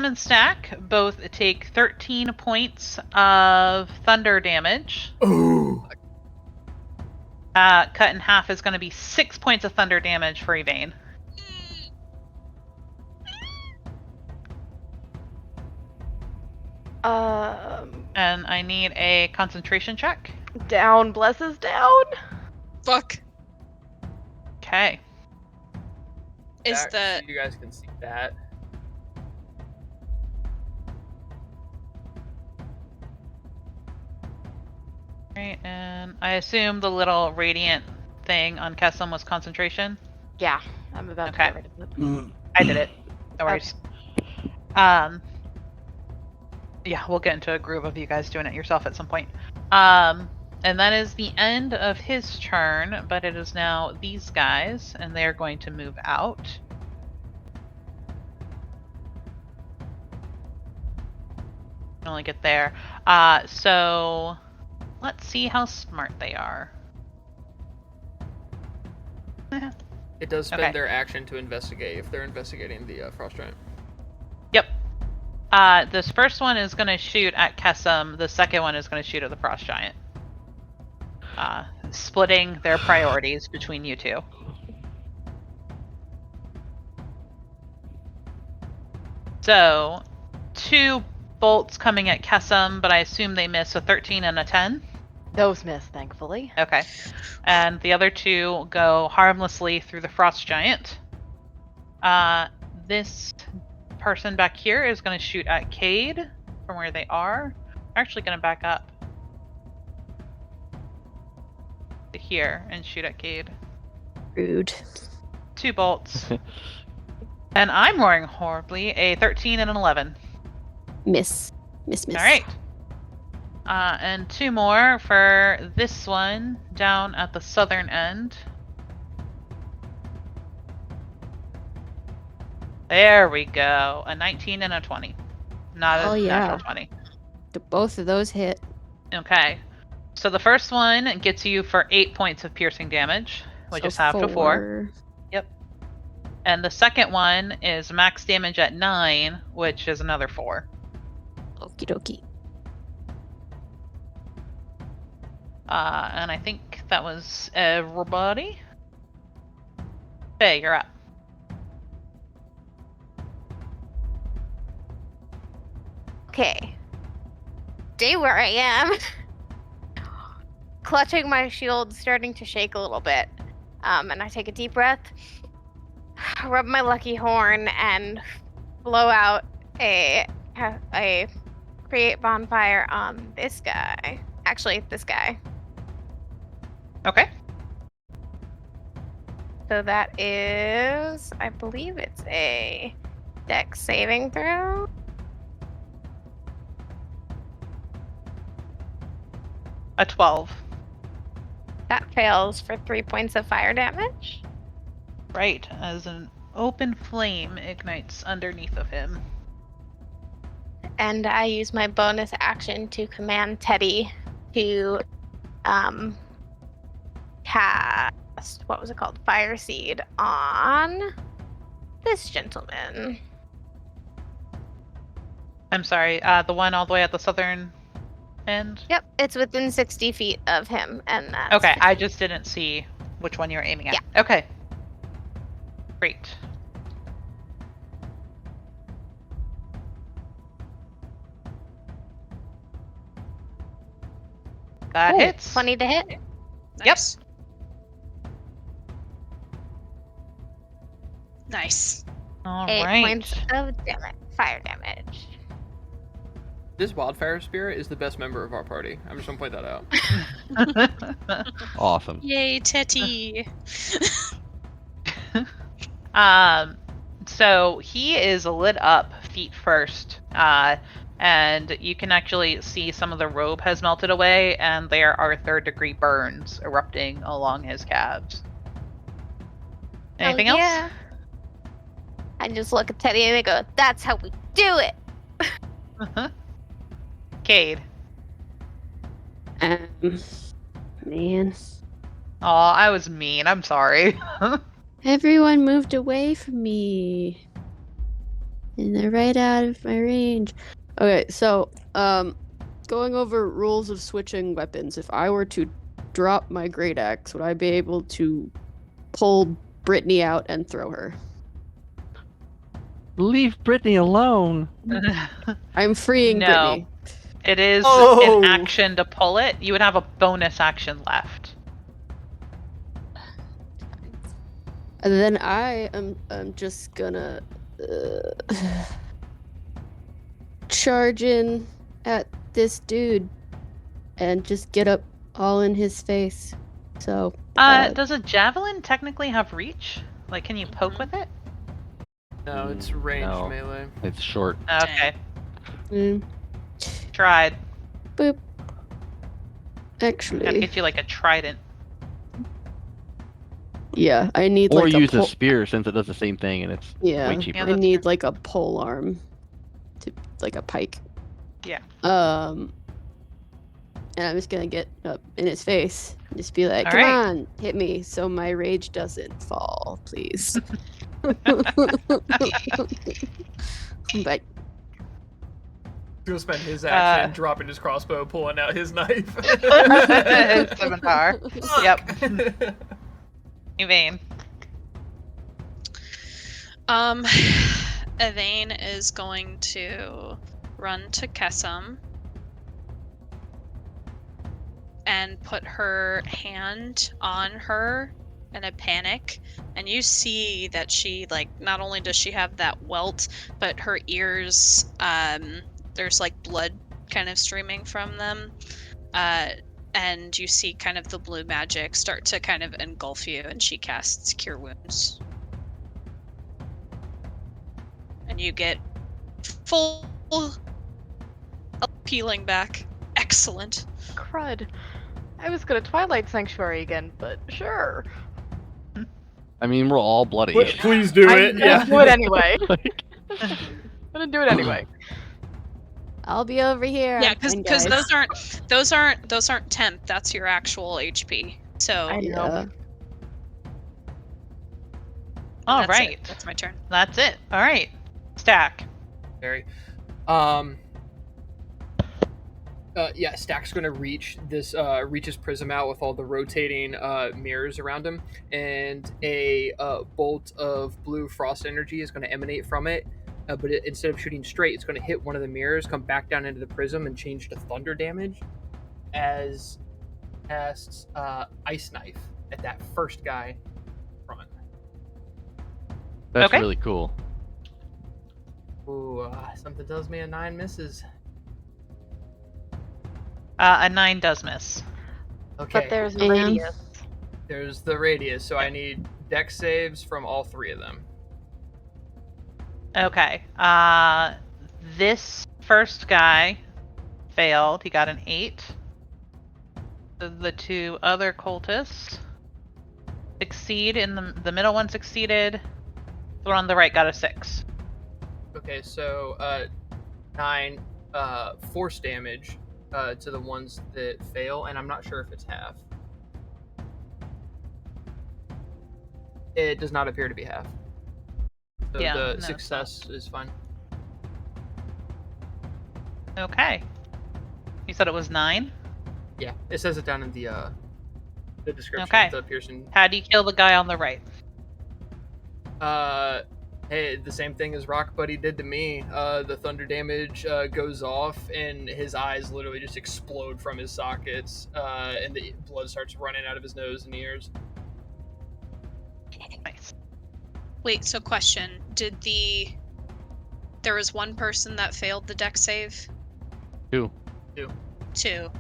and Stack both take 13 points of thunder damage. Ooh. Cut in half is going to be 6 points of thunder damage for Evane. And I need a concentration check. Down, blesses down. Fuck. Okay. Is That- the so you guys can see that. Right, and I assume the little radiant thing on Kesem was concentration? Yeah, I'm about Okay. to get rid of it. I did it. No worries. Yeah, we'll get into a groove of you guys doing it yourself at some point. And that is the end of his turn, but it is now these guys, and they're going to move out. Only get there. So let's see how smart they are. It does spend Okay. their action to investigate if they're investigating the frost giant. Yep. This first one is going to shoot at Kesem. The second one is going to shoot at the frost giant. Splitting their priorities between you two. So, 2 bolts coming at Kesem, but I assume they miss a 13 and a 10. Those miss, thankfully. Okay. And the other 2 go harmlessly through the frost giant. This person back here is going to shoot at Cade from where they are. They're actually going to back up to here and shoot at Cade. Rude. 2 bolts. And I'm roaring horribly. A 13 and an 11. Miss. All All right. And 2 more for this one down at the southern end. There we go. A 19 and a 20. Not a natural 20. Both of those hit. Okay. So the first one gets you for 8 points of piercing damage, which is half to 4. Yep. And the second one is max damage at 9, which is another 4. Okie dokie. And I think that was everybody. Hey, you're up. Okay. Stay where I am. Clutching my shield, starting to shake a little bit. And I take a deep breath, rub my lucky horn, and blow out a create bonfire on this guy. Actually, this guy. Okay. So that is, I believe it's a dex saving throw. A 12. That fails for 3 points of fire damage. Right, as an open flame ignites underneath of him. And I use my bonus action to command Teddy to cast, what was it called? Fire Seed on this gentleman. I'm sorry, the one all the way at the southern end? Yep, it's within 60 feet of him, and that's Okay, I just didn't see which one you were aiming at. Yeah. Okay. Great. That Ooh, hits. 20 to hit. Nice. Nice. All 8 right. points of fire damage. This wildfire spirit is the best member of our party. I'm just gonna point that out. Awesome. Yay, Teddy. So he is lit up feet first, and you can actually see some of the robe has melted away, and there are 3rd-degree burns erupting along his calves. Anything else? Yeah. I just look at Teddy and I go, "That's how we do it." Cade. Man. Aw, I was mean. I'm sorry. Everyone moved away from me. And they're right out of my range. Okay, so, going over rules of switching weapons. If I were to drop my great axe, would I be able to pull Brittany out and throw her? Leave Brittany alone. I'm freeing No. Brittany. It is Oh. an action to pull it. You would have a bonus action left. And then I'm just gonna charge in at this dude and just get up all in his face. So. Does a javelin technically have reach? Like, can you poke with it? No, it's ranged No. melee. It's short. Okay, Mm, tried. boop. Gotta Actually, get you like a trident. yeah, I need Or like use a a spear since it does the same thing and it's Yeah, way cheaper. Yeah, I that's need true. like a pole arm, to like a pike. Yeah. And I'm just gonna get up in his face and just be like, All "Come right. on, hit me, so my rage doesn't fall, please." But He'll spend his action Uh, dropping his crossbow, pulling out his knife. Scimitar. Yep. Evane. Evane is going to run to Kessam and put her hand on her in a panic, and you see that she, like, not only does she have that welt, but her ears, there's like blood kind of streaming from them, and you see kind of the blue magic start to kind of engulf you, and she casts Cure Wounds. And you get full peeling back. Excellent. Crud. I was gonna Twilight Sanctuary again, but sure. I mean, we're all bloody. Please do it. I'm Yeah. gonna do it anyway. Like, I'm gonna do it anyway. I'll be over here. Yeah, and because guys. those aren't temp. That's your actual HP. So I know. Yeah. All that's right. it. That's my turn. That's it. All right. Stack. Very. Yeah, Stack's gonna reach his prism out with all the rotating mirrors around him, and a bolt of blue frost energy is gonna emanate from it. But instead of shooting straight, it's gonna hit one of the mirrors, come back down into the prism, and change to thunder damage. As casts ice knife at that first guy front. that's Okay. really cool. Ooh, something tells me a 9 misses. A 9 does miss. Okay. But there's a And- radius. There's the radius, so I need dex saves from all 3 of them. Okay. This first guy failed. He got an 8. The 2 other cultists succeed. The middle one succeeded. The one on the right got a 6. Okay, so 9 force damage to the ones that fail, and I'm not sure if it's half. It does not appear to be half. So Yeah, no, the it's success is fine. Okay. You said it was 9? Yeah, it says it down in the description Okay. of the Pearson. How do you kill the guy on the right? Hey, the same thing as Rock Buddy did to me. The thunder damage goes off, and his eyes literally just explode from his sockets, and the blood starts running out of his nose and ears. Nice. Wait, so question. There was one person that failed the dex save? 2. 2.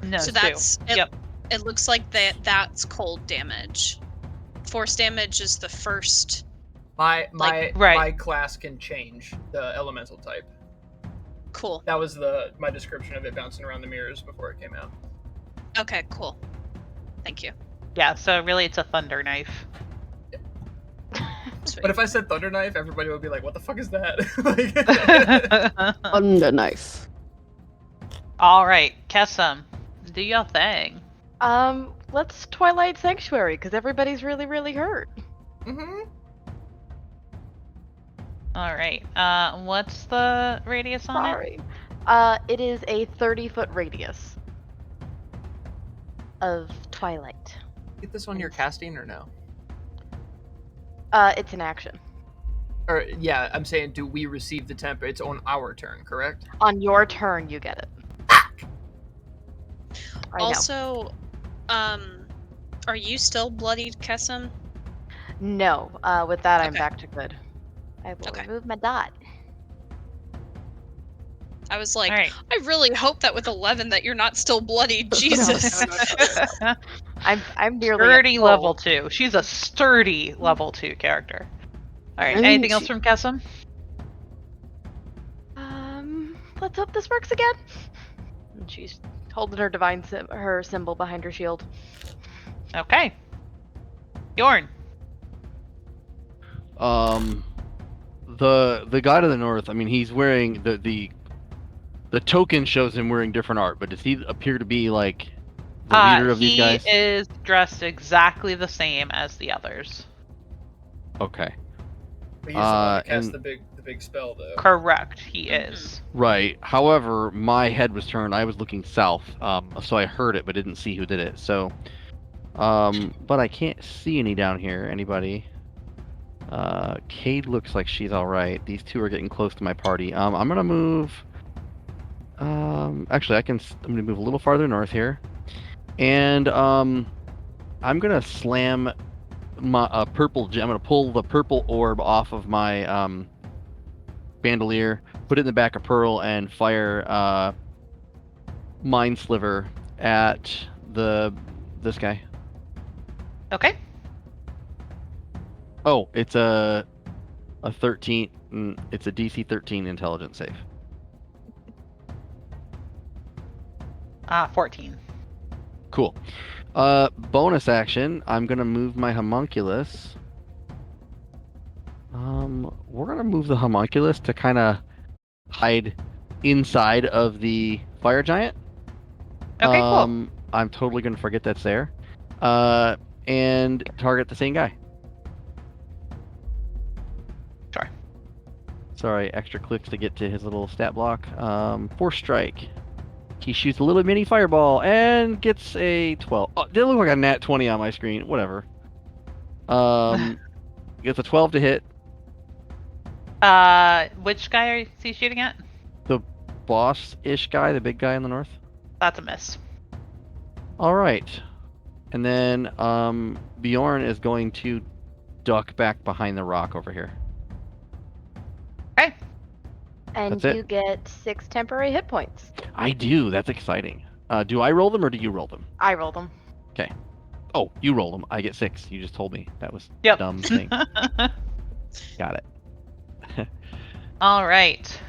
No, So it's 2. that's Yep. It looks like that's cold damage. Force damage is the first. My right. class can change the elemental type. Cool. That was my description of it bouncing around the mirrors before it came out. Okay, cool. Thank you. Yeah, so really it's a thunder knife. Sweet. But if I said thunder knife, everybody would be like, "What the fuck is that?" Like- Thunder knife. All right, Kessam, do your thing. Let's Twilight Sanctuary, because everybody's really, really hurt. Mhm. All right. What's the radius on it? Sorry. It is a 30-foot radius of Twilight. Get this on your casting or no? It's an action. Or yeah, I'm saying, do we receive the temp? It's on our turn, correct? On your turn, you get it. I know. Also, are you still bloodied, Kessam? No, with that, I'm Okay. back to good. I will Okay. remove my dot. I was like, All right. I really hope that with 11 that you're not still bloodied. Jesus. I'm nearly Sturdy at level full. 2. She's a sturdy level 2 character. All right. I mean, Anything else from Kesem? Let's hope this works again. And she's holding her her symbol behind her shield. Okay. Bjorn. The guy to the north. I mean, he's wearing the token shows him wearing different art, but does he appear to be like the leader of these guys? He is dressed exactly the same as the others. Okay. But he's the one that cast and- the big spell, though. Correct. He is. Right. However, my head was turned. I was looking south, so I heard it but didn't see who did it. So, but I can't see any down here. Anybody? Cade looks like she's all right. These two are getting close to my party. I'm gonna move. Actually, I'm gonna move a little farther north here, and I'm gonna slam my purple. I'm gonna pull the purple orb off of my bandolier, put it in the back of Pearl, and fire Mind Sliver at this guy. Okay. Oh, it's a 13. It's a DC 13 intelligence save. 14. Cool. Bonus action. I'm gonna move my homunculus. We're gonna move the homunculus to kind of hide inside of the fire giant. Okay, cool. I'm totally gonna forget that's there. And target the same guy. Sure. Sorry, extra clicks to get to his little stat block. Force strike. He shoots a little mini fireball and gets a 12. Oh, it look like a nat 20 on my screen. Whatever. Gets a 12 to hit. Which guy is he shooting at? The boss-ish guy, the big guy in the north. That's a miss. All right. And then Bjorn is going to duck back behind the rock over here. Okay. And That's it. you get 6 temporary hit points. I do. That's exciting. Do I roll them or do you roll them? I rolled them. Oh, you roll them. I get 6. You just told me. That was Yep. dumb thing. Got it. All right.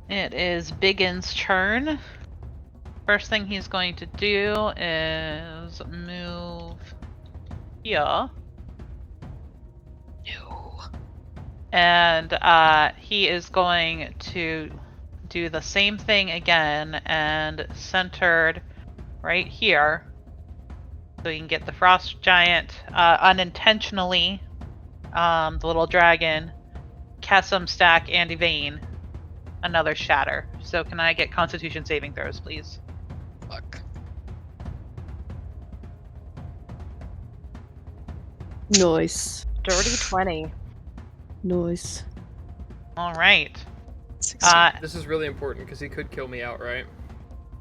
It is Biggin's turn. First thing he's going to do is move here. No. And he is going to do the same thing again and centered right here. So you can get the frost giant unintentionally, the little dragon, Kesem, Stack, and Evane. Another shatter. So can I get Constitution saving throws, please? Fuck. Nice. Dirty 20. Nice. All right. 16. This is really important because he could kill me outright.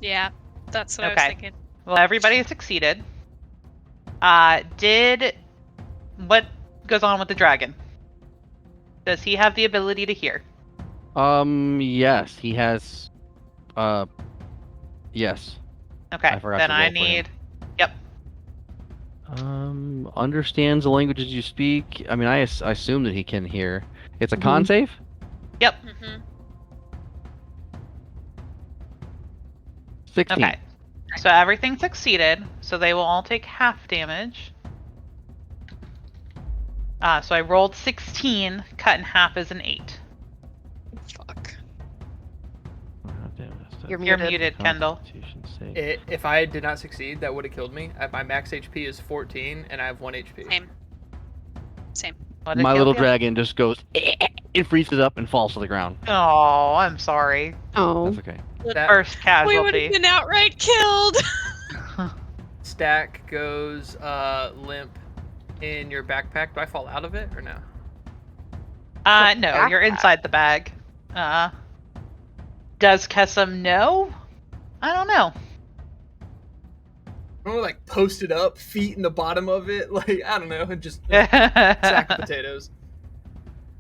Yeah, that's what I was Okay. thinking. Well, everybody succeeded. What goes on with the dragon? Does he have the ability to hear? Yes, he has. Yes. Okay, I forgot then to I roll for him. need. Yep. Understands the languages you speak. I mean, I assume that he can hear. It's a con save. Yep. Mm-hmm. 16. Okay. So everything succeeded. So they will all take half damage. So I rolled 16. Cut in half is an 8. Fuck. You're You're muted. muted, Kendall. Constitution save. If I did not succeed, that would have killed me. My max HP is 14, and I have 1 HP. Same. Same. What did My you little get? dragon just goes. It freezes up and falls to the ground. Oh, I'm sorry. Oh. That's okay. That First We would casualty. have been outright killed. stack goes limp in your backpack. Do I fall out of it or no? No, you're inside the bag. Does Kesem know? I don't know. I'm gonna like post it up, feet in the bottom of it, like I don't know, and just sack of potatoes.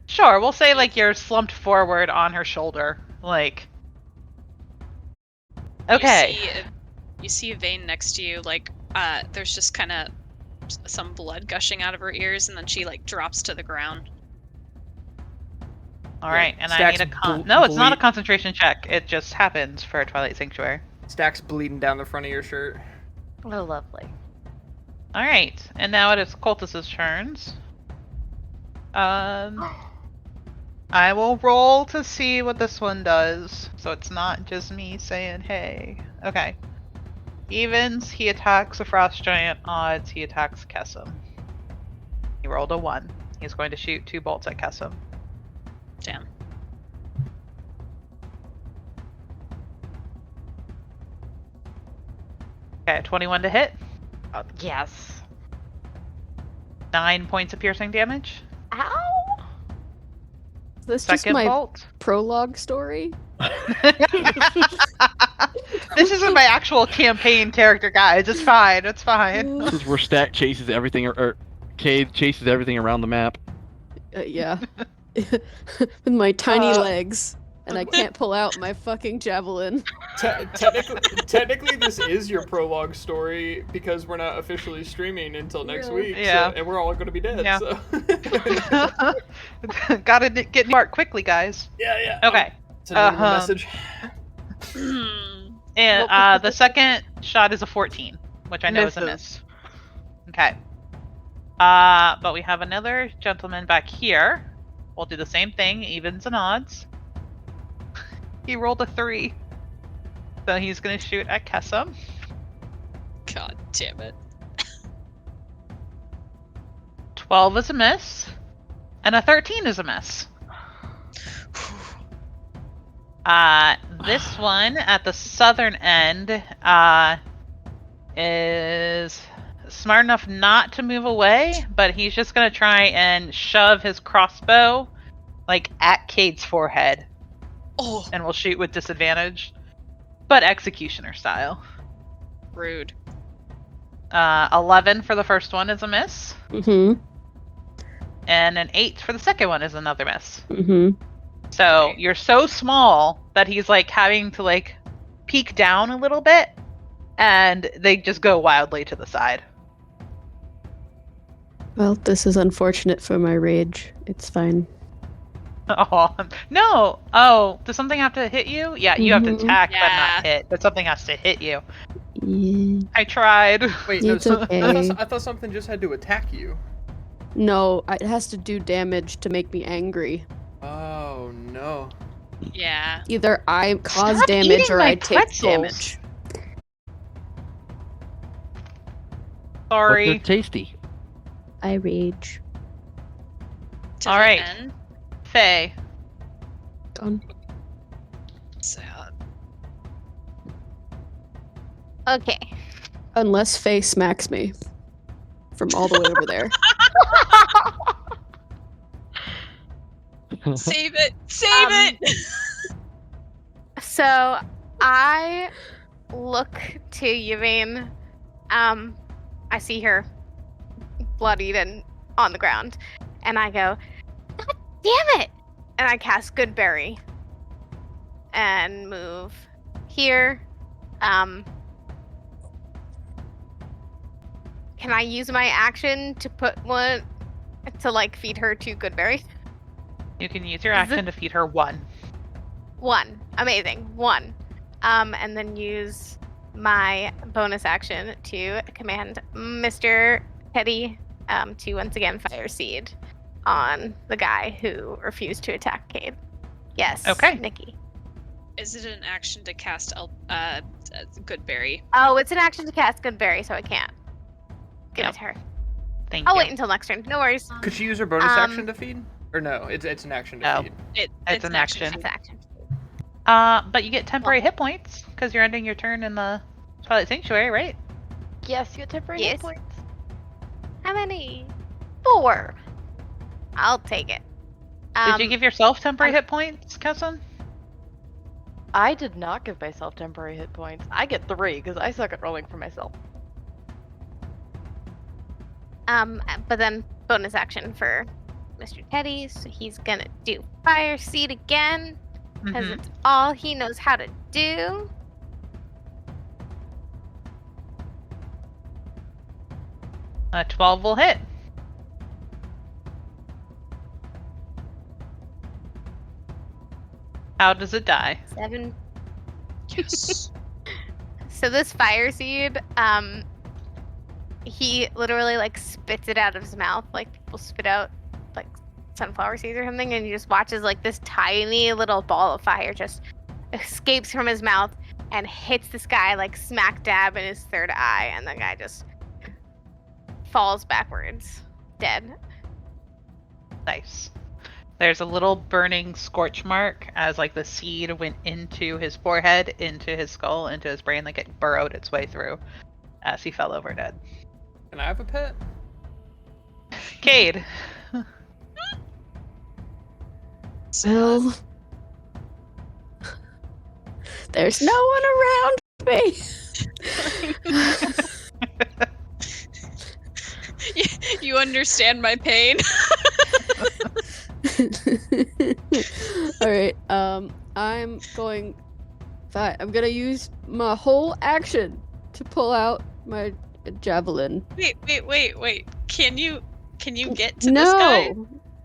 Sure, we'll say like you're slumped forward on her shoulder. Like, okay. You see you see Vane next to you, like, there's just kind of some blood gushing out of her ears, and then she, like, drops to the ground. All right, and I Stacks need a No, it's not a bleed- concentration check. It just happens for Twilight Sanctuary. Stacks bleeding down the front of your shirt. Oh, lovely. All right, and now it is Cultus' turns. I will roll to see what this one does, so it's not just me saying, hey. Okay. Evens, he attacks a Frost Giant. Odds, he attacks Kessim. He rolled a 1. He's going to shoot 2 bolts at Kessim. Damn. Okay, 21 to hit. Yes. 9 points of piercing damage. Ow! This just Second my bolt. prologue story. This isn't my actual campaign character, guys. It's fine. It's fine. This is where Stat chases everything, or Cade chases everything around the map. Yeah. With my tiny Uh, legs. And I can't pull out my fucking javelin. Technically, this is your prologue story because we're not officially streaming until next Yeah. week. Yeah. And we're all going to be dead. Yeah. So. Gotta get Mark quickly, guys. Yeah. Okay. Send him a message. And the second shot is a 14, which I know is a miss. Okay. But we have another gentleman back here. We'll do the same thing, evens and odds. He rolled a 3. So he's gonna shoot at Kessim. God damn it. 12 is a miss. And a 13 is a miss. This one at the southern end is smart enough not to move away, but he's just gonna try and shove his crossbow like at Cade's forehead. Oh, And will shoot with disadvantage, but executioner style. rude. 11 for the first one is a miss, Mm-hmm. and an 8 for the second one is another miss. Mm-hmm. So you're so small that he's like having to like peek down a little bit, and they just go wildly to the side. Well, this is unfortunate for my rage. It's fine. Oh no! Oh, does something have to hit you? Yeah, you have to Mhm. attack but Yeah. not hit. But something has to hit you. Yeah. I tried. Wait, no, It's so, okay. I thought something just had to attack you. No, it has to do damage to make me angry. Oh, no. Yeah. Either I cause Stop damage eating or my I take pretzels. damage. But they're Sorry. tasty. I rage. To All the right. end. Faye. Done. Sad. Okay. Unless Faye smacks me from all the way over there. Save it! Save Um, it! So I look to Yvain. I see her bloodied and on the ground, and I go, "God damn it!" And I cast Goodberry and move here. Can I use my action to put one to like feed her to Goodberry? You can use your Is it- action to feed her 1. One. Amazing. One. And then use my bonus action to command Mr. Teddy to once again fire seed on the guy who refused to attack Cade. Yes. Okay. Nikki. Is it an action to cast Goodberry? Oh, it's an action to cast Goodberry, so I can't. Give Yep. it to her. Thank I'll you. wait until next turn. No worries. Could she use her bonus Um, action to feed? Or no, it's an action to No. feed. It's an action. It's an action. But you get temporary hit points because you're ending your turn in the Twilight Sanctuary, right? Yes, you get temporary Yes. hit points. How many? 4. I'll take it. Did you give yourself temporary hit points, Kessin? I did not give myself temporary hit points. I get 3 because I suck at rolling for myself. But then bonus action for Mr. Teddy, so he's gonna do fire seed again because Mhm. it's all he knows how to do. A 12 will hit. How does it die? 7. Yes. So this fire seed, he literally like spits it out of his mouth, like people spit out like sunflower seeds or something, and he just watches like this tiny little ball of fire just escapes from his mouth and hits this guy like smack dab in his third eye, and the guy just falls backwards, dead. Nice. There's a little burning scorch mark as like the seed went into his forehead, into his skull, into his brain, like it burrowed its way through as he fell over dead. Can I have a pet? Cade. Well, there's no one around me. You understand my pain. All right. I'm going. Fine. I'm gonna use my whole action to pull out my javelin. Wait. Can you get to No. this guy?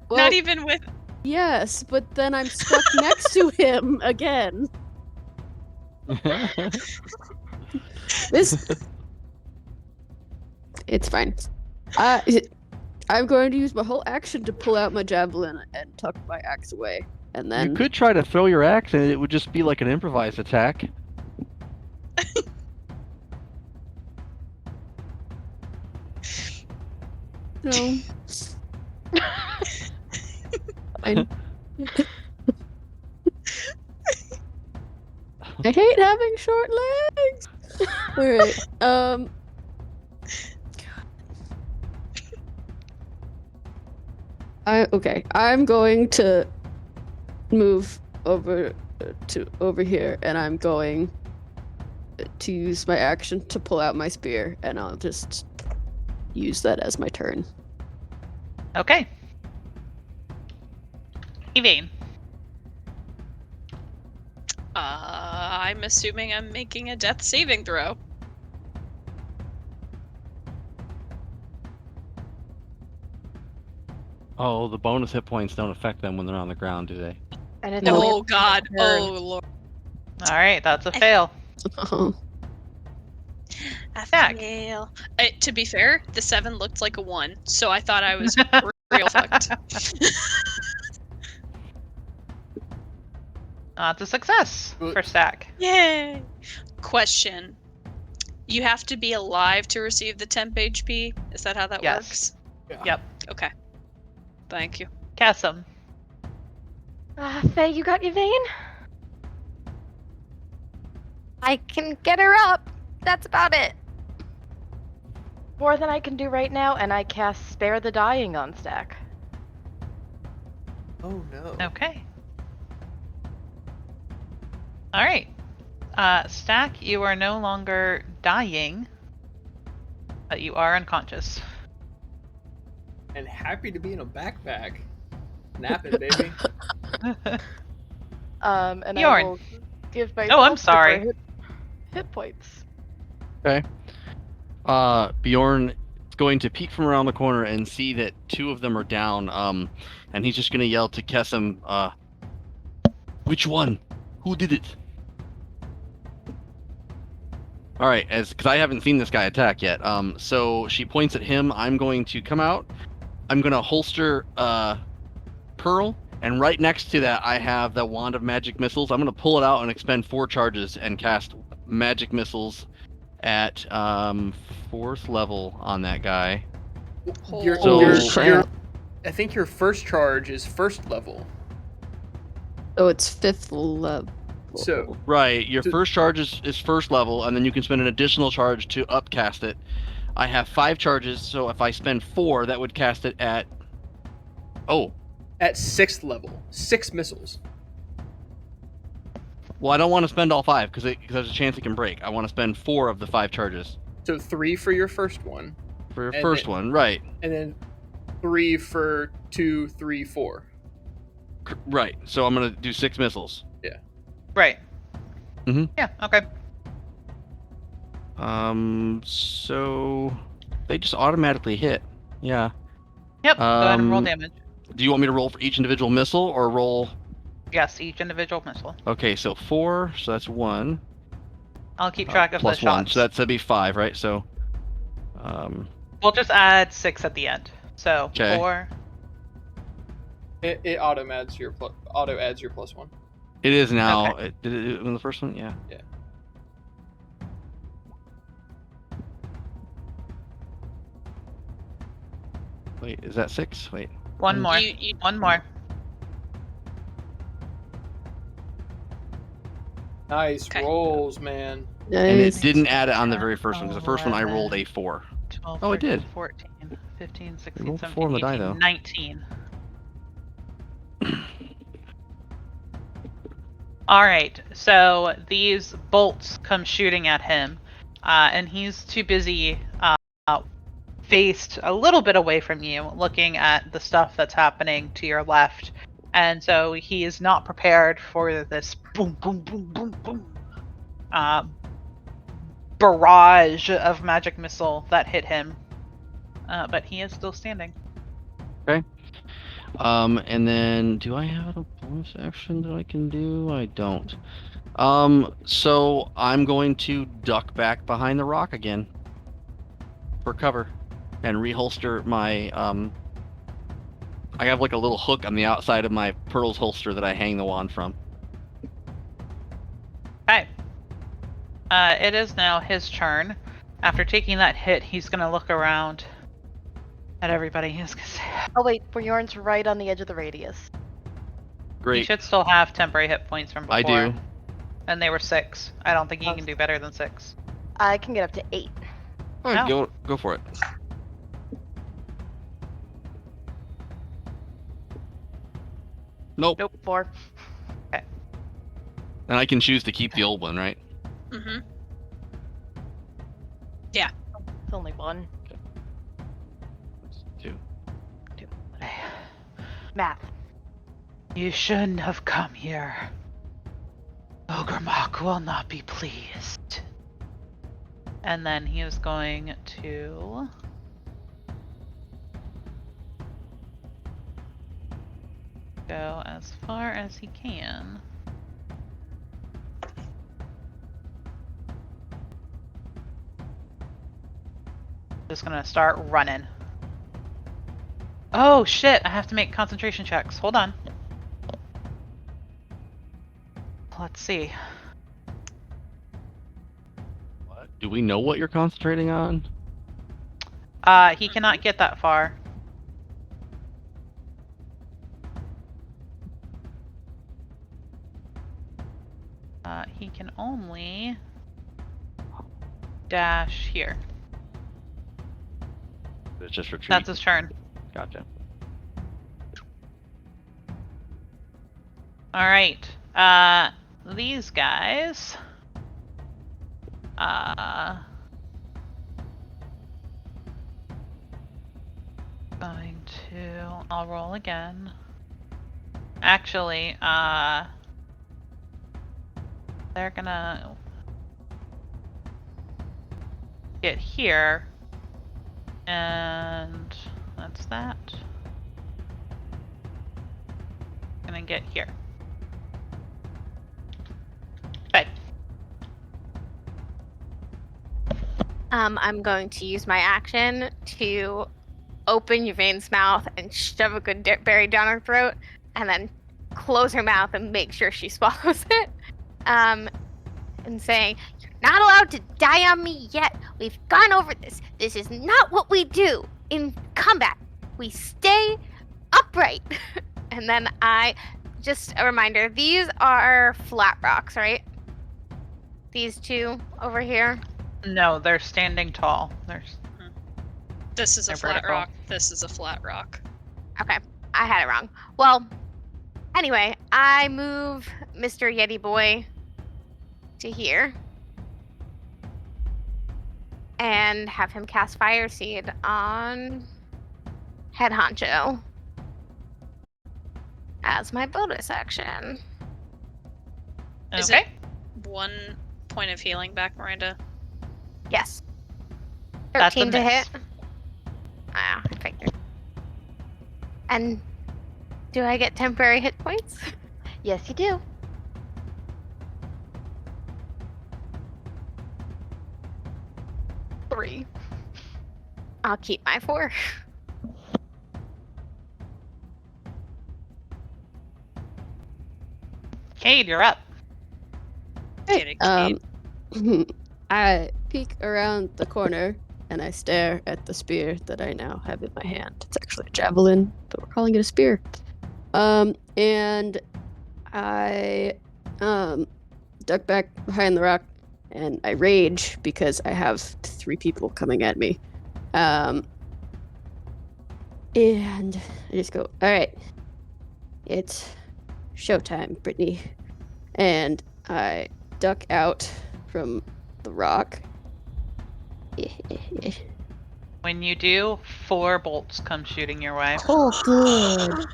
Well, Not even with. yes, but then I'm stuck next to him again. This. It's fine. I'm going to use my whole action to pull out my javelin and tuck my axe away, and then You could try to throw your axe, and it would just be like an improvised attack. no. Fine. I hate having short legs. All right. Okay. I'm going to move over to over here, and I'm going to use my action to pull out my spear, and I'll just use that as my turn. Okay. Evane. I'm assuming I'm making a death saving throw. Oh, the bonus hit points don't affect them when they're on the ground, do they? And it's No. only Oh God! turn. Oh Lord! All right, that's a fail. Oh. I Back. fail. To be fair, the 7 looked like a 1, so I thought I was real fucked. That's a success for Stack. Yay! Question: you have to be alive to receive the temp HP. Is that how that Yes. works? Yep. Okay. Thank you. Cassim. Faye, you got Evane? I can get her up. That's about it. More than I can do right now, and I cast Spare the Dying on Stack. Oh no. Okay. All right. Stack, you are no longer dying, but you are unconscious. And happy to be in a backpack. Napping, baby. And I Bjorn. will give myself Oh, I'm sorry. hit points. Okay. Bjorn is going to peek from around the corner and see that 2 of them are down. And he's just gonna yell to Kessim, which one? Who did it? All right, because I haven't seen this guy attack yet. So she points at him. I'm going to come out. I'm gonna holster Pearl, and right next to that I have the wand of magic missiles. I'm gonna pull it out and expend 4 charges and cast magic missiles at 4th level on that guy. crap. I think your first charge is 1st level. Oh, it's 5th level. So Right, your So- first charge is 1st level, and then you can spend an additional charge to upcast it. I have 5 charges, so if I spend 4, that would cast it at... Oh, at 6th level, 6 missiles. well, I don't want to spend all 5, because there's a chance it can break. I want to spend 4 of the 5 charges. So 3 for your first one, For your And first then- one, right. and then 3 for 2, 3, 4. Right, so I'm going to do 6 missiles. Right. Mhm. Yeah, okay. So They just automatically hit. Yeah. Yep. Go ahead and roll Um, damage. Do you want me to roll for each individual missile or roll? Yes, each individual missile. Okay, so 4, so that's 1. I'll keep track of the Plus 1, shots. so that'd be 5, right? So, We'll just add 6 at the end. So 'kay. 4. It auto adds your +1. It is now. Okay. Did it in the first one? Yeah. Yeah. Wait, is that 6? Wait. One more. You- One more. Nice Okay. rolls, man. And it Nice. didn't add it on the very first one, because the first one I rolled 11, a 4. 12, Oh, it 13, did. 14, 15, 16, rolled 17, 4 on the die, 18, though. 19. Alright, so these bolts come shooting at him, and he's too busy faced a little bit away from you, looking at the stuff that's happening to your left. And so he is not prepared for this boom, boom, boom, boom, boom barrage of magic missile that hit him. But he is still standing. And then, do I have a bonus action that I can do? I don't. So I'm going to duck back behind the rock again for cover and reholster my, I have like a little hook on the outside of my pearls holster that I hang the wand from. Okay. It is now his turn. After taking that hit, he's going to look around at everybody. He's going to say, Oh wait, Bjorn's right on the edge of the radius. you Great. should still have temporary hit points from before. I do. And they were 6. I don't think you Oh. can do better than 6. I can get up to 8. All right, Oh. go for it. Nope. Nope, 4. And I can choose to keep the old one, right? Mm-hmm. It's only 1. 2. 2. Math. You shouldn't have come here. Ogremok will not be pleased. And then he is going to go as far as he can. Just gonna start running. Oh shit, I have to make concentration checks. Hold on. Let's see. What? Do we know what you're concentrating on? He cannot get that far. He can only dash here. It's just retreat. That's his turn. Gotcha. All right. These guys. Going to. I'll roll again. Actually, they're gonna get here, and that's that. Gonna get here. Okay. I'm going to use my action to open Yvain's mouth and shove a good berry down her throat, and then close her mouth and make sure she swallows it. And saying, "You're not allowed to die on me yet. We've gone over this. This is not what we do in combat. We stay upright." And then just a reminder, these are flat rocks, right? These two over here. No, they're standing tall. There's. This is a They're flat vertical. rock. This is a flat rock. Okay, I had it wrong. Well, anyway, I move Mr. Yeti Boy to here and have him cast Fire Seed on Head Honcho as my bonus action. Is Okay. it 1 point of healing back, Miranda? Yes. That's a 13 to miss. hit. And do I get temporary hit points? Yes, you do. Three. I'll keep my 4. Cade, you're up. Get it, Kate. I peek around the corner and I stare at the spear that I now have in my hand. It's actually a javelin, but we're calling it a spear. And I duck back behind the rock and I rage because I have 3 people coming at me. And I just go, all right, it's showtime, Brittany. And I duck out from the rock. When you do, 4 bolts come shooting your way. Oh, good.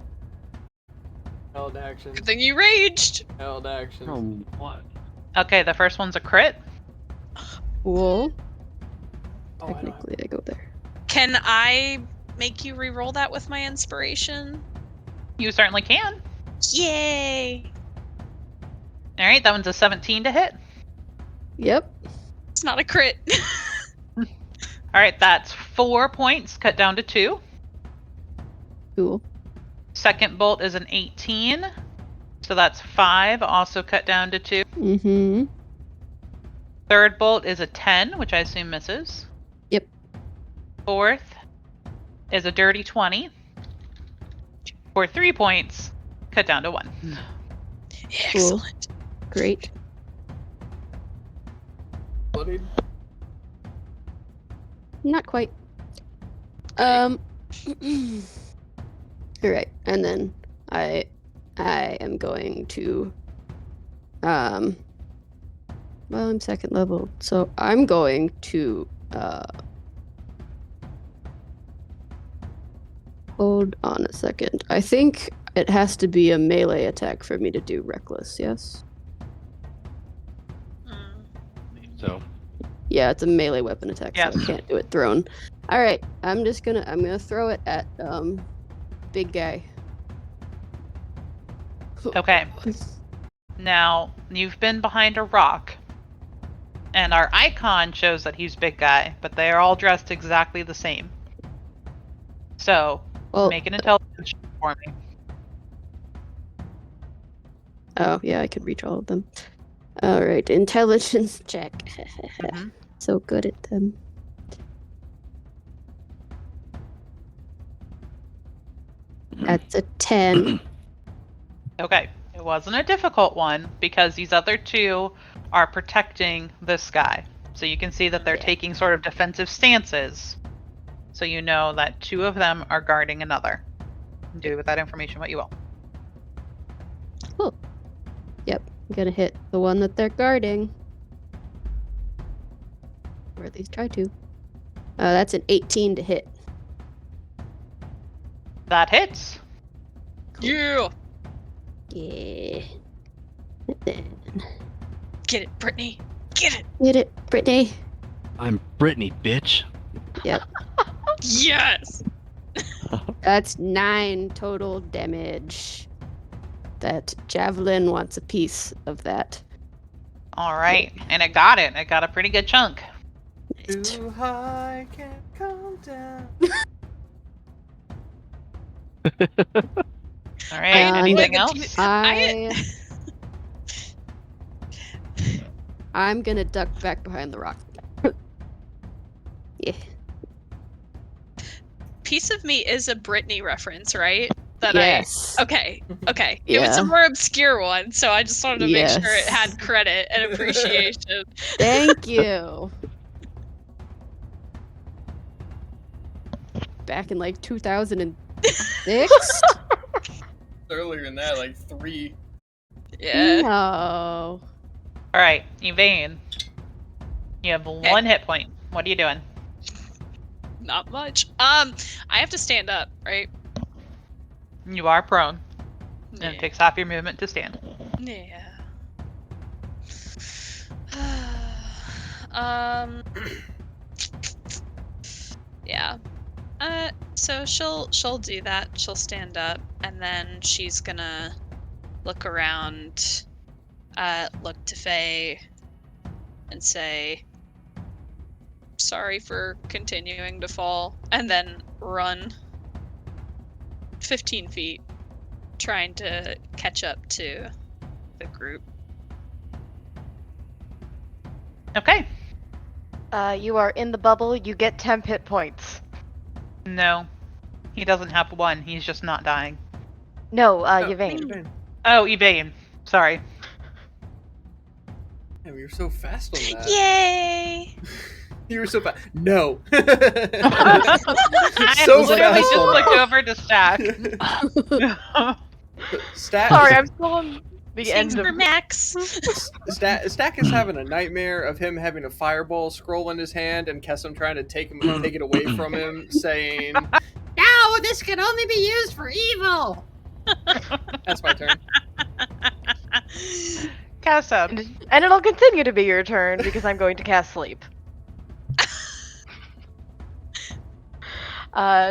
Held action. Good thing you raged. Held action. What? Okay, the first one's a crit. Cool. Oh, I don't have- Technically, I go there. Can I make you re-roll that with my inspiration? You certainly can. Yay! All right, that one's a 17 to hit. Yep. It's not a crit. All right, that's 4 points, cut down to 2. Cool. Second bolt is an 18, so that's 5, also cut down to 2. Mm-hmm. Third bolt is a 10, which I assume misses. Yep. Fourth is a dirty 20. For 3 points, cut down to 1. Excellent. Great. Bloodied. Not quite. Alright, and then I am going to well, I'm 2nd level, so I'm going to hold on a second. I think it has to be a melee attack for me to do reckless, yes? So, Yeah, it's a melee weapon attack, Yes. so I can't do it thrown. Alright, I'm gonna throw it at big guy. Okay. Now, you've been behind a rock, and our icon shows that he's big guy, but they are all dressed exactly the same. So, Well, make an intelligence check for me. oh yeah, I could reach all of them. Alright, intelligence check. Mhm. So good at them. That's a 10. Okay, it wasn't a difficult one because these other 2 are protecting this guy. So you can see that they're Yeah. taking sort of defensive stances. So you know that 2 of them are guarding another. Do with that information what you will. Cool. Yep, I'm gonna hit the one that they're guarding. Or at least try to. That's an 18 to hit. That hits. Yeah! Yeah. And then Get it, Brittany. Get it. get it, Brittany. I'm Brittany, bitch. Yes! That's 9 total damage. That javelin wants a piece of that. All right, and it got it. It got a pretty good chunk. Too high, can't come down. All right, And anything Like, else? I'm gonna duck back behind the rock. Yeah. Piece of Me is a Brittany reference, right? That I Yes. Okay. It was Yeah. a more obscure one, so I just wanted to make sure it Yes. had credit and appreciation. Thank you. Back in like 2006? Earlier than that, like 3. Yeah. No. All right, Evane. You have 1 hit point. What are you doing? Not much. I have to stand up, right? You are prone, and Yeah. it takes half your movement to stand. Yeah. Yeah. So she'll do that. She'll stand up, and then she's gonna look around, look to Faye, and say, "Sorry for continuing to fall," and then run 15 feet, trying to catch up to the group. Okay. You are in the bubble. You get 10 hit points. No. He doesn't have one. He's just not dying. No, Yvain. Yvain. Oh, Yvain. Sorry. Damn, you're so fast on that. Yay! You were so fast. No. I So literally fast just on looked that. over to Stack. Stack. Sorry, I'm still on the Thanks end for of. Max. Stack is having a nightmare of him having a fireball scroll in his hand and Kessim trying to take it away from him, saying, "No, this can only be used for evil." That's my turn. Cast up. And it'll continue to be your turn because I'm going to cast sleep.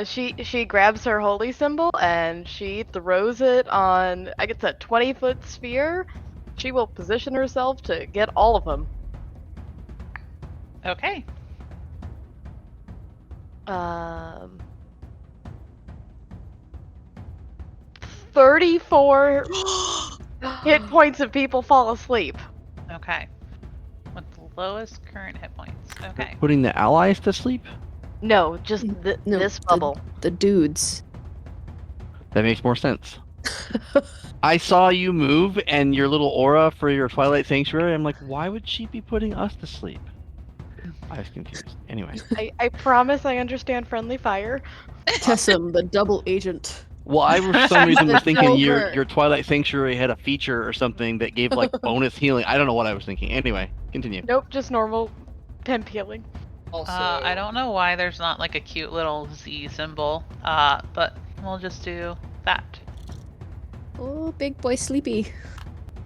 She grabs her holy symbol and she throws it on, I guess, a 20-foot sphere. She will position herself to get all of them. Okay. 34 hit points of people fall asleep. Okay. With the lowest current hit points. Okay. Putting the allies to sleep? No, just No, this bubble. The dudes. That makes more sense. I saw you move and your little aura for your Twilight Sanctuary. I'm like, why would she be putting us to sleep? I was confused. Anyway. I promise I understand friendly fire. Kessim, the double agent. Well, I for some reason was thinking Joker. your Twilight Sanctuary had a feature or something that gave like bonus healing. I don't know what I was thinking. Anyway, continue. Nope, just normal temp healing. Also, I don't know why there's not like a cute little Z symbol, but we'll just do that. Oh, big boy sleepy.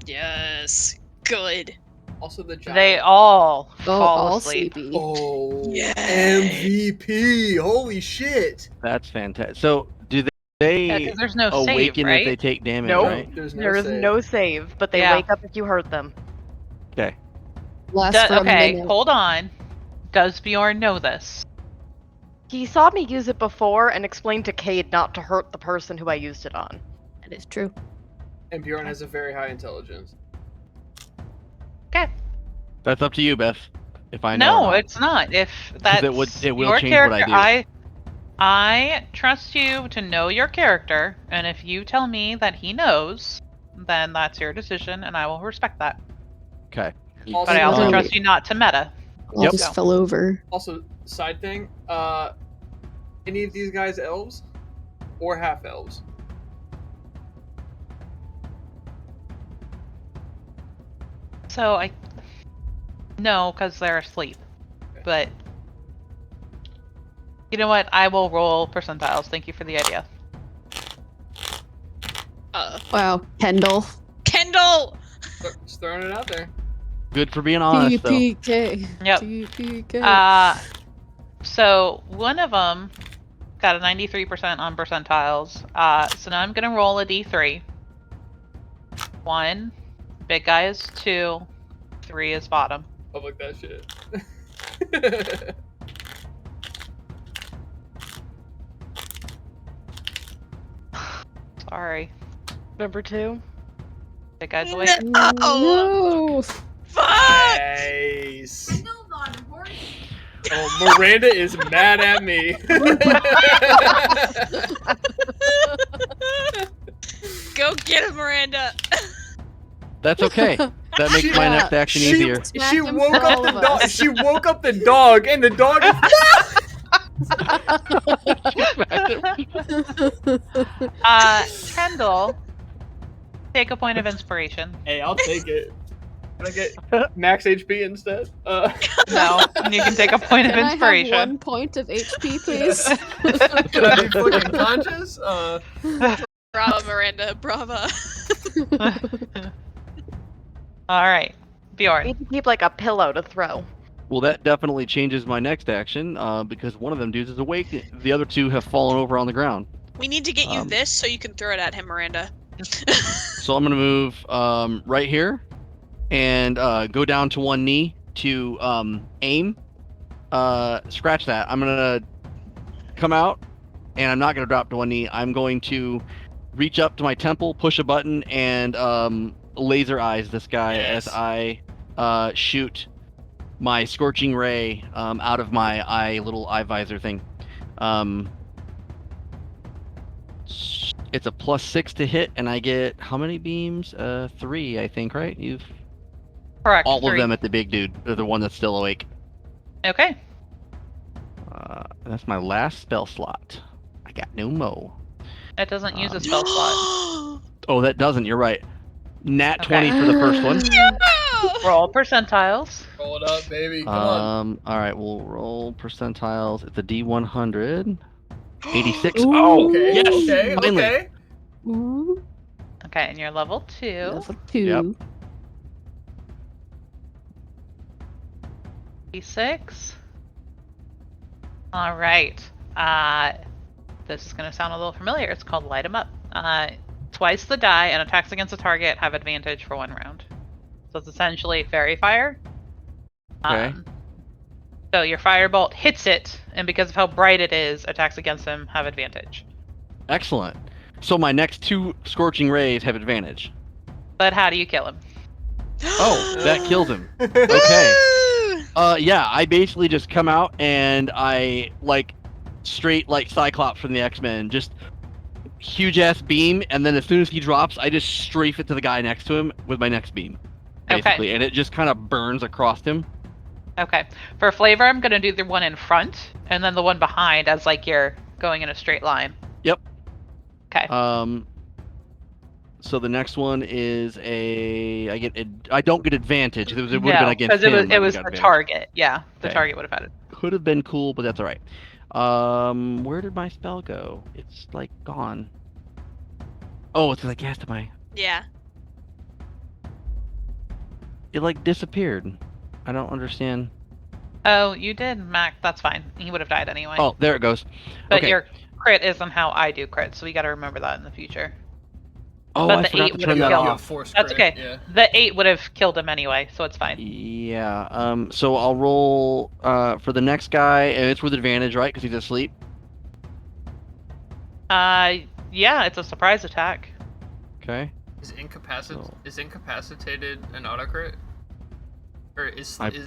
Yes. Good. Also the giant. They all Oh, fall all asleep. sleepy. Oh, Yay. MVP! Holy shit! That's fantastic. So, do they Yeah, 'cause there's no save, awaken right? if they take damage, Nope. right? There's no There is save. no save, but they Yeah. wake up if you hurt them. Okay. Lasts for a Okay, minute. hold on. Does Bjorn know this? He saw me use it before and explained to Cade not to hurt the person who I used it on. That is true. And Bjorn has a very high intelligence. Okay. That's up to you, Beth. If I know. or No, not. it's not. If that's it will your change what character, I do. I trust you to know your character, and if you tell me that he knows, then that's your decision, and I will respect that. Okay. Also, But I also Oh. trust you not to meta. All Yep. just fell over. Also, side thing, any of these guys elves? Or half elves? So no, because they're asleep. Okay. But you know what? I will roll percentiles. Thank you for the idea. Wow, Kendall. Kendall! Just throwing it out there. Good for being honest, though. TPK. Yep. TPK. So one of them got a 93% on percentiles. So now I'm gonna roll a d3. 1, big guy is 2, 3 is bottom. Public that shit. Sorry, Number 2. big guy's awake. No. Fuck! Nice. Oh, Miranda is mad at me. Go get him, Miranda! That's okay. That makes my next action easier. Smack She him woke for up all the of dog. us. She woke up the dog, and the dog. Kendall, take a point of inspiration. Hey, I'll take it. Can I get max HP instead? No, you can take a point of Can I have inspiration. 1 point of HP, please? Can I be fucking conscious? Brava, Miranda, brava. All right, I Bjorn. need to keep like a pillow to throw. Well, that definitely changes my next action because one of them dudes is awake. The other two have fallen over on the ground. We need to get you this so you can throw it at him, Miranda. So I'm going to move right here and go down to one knee to aim. Scratch that. I'm going to come out, and I'm not going to drop to one knee. I'm going to reach up to my temple, push a button, and laser eyes this guy as I shoot my scorching ray out of my little eye visor thing. It's a +6 to hit, and I get how many beams? 3, I think, right? You've Correct. all 3. of them at the big dude, or the one that's still awake. Okay. That's my last spell slot. I got no mo. It doesn't use a spell slot. Oh, that doesn't. You're right. Nat Okay. 20 for the first one. Roll percentiles. Roll it up, baby. Come on. All right, we'll roll percentiles. It's a D100. 86. Ooh. Oh, Okay. yes. Okay. Finally. Okay. Ooh, Okay, and you're level 2. level 2. Yep. D6. All right. This is going to sound a little familiar. It's called Light 'em Up. Twice the die and attacks against a target have advantage for 1 round. So it's essentially fairy fire. Okay. So your firebolt hits it, and because of how bright it is, attacks against them have advantage. Excellent. So my next 2 scorching rays have advantage. But how do you kill him? Oh, that kills him. Okay. Yeah, I basically just come out and I straight like Cyclops from the X-Men, just huge ass beam, and then as soon as he drops, I just strafe it to the guy next to him with my next beam, basically, Okay. and it just kind of burns across him. Okay. For flavor, I'm going to do the one in front, and then the one behind as like you're going in a straight line. Yep. Okay. So the next one is I don't get advantage. It would have been No, against because him. it was the target. Yeah, the Okay. target would have had it. Could have been cool, but that's all right. Where did my spell go? It's like gone. Oh, it's because I cast my. Yeah. It like disappeared. I don't understand. Oh, you did, Mac. That's fine. He would have died anyway. Oh, there it goes. but okay. your crit isn't how I do crit, so we got to remember that in the future. Oh, but I the forgot 8 to would turn have that killed off. That's okay. Yeah. The 8 would have killed him anyway, so it's fine. Yeah. So I'll roll for the next guy, and it's with advantage, right? Because he's asleep. Yeah, it's a surprise attack. Okay. Is incapacitated an autocrit? Or is sleep an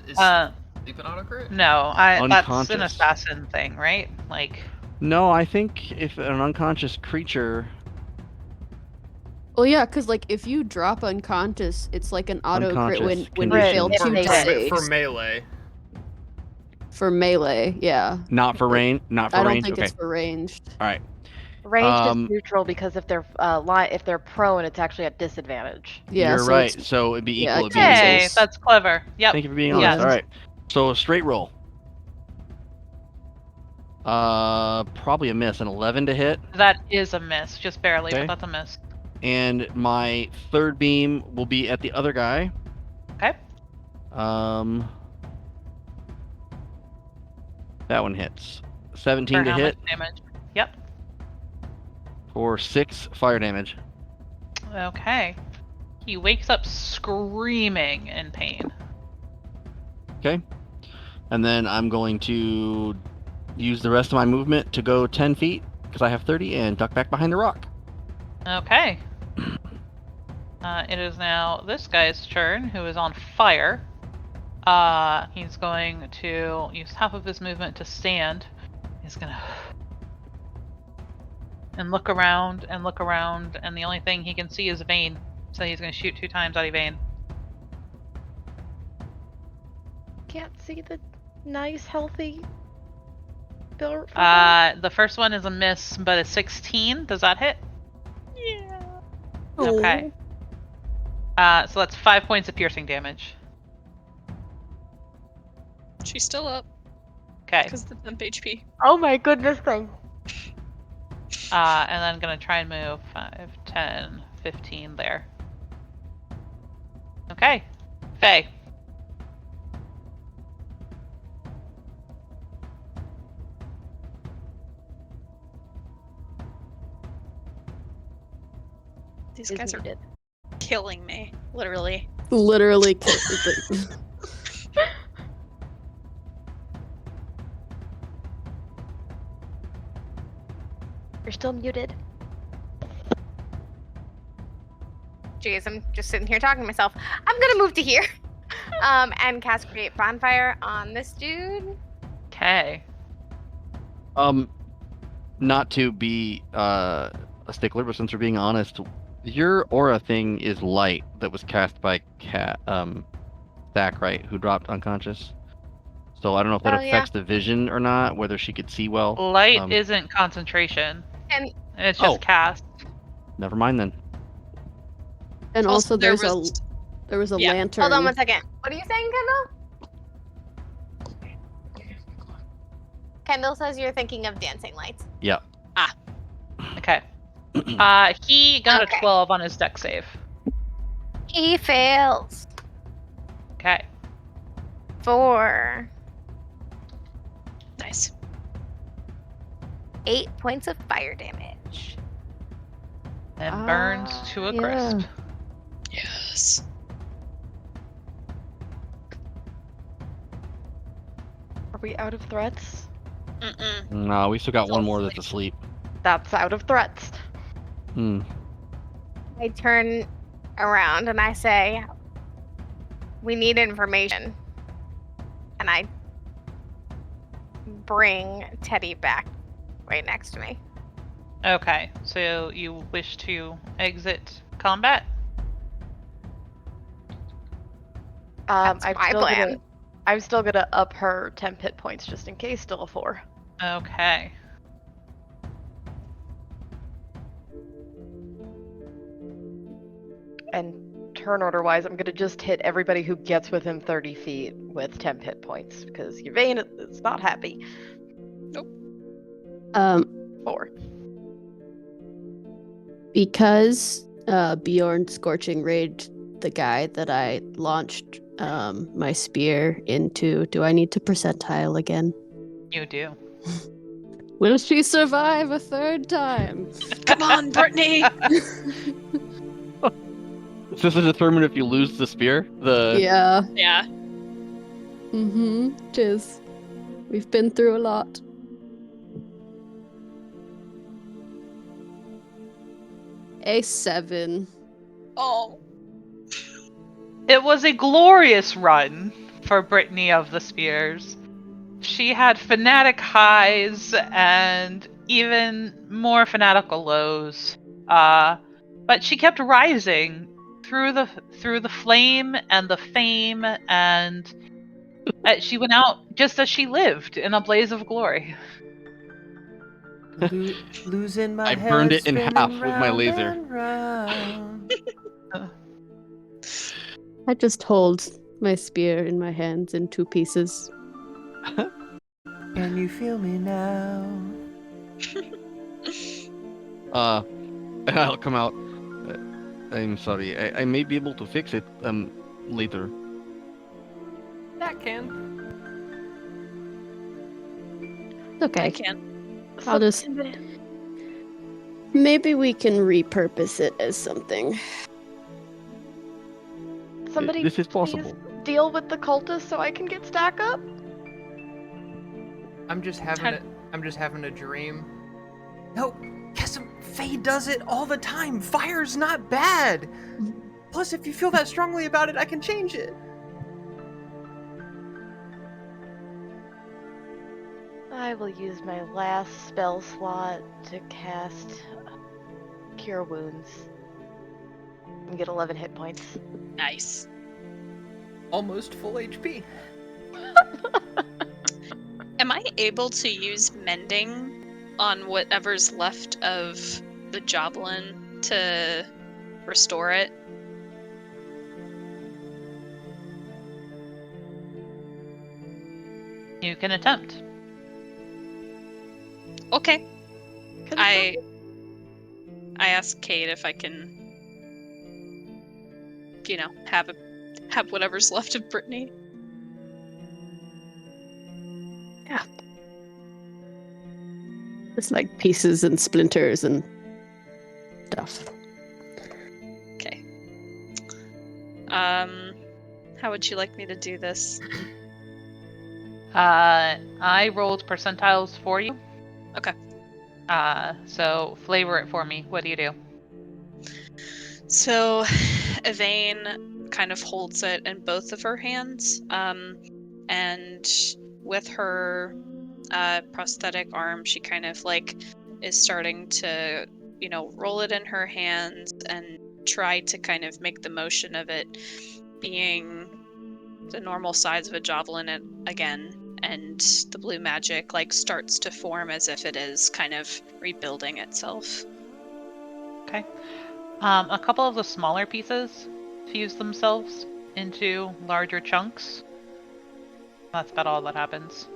autocrit? No, that's an Unconscious. assassin thing, right? Like. No, I think if an unconscious creature. Well, yeah, because like if you drop unconscious, it's like an auto crit when you condition. fail Right, 2 if they saves. For melee. For melee, yeah. Not for range. Not for I don't range. think Okay. it's for ranged. All right. Ranged is neutral because if they're prone, it's actually at disadvantage. Yeah, You're so right. it's- So it'd be yeah, equal. it It'd be Hey, cancels. that's clever. Yep. Thank you for being Yeah. honest. All right. So a straight roll. Probably a miss. An 11 to hit, That is a miss, just barely, Okay. but that's a miss. and my third beam will be at the other guy. Okay. That one hits. 17 For to how hit much damage? Yep. for 6 fire damage. Okay. He wakes up screaming in pain. Okay. And then I'm going to use the rest of my movement to go 10 feet because I have 30 and duck back behind the rock. Okay. It is now this guy's turn, who is on fire. He's going to use half of his movement to stand. He's gonna and look around, and the only thing he can see is Vayne. So he's gonna shoot 2 times at Vayne. Can't see the nice, healthy build. The first one is a miss, but a 16. Does that hit? Yeah. Okay. So that's 5 points of piercing damage. She's still up Okay. because the temp HP. Oh my goodness thing. And then I'm gonna try and move 5, 10, 15 there. Okay. Faye. These is guys are muted. killing me, literally. Literally. You're still muted. Jeez, I'm just sitting here talking to myself. I'm gonna move to here. And cast Create Bonfire on this dude. Okay. Not to be a stickler, but since we're being honest, your aura thing is light that was cast by Zach, right? Who dropped unconscious. So I don't know if that Oh, yeah. affects the vision or not, whether she could see well. Light isn't concentration. And It's just cast. Never mind then. And also, there there was a yeah. lantern. hold on one second. What are you saying, Kendall? Kendall says you're thinking of dancing lights. Yeah. Okay. He got Okay. a 12 on his deck save. He fails. Okay. 4. Nice. 8 points of fire damage. And burns to a crisp. Yes. Are we out of threats? Mm-mm. No, we still got one more Totally. that's asleep. That's out of threats. I turn around and I say, we need information. And I bring Teddy back right next to me. Okay, so you wish to exit combat? That's my plan. I'm still gonna up her temp hit points just in case. Still a 4. Okay. And turn order wise, I'm gonna just hit everybody who gets within 30 feet with temp hit points because Yvain is not happy. Nope. 4. Because Bjorn Scorching Rage, the guy that I launched my spear into, do I need to percentile again? You do. Will she survive a third time? Come on, Brittany! Is this to determine if you lose the spear? Yeah. Yeah. Tis. We've been through a lot. A 7. Oh. It was a glorious run for Brittany of the Spears. She had fanatic highs and even more fanatical lows. But she kept rising through the flame and the fame, and she went out just as she lived in a blaze of glory. Losing my I head, burned it in spinning half with my round laser. and round. I just hold my spear in my hands in 2 pieces. Can you feel me now? I'll come out. I'm sorry. I may be able to fix it later. That can. Okay. I can. I'll just... Maybe we can repurpose it as something. Somebody This is please possible. deal with the cultists so I can get stack up. I'm just having a dream. No, Faye does it all the time. Fire's not bad. Plus, if you feel that strongly about it, I can change it. I will use my last spell slot to cast Cure Wounds and get 11 hit points. Nice. Almost full HP. Am I able to use mending on whatever's left of the Joblin to restore it? You can attempt. Okay. I asked Kate if I can, have whatever's left of Brittany. Yeah. Just like pieces and splinters and stuff. How would you like me to do this? I rolled percentiles for you. Okay. So flavor it for me. What do you do? So, Yvain kind of holds it in both of her hands, and with her prosthetic arm, she kind of like is starting to, roll it in her hands and try to kind of make the motion of it being the normal size of a javelin again, and the blue magic like starts to form as if it is kind of rebuilding itself. Okay. A couple of the smaller pieces fuse themselves into larger chunks. That's about all that happens.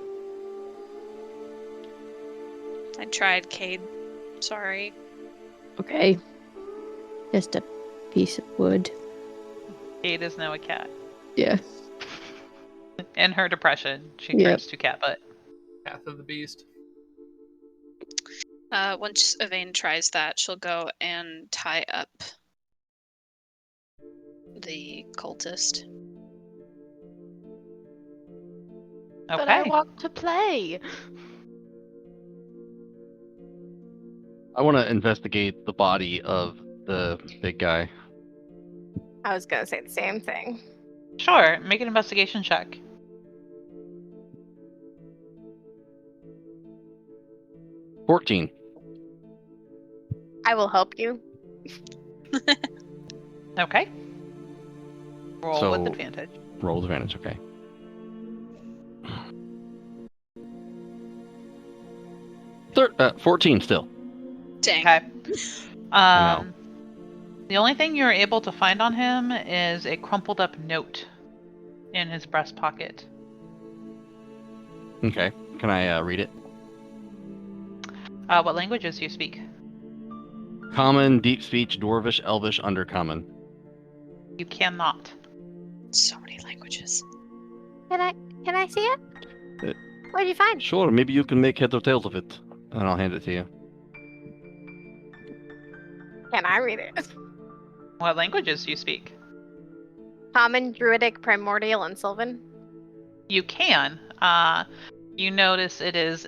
I tried, Cade. Sorry. Okay. Just a piece of wood. Kate is now a cat. Yeah. In her depression, she Yep. turns to cat butt. Path of the Beast. Once Yvain tries that, she'll go and tie up the cultist. Okay. But I want to play. I want to investigate the body of the big guy. I was gonna say the same thing. Sure, make an investigation check. $14. I will help you. Okay. Roll So- with advantage. Roll with advantage, okay. 14 still. Dang. Okay. I know. The only thing you're able to find on him is a crumpled up note in his breast pocket. Okay. Can I read it? What languages do you speak? Common, deep speech, dwarvish, elvish, undercommon. You cannot. So many languages. Can I see it? Uh, What did you find? Sure, maybe you can make heads or tails of it. And I'll hand it to you. Can I read it? What languages do you speak? Common, Druidic, Primordial, and Sylvan. You can. You notice it is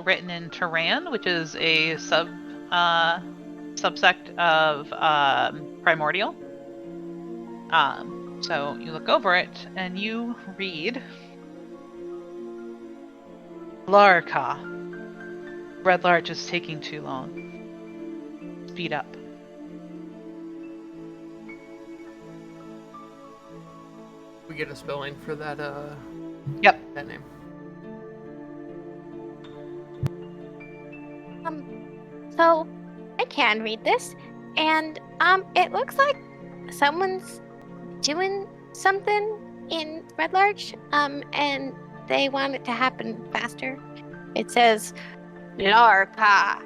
written in Turan, which is a subsect of Primordial. So you look over it and you read Larka. Red Larch is taking too long. Speed up. We get a spelling for that. Yep. That name. So I can read this, and it looks like someone's doing something in Red Larch, and they want it to happen faster. It says, Larka,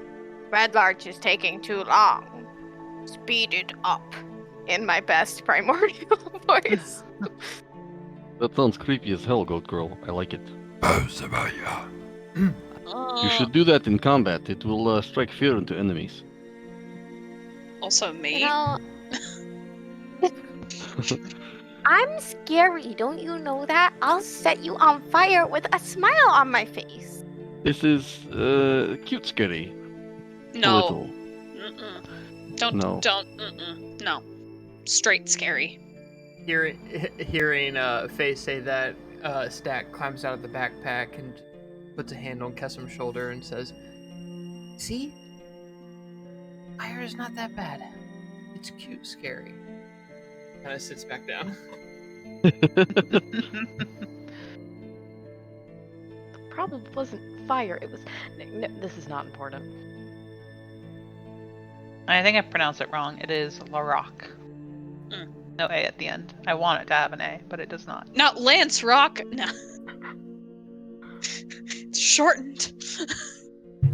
Red Larch is taking too long. Speed it up. In my best primordial voice. That sounds creepy as hell, Goat Girl. I like it. You should do that in combat. It will strike fear into enemies. Also me. You know, I'm scary, don't you know that? I'll set you on fire with a smile on my face. This is cute scary. A No. little. Don't. No. No. Straight scary. Hearing Faye say that, Stack climbs out of the backpack and puts a hand on Kessim's shoulder and says, "See? Fire is not that bad. It's cute, scary." Kind of sits back down. The problem wasn't fire. It was. No, this is not important. I think I pronounced it wrong. It is Larock. No A at the end. I want it to have an A, but it does not. Not Lance Rock. No. It's shortened.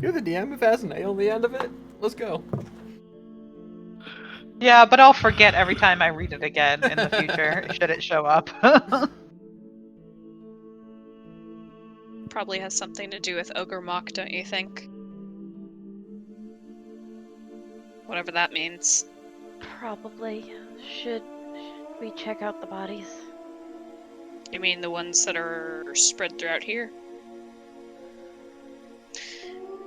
You're the DM if it has an A on the end of it. Let's go. Yeah, but I'll forget every time I read it again in the future, should it show up. Probably has something to do with Ogre Mock, don't you think? Whatever that means. Probably. Should we check out the bodies? You mean the ones that are spread throughout here?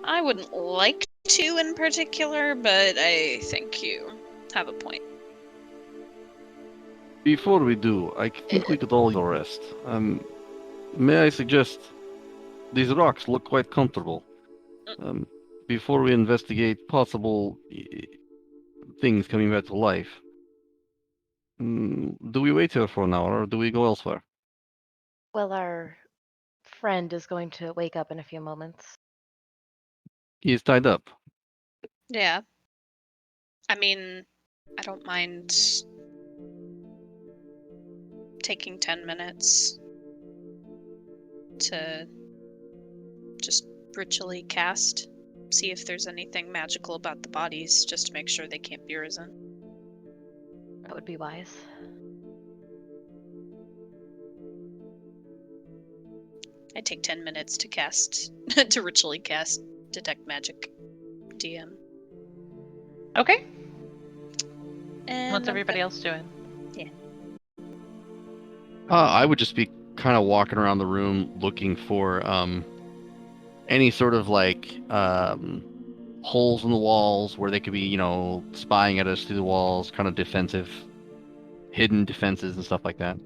I wouldn't like to in particular, but I think you have a point. Before we do, I think we could all use a rest. May I suggest these rocks look quite comfortable. Before we investigate possible things coming back to life, do we wait here for an hour or do we go elsewhere? Well, our friend is going to wake up in a few moments. He is tied up. Yeah. I mean, I don't mind taking 10 minutes to just ritually cast, see if there's anything magical about the bodies, just to make sure they can't be risen. That would be wise. I take 10 minutes to cast, to ritually cast Detect Magic DM. Okay. And What's everybody else doing? I would just be kind of walking around the room looking for any sort of like holes in the walls where they could be, spying at us through the walls, kind of defensive, hidden defenses and stuff like that.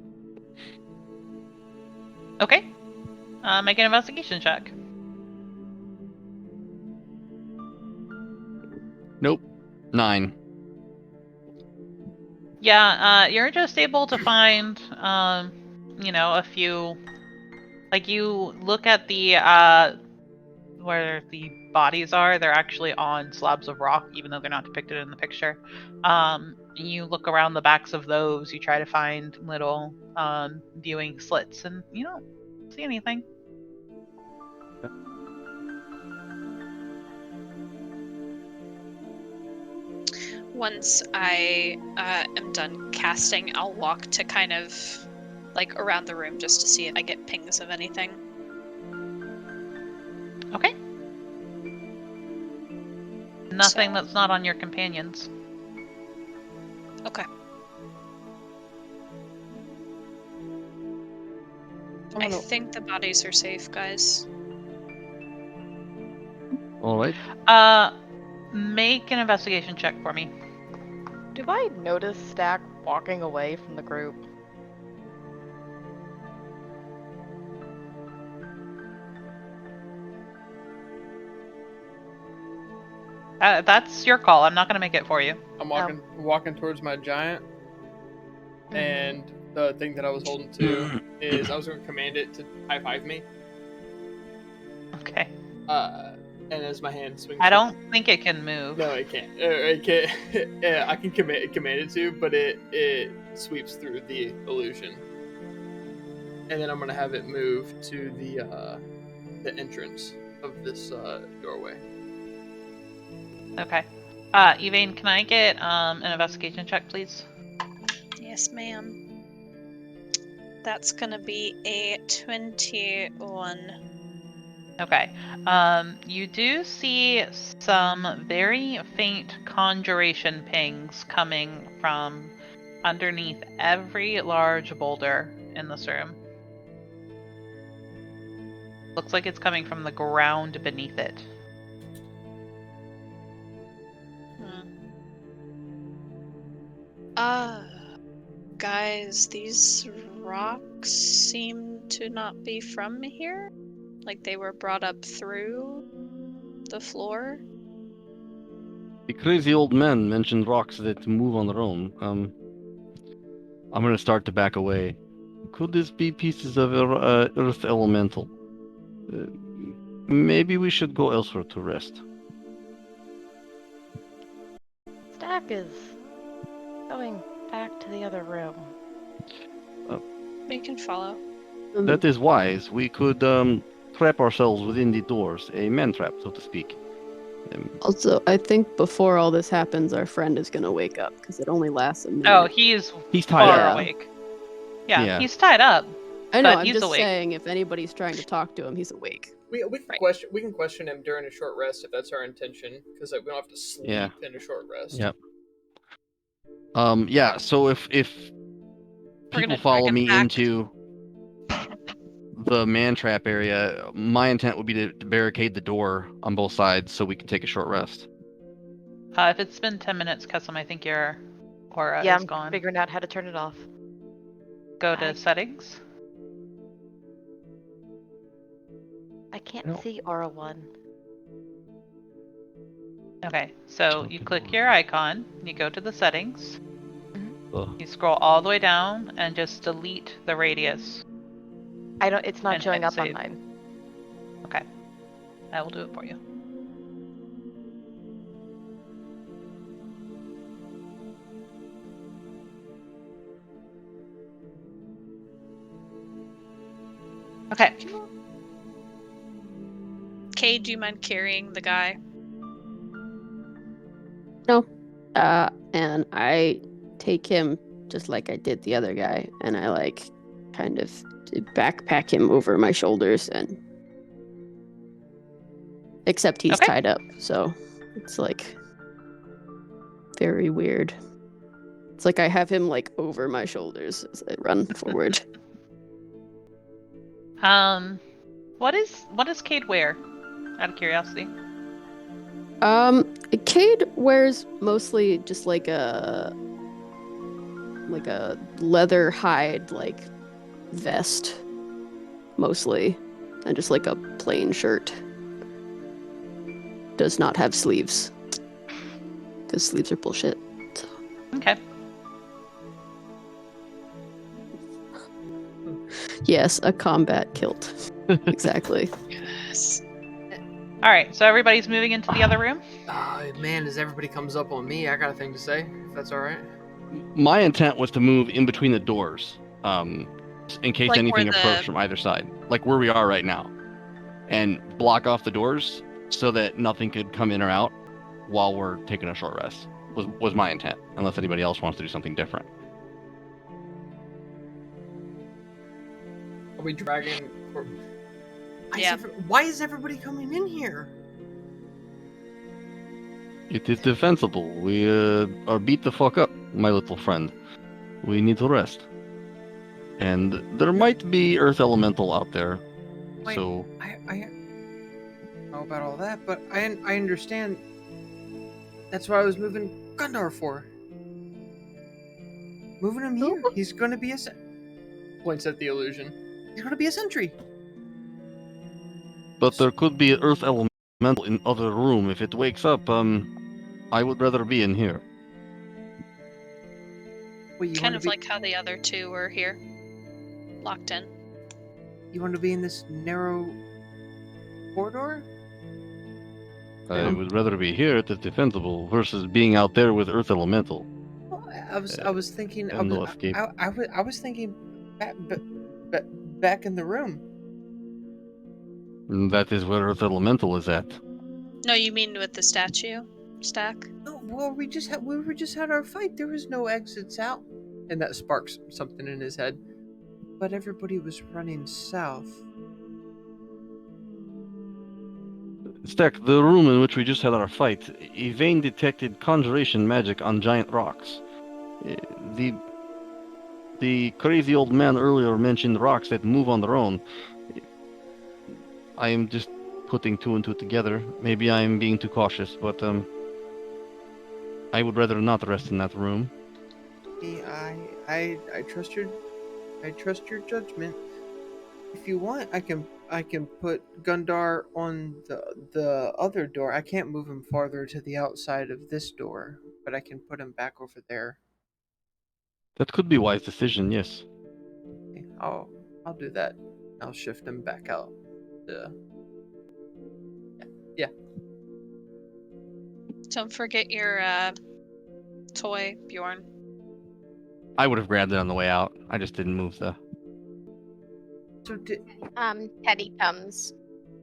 Okay. Make an investigation check. Nope. 9. Yeah, you're just able to find, a few. Like, you look at the, where the bodies are, they're actually on slabs of rock, even though they're not depicted in the picture. You look around the backs of those, you try to find little, viewing slits, and you don't see anything. Once I am done casting, I'll walk to kind of like around the room just to see if I get pings of anything. Okay. Nothing that's not on your companions. Okay. I think the bodies are safe, guys. All right. Make an investigation check for me. Do I notice Stack walking away from the group? That's your call. I'm not going to make it for you. I'm walking towards my giant, and the thing that I was holding to is I was going to command it to high five me. Okay. And as my hand swings, I don't think it can move. No, it can't. It can't. Yeah, I can command it to, but it sweeps through the illusion, and then I'm gonna have it move to the entrance of this doorway. Okay. Evane, can I get an investigation check, please? Yes, ma'am. That's gonna be a 21. Okay. You do see some very faint conjuration pings coming from underneath every large boulder in this room. Looks like it's coming from the ground beneath it. Guys, these rocks seem to not be from here. Like they were brought up through the floor. The crazy old man mentioned rocks that move on their own. I'm gonna start to back away. Could this be pieces of earth elemental? Maybe we should go elsewhere to rest. Stack is going back to the other room. We can follow. That is wise. We could trap ourselves within the doors, a man trap, so to speak. Also, I think before all this happens, our friend is gonna wake up because it only lasts a minute. Oh, he's tied far up. awake. Yeah, Yeah. he's tied up. I know. but I'm he's just awake. saying, if anybody's trying to talk to him, he's awake. We can question him during a short rest if that's our intention, because we don't have to sleep in a short rest. Yep. Yeah. So if We're people gonna follow drag him me back. into the man trap area, my intent would be to barricade the door on both sides so we can take a short rest. If it's been 10 minutes, Custom, I think your aura Yeah, is I'm gone. figuring out how to turn it off. Go to settings. I can't see Aura 1. Okay, so you click your icon, you go to the settings, Ugh. you scroll all the way down and just delete the radius. It's not And showing hit up on save. mine. Okay, I will do it for you. Okay. Kay, do you mind carrying the guy? No. And I take him just like I did the other guy, and I like kind of backpack him over my shoulders, and except he's Okay. tied up, so it's like very weird. It's like I have him like over my shoulders as I run forward. What does Cade wear? Out of curiosity. Cade wears mostly just like a leather hide like vest mostly, and just like a plain shirt. Does not have sleeves because sleeves are bullshit. So. Okay. Yes, a combat kilt. Exactly. Yes. All right, so everybody's moving into the other room. Oh man, as everybody comes up on me, I got a thing to say. If that's all right. My intent was to move in between the doors, in case Like anything where the- approached from either side, like where we are right now, and block off the doors so that nothing could come in or out while we're taking a short rest. Was my intent, unless anybody else wants to do something different. Are we dragging? Yeah. Why is everybody coming in here? It is defensible. We are beat the fuck up, my little friend. We need to rest. And there might be Earth Elemental out there. Wait, So I know about all that, but I understand. That's what I was moving Gundar for. Moving him here. He's gonna be a points at the illusion. He's gonna be a sentry. but there could be Earth Elemental in other room. If it wakes up, I would rather be in here. Wait, you Kind want of to be? like how the other two were here, locked in. You want to be in this narrow corridor? I would rather be here. It is defensible versus being out there with Earth Elemental. Well, I was thinking. and no escape. I was thinking back in the room. That is where Earth Elemental is at. No, you mean with the statue stack? No, well, we just had our fight. There was no exits out, and that sparks something in his head. But everybody was running south. Stack, the room in which we just had our fight, Yvain detected conjuration magic on giant rocks. The crazy old man earlier mentioned rocks that move on their own. I am just putting two and two together. Maybe I am being too cautious, but I would rather not rest in that room. I trust your judgment. If you want, I can put Gundar on the other door. I can't move him farther to the outside of this door, but I can put him back over there. That could be a wise decision, yes. Okay, I'll do that. I'll shift him back out. Yeah. Don't forget your toy, Bjorn. I would have grabbed it on the way out. I just didn't move the... So Teddy comes,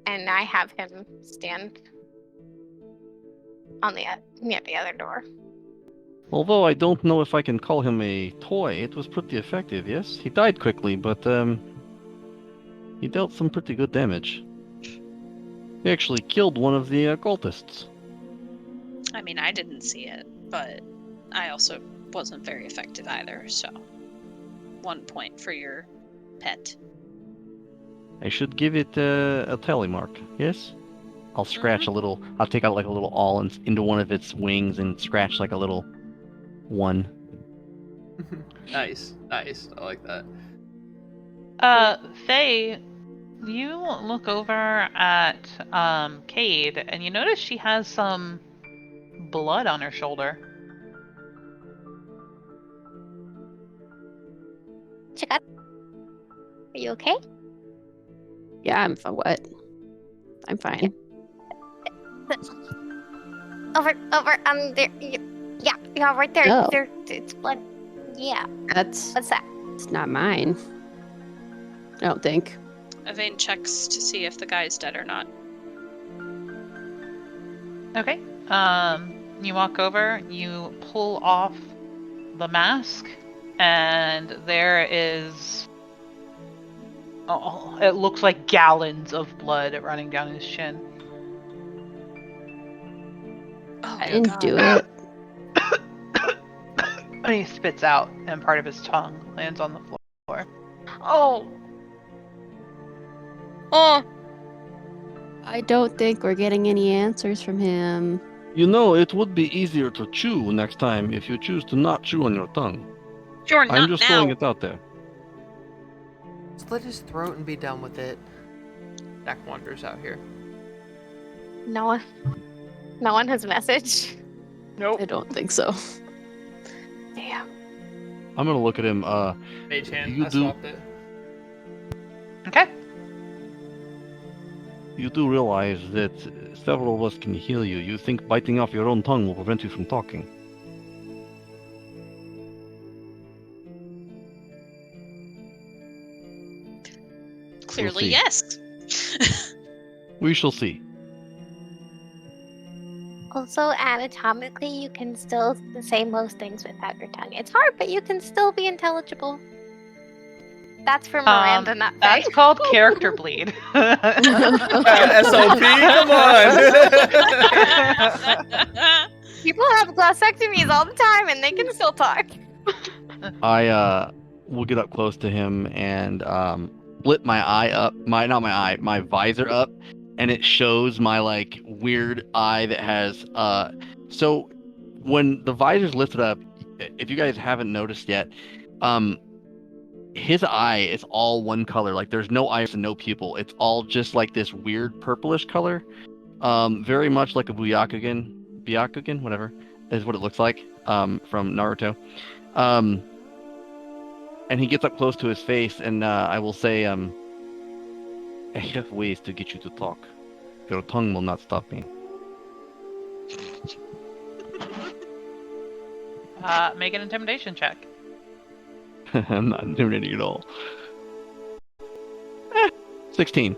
and I have him stand on near the other door. Although I don't know if I can call him a toy, it was pretty effective, yes? He died quickly, but he dealt some pretty good damage. He actually killed one of the cultists. I mean, I didn't see it, but I also wasn't very effective either, so 1 point for your pet. I should give it a tally mark. Yes. I'll scratch a little. I'll take out like a little awl into one of its wings and scratch like a little 1. Nice. I like that. Faye, you look over at Cade, and you notice she has some blood on her shoulder. Chica, are you okay? Yeah, I'm fine. What? I'm fine. Over, there. Yeah, right there. Oh. There, it's blood. Yeah. That's What's that? it's not mine. I don't think. Evane checks to see if the guy's dead or not. Okay. You walk over, you pull off the mask, and there is. Oh, it looks like gallons of blood running down his chin. Oh, I didn't God. do it. And he spits out, and part of his tongue lands on the floor. Oh! Oh, I don't think we're getting any answers from him. You know, it would be easier to chew next time if you choose to not chew on your tongue. Sure, I'm not just now. throwing it out there. Slit his throat and be done with it. Jack wanders out here. no one has a message. Nope. I don't think so. Damn. I'm gonna look at him. Mage hand. You I do- swapped it. Okay. You do realize that several of us can heal you. You think biting off your own tongue will prevent you from talking? Clearly, see. yes. We shall see. Also, anatomically, you can still say most things without your tongue. It's hard, but you can still be intelligible. That's for Miranda, not Faye. That's called character bleed. SOP, come on. People have glossectomies all the time, and they can still talk. I will get up close to him and split my eye up, my visor up, and it shows my like weird eye that has so when the visor's lifted up, if you guys haven't noticed yet, his eye is all one color. Like there's no iris and no pupil. It's all just like this weird purplish color. Very much like a Byakugan, whatever, is what it looks like. From Naruto. And he gets up close to his face, and I will say, I have ways to get you to talk. Your tongue will not stop me. Make an intimidation check. I'm not intimidating at all. 16.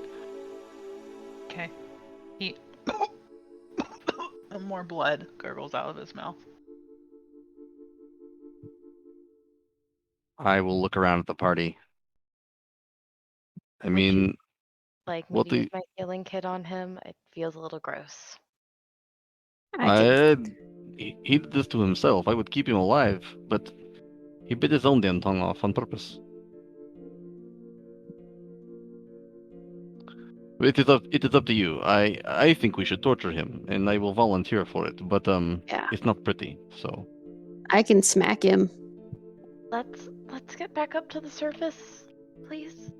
Okay. He. More blood gurgles out of his mouth. I will look around at the party. I Would mean, you like me what to use the- my healing kit on him? It feels a little gross. he did this to himself. I would keep him alive, but he bit his own damn tongue off on purpose. It is up to you. I think we should torture him, and I will volunteer for it. But Yeah. it's not pretty. So I can smack him. Let's get back up to the surface, please.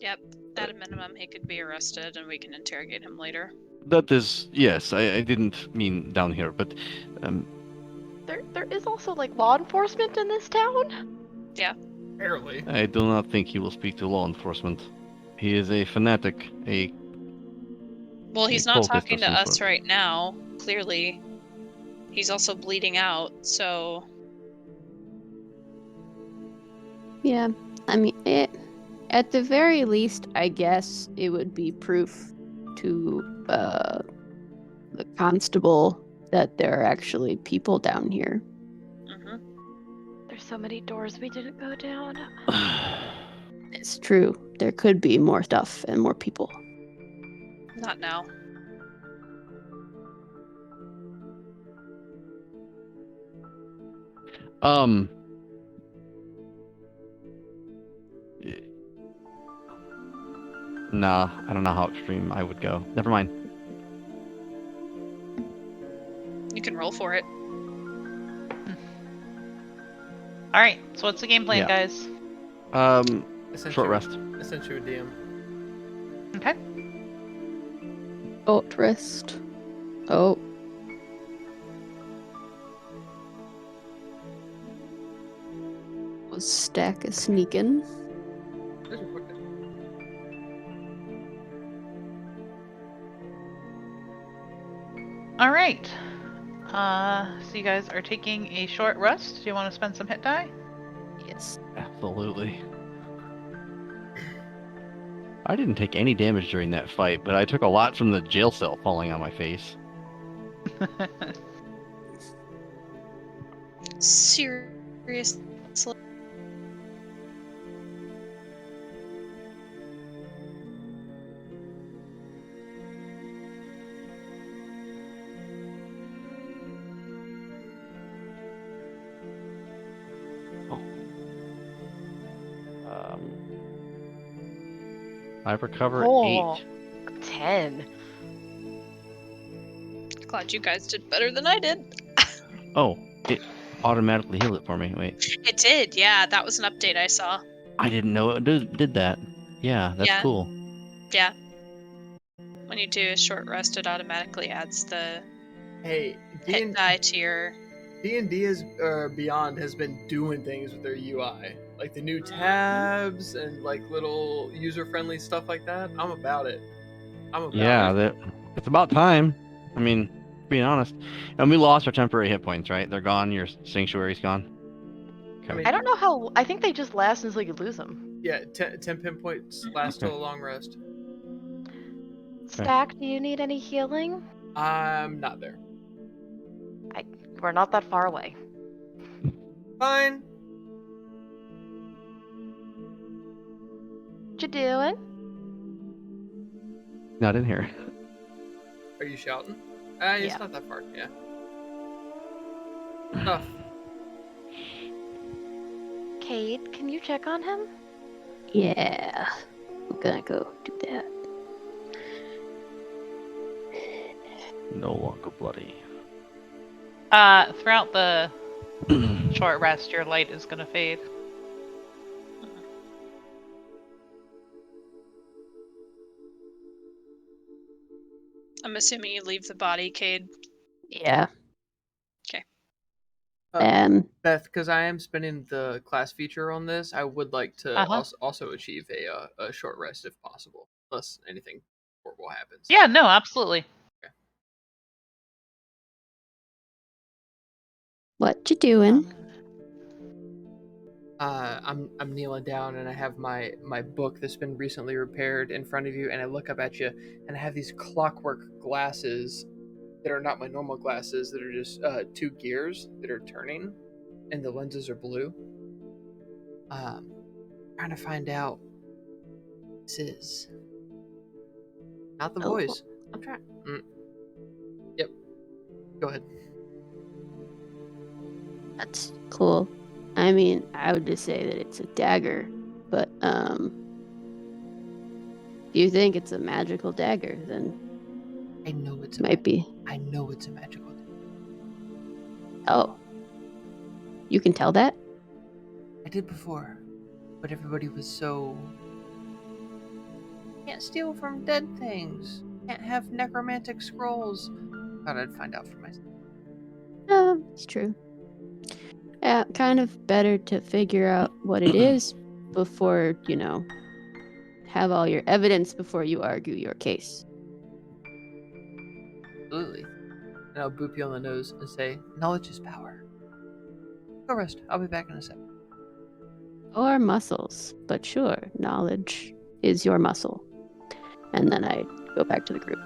Yep. At a minimum, he could be arrested, and we can interrogate him later. that is yes. I didn't mean down here, but There is also like law enforcement in this town. Barely. I do not think he will speak to law enforcement. He is a fanatic. Well, he's A not cultist of talking to some us sort. right now. Clearly, he's also bleeding out. So Yeah. I mean, at the very least, I guess it would be proof to the constable that there are actually people down here. mhm. There's so many doors we didn't go down. It's true. There could be more stuff and more people. Not now. Nah, I don't know how extreme I would go. Never mind. You can roll for it. All right. So what's the game plan, Yeah. guys? Short rest. Essentially a DM. Okay. Short rest. Oh. Was stack a sneaking. Those are quick. All right. So you guys are taking a short rest. Do you want to spend some hit die? Yes. Absolutely. I didn't take any damage during that fight, but I took a lot from the jail cell falling on my face. Seriously. I recover Oh. 8. 10. Glad you guys did better than I did. Oh, it automatically healed it for me. Wait, It did, yeah. That was an update I saw. I didn't know it did that. Yeah, that's Yeah. cool. Yeah. When you do a short rest, it automatically adds the Hey, hit die to your. D&D is Beyond has been doing things with their UI, like the new tabs and like little user-friendly stuff like that. I'm about it. Yeah, it's about time. I mean, being honest. And we lost our temporary hit points, right? They're gone. Your sanctuary's gone. Okay. mean- I don't know how. I think they just last until you lose them. Yeah, 10 pinpoints last till a long rest. Stack, do you need any healing? I'm not there. We're not that far away. Fine. What you doing? Not in here. Are you shouting? It's Yeah. not that far. Yeah. Stuff. Cade, can you check on him? Yeah. I'm gonna go do that. No longer bloody. Throughout the short rest, your light is gonna fade. I'm assuming you leave the body, Cade. Yeah. Okay. Beth, because I am spending the class feature on this, I would like to also achieve a short rest if possible, unless anything horrible happens. Yeah, no, absolutely. What you doing? I'm kneeling down and I have my book that's been recently repaired in front of you, and I look up at you and I have these clockwork glasses that are not my normal glasses, that are just 2 gears that are turning, and the lenses are blue. Trying to find out what this is. Not the voice. I'm trying. Yep. Go ahead. That's cool. I mean, I would just say that it's a dagger, but if you think it's a magical dagger, then I know it's it might be. I know it's a magical dagger. Oh. You can tell that? I did before, but everybody was so... Can't steal from dead things. Can't have necromantic scrolls. Thought I'd find out for myself. It's true. Yeah, kind of better to figure out what it is before, have all your evidence before you argue your case. Absolutely. And I'll boop you on the nose and say, knowledge is power. Go rest. I'll be back in a sec. Or muscles, but sure, knowledge is your muscle. And then I go back to the group.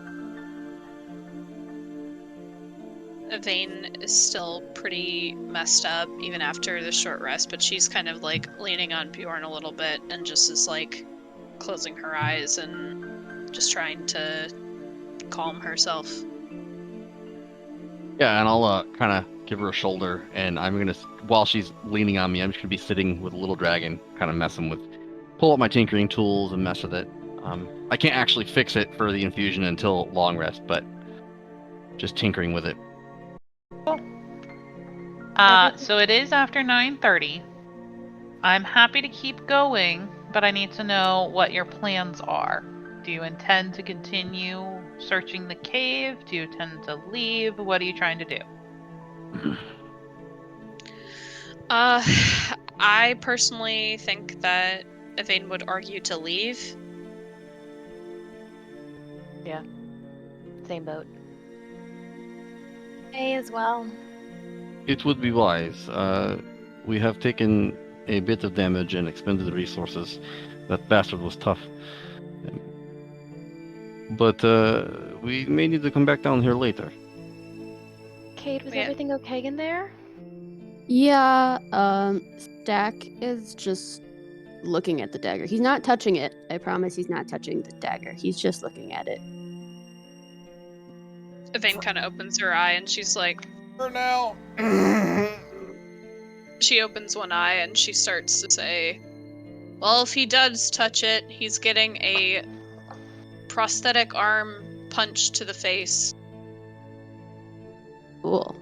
Vane is still pretty messed up even after the short rest, but she's kind of like leaning on Bjorn a little bit and just is like closing her eyes and just trying to calm herself. Yeah, and I'll kind of give her a shoulder, and I'm gonna, while she's leaning on me, I'm just gonna be sitting with a little dragon, kind of pull up my tinkering tools and mess with it. I can't actually fix it for the infusion until long rest, but just tinkering with it. So it is after 9:30. I'm happy to keep going, but I need to know what your plans are. Do you intend to continue searching the cave? Do you intend to leave? What are you trying to do? I personally think that Yvain would argue to leave. Yeah. Same boat. A as well. It would be wise. We have taken a bit of damage and expended resources. That bastard was tough. But we may need to come back down here later. Cade, was Yeah. everything okay in there? Yeah, Stack is just looking at the dagger. He's not touching it. I promise he's not touching the dagger. He's just looking at it. Yvain kind of opens her eye and she's like, For now. she opens one eye and she starts to say, well, if he does touch it, he's getting a prosthetic arm punch to the face. Cool.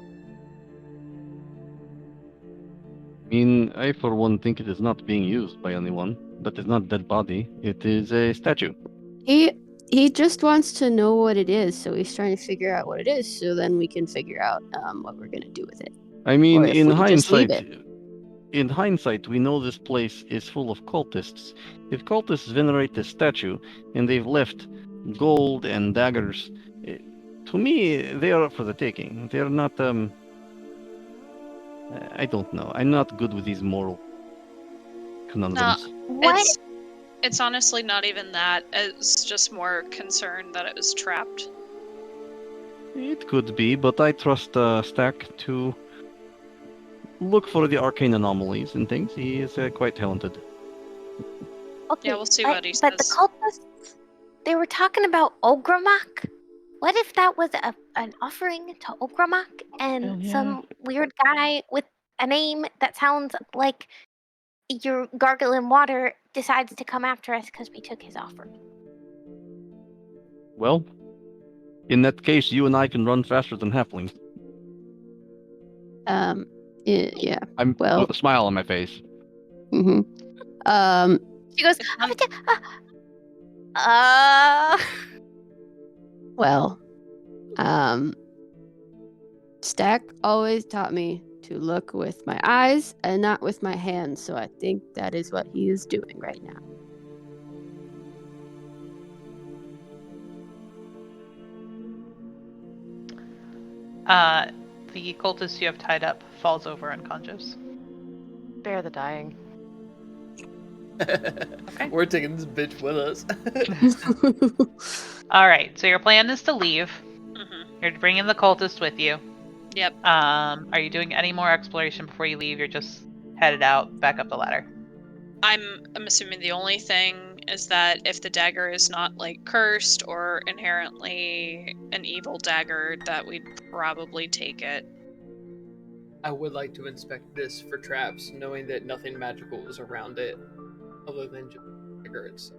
I mean, I for one think it is not being used by anyone. That is not a dead body. It is a statue. He just wants to know what it is, so he's trying to figure out what it is, so then we can figure out what we're gonna do with it. I mean, Or if in we just leave hindsight, we know this place is full of cultists. If cultists venerate this statue and they've left gold and daggers, to me, they are up for the taking. They're not. I don't know. I'm not good with these moral conundrums. What? It's honestly not even that. It's just more concerned that it was trapped. It could be, but I trust Stack to look for the arcane anomalies and things. He is quite talented. Okay, Yeah, we'll see what he But the says. cultists, they were talking about Ogramak. What if that was an offering to Ogramak and Oh, yeah. some weird guy with a name that sounds like you're gargling water decides to come after us because we took his offering? Well, in that case, you and I can run faster than halflings. Yeah. I'm Well- with a smile on my face. Mm-hmm. She goes, It's not- Well, Stack always taught me to look with my eyes and not with my hands, so I think that is what he is doing right now. The cultist you have tied up falls over unconscious. Spare the dying. We're taking this bitch with us. All right, so your plan is to leave. Mhm. You're bringing the cultist with you. Yep. Are you doing any more exploration before you leave? You're just headed out, back up the ladder. I'm assuming the only thing is that if the dagger is not like cursed or inherently an evil dagger, that we'd probably take it. I would like to inspect this for traps, knowing that nothing magical is around it, other than just cigarettes.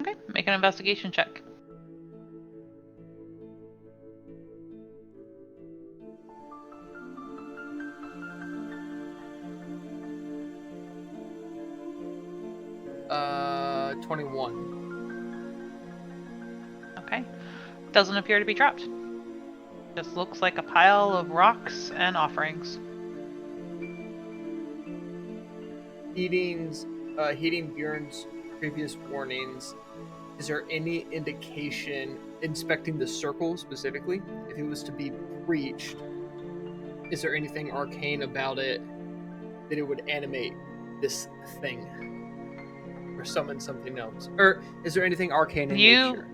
Okay, make an investigation check. Uh, 21. Okay. Doesn't appear to be trapped. Just looks like a pile of rocks and offerings. Heeding Bjorn's previous warnings, is there any indication, inspecting the circle specifically, if it was to be breached, is there anything arcane about it that it would animate this thing? Or summon something else? Or is there anything arcane in nature?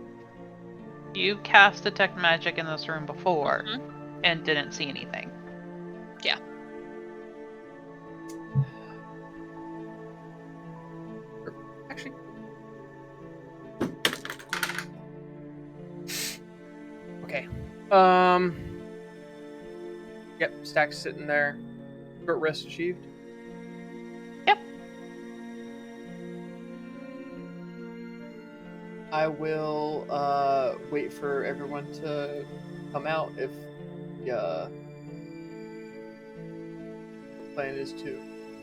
You cast detect magic in this room before Mhm. and didn't see anything. Yeah. Actually. Okay. Yep, Stack's sitting there. Short rest achieved. Yep. I will wait for everyone to come out if the plan is to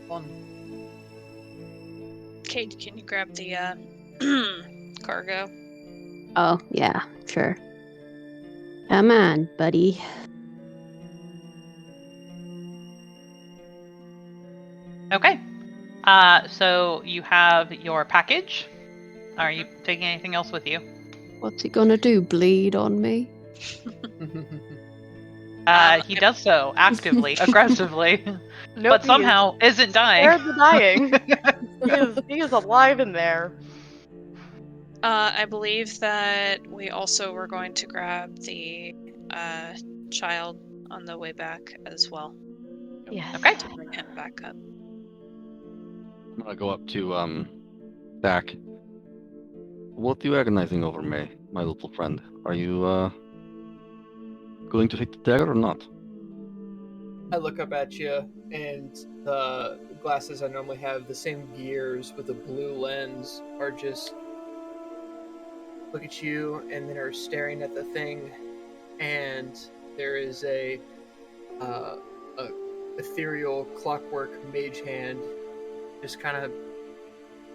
fun. Kate, can you grab the cargo? Oh, yeah, sure. Come on, buddy. Okay. So you have your package. Are you taking anything else with you? What's he gonna do? Bleed on me? He does so actively, aggressively, Nope, but somehow isn't dying. Spared the dying. he is alive in there. I believe that we also were going to grab the child on the way back as well. Yes. Okay. To bring him back up. I'm gonna go up to Dak. What are you agonizing over, May, my little friend? Are you going to take the dagger or not? I look up at you, and the glasses I normally have, the same gears with a blue lens, are just look at you, and then are staring at the thing, and there is a ethereal clockwork mage hand just kind of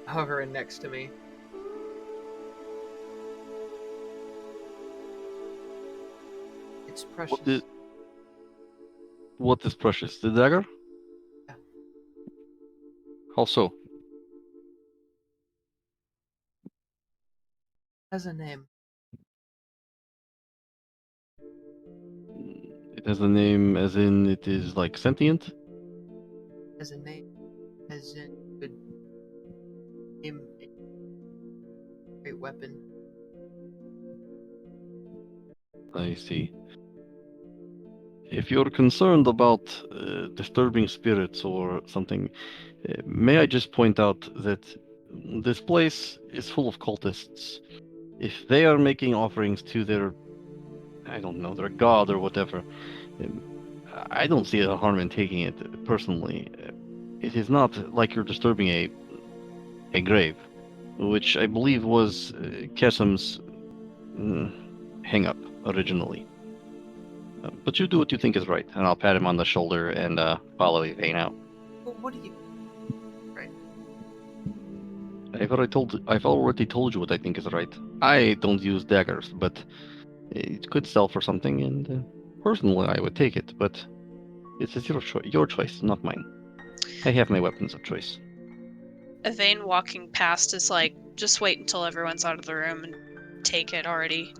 hovering next to me. It's precious. What is precious? The dagger? Yeah. How so? Has a name. It has a name as in it is like sentient? Has a name. As in could name a great weapon. I see. If you're concerned about disturbing spirits or something, may I just point out that this place is full of cultists. If they are making offerings to their, I don't know, their god or whatever, I don't see a harm in taking it personally. It is not like you're disturbing a grave, which I believe was Kesim's hang-up originally. But you do what you think is right, and I'll pat him on the shoulder and follow Yvain out. Well, what do you? Right. I've already told you what I think is right. I don't use daggers, but it could sell for something, and personally I would take it. But it's your choice, not mine. I have my weapons of choice. Yvain walking past is like, just wait until everyone's out of the room and take it already.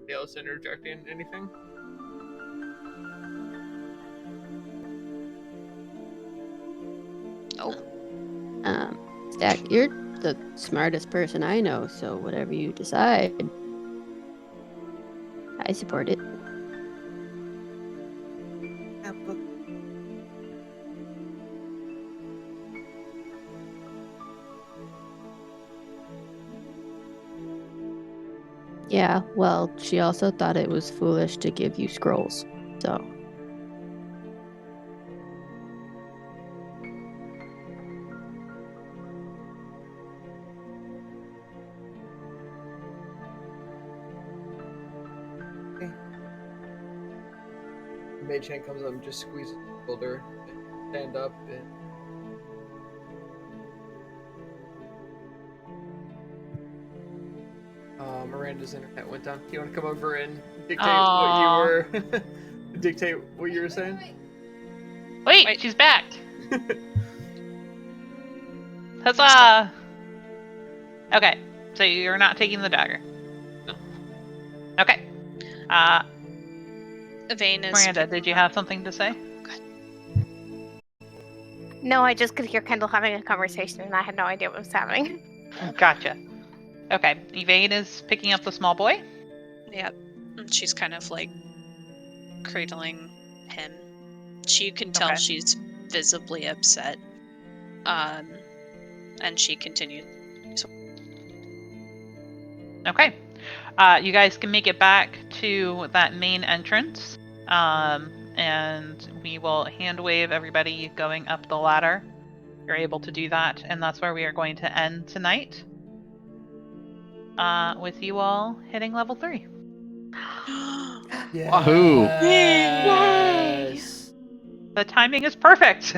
Anybody else interjecting anything? Stack, you're the smartest person I know, so whatever you decide, I support it. Yeah, but Yeah, well, she also thought it was foolish to give you scrolls, so. mage hand comes up and just squeezes his shoulder, and stand up, and Miranda's internet went down. Do you want to come over and dictate what you were dictate what you were saying? Wait, she's back. Huzzah! Okay, so you're not taking the dagger. No. Okay. Yvain is. Miranda, did you have something to say? No, I just could hear Kendall having a conversation, and I had no idea what was happening. Gotcha. Okay, Yvain is picking up the small boy. Yep. And she's kind of like cradling him. You can tell Okay. she's visibly upset. And she continued. Okay. You guys can make it back to that main entrance. and we will hand wave everybody going up the ladder. You're able to do that, and that's where we are going to end tonight. With you all hitting level 3. Wahoo! Yes. The timing is perfect.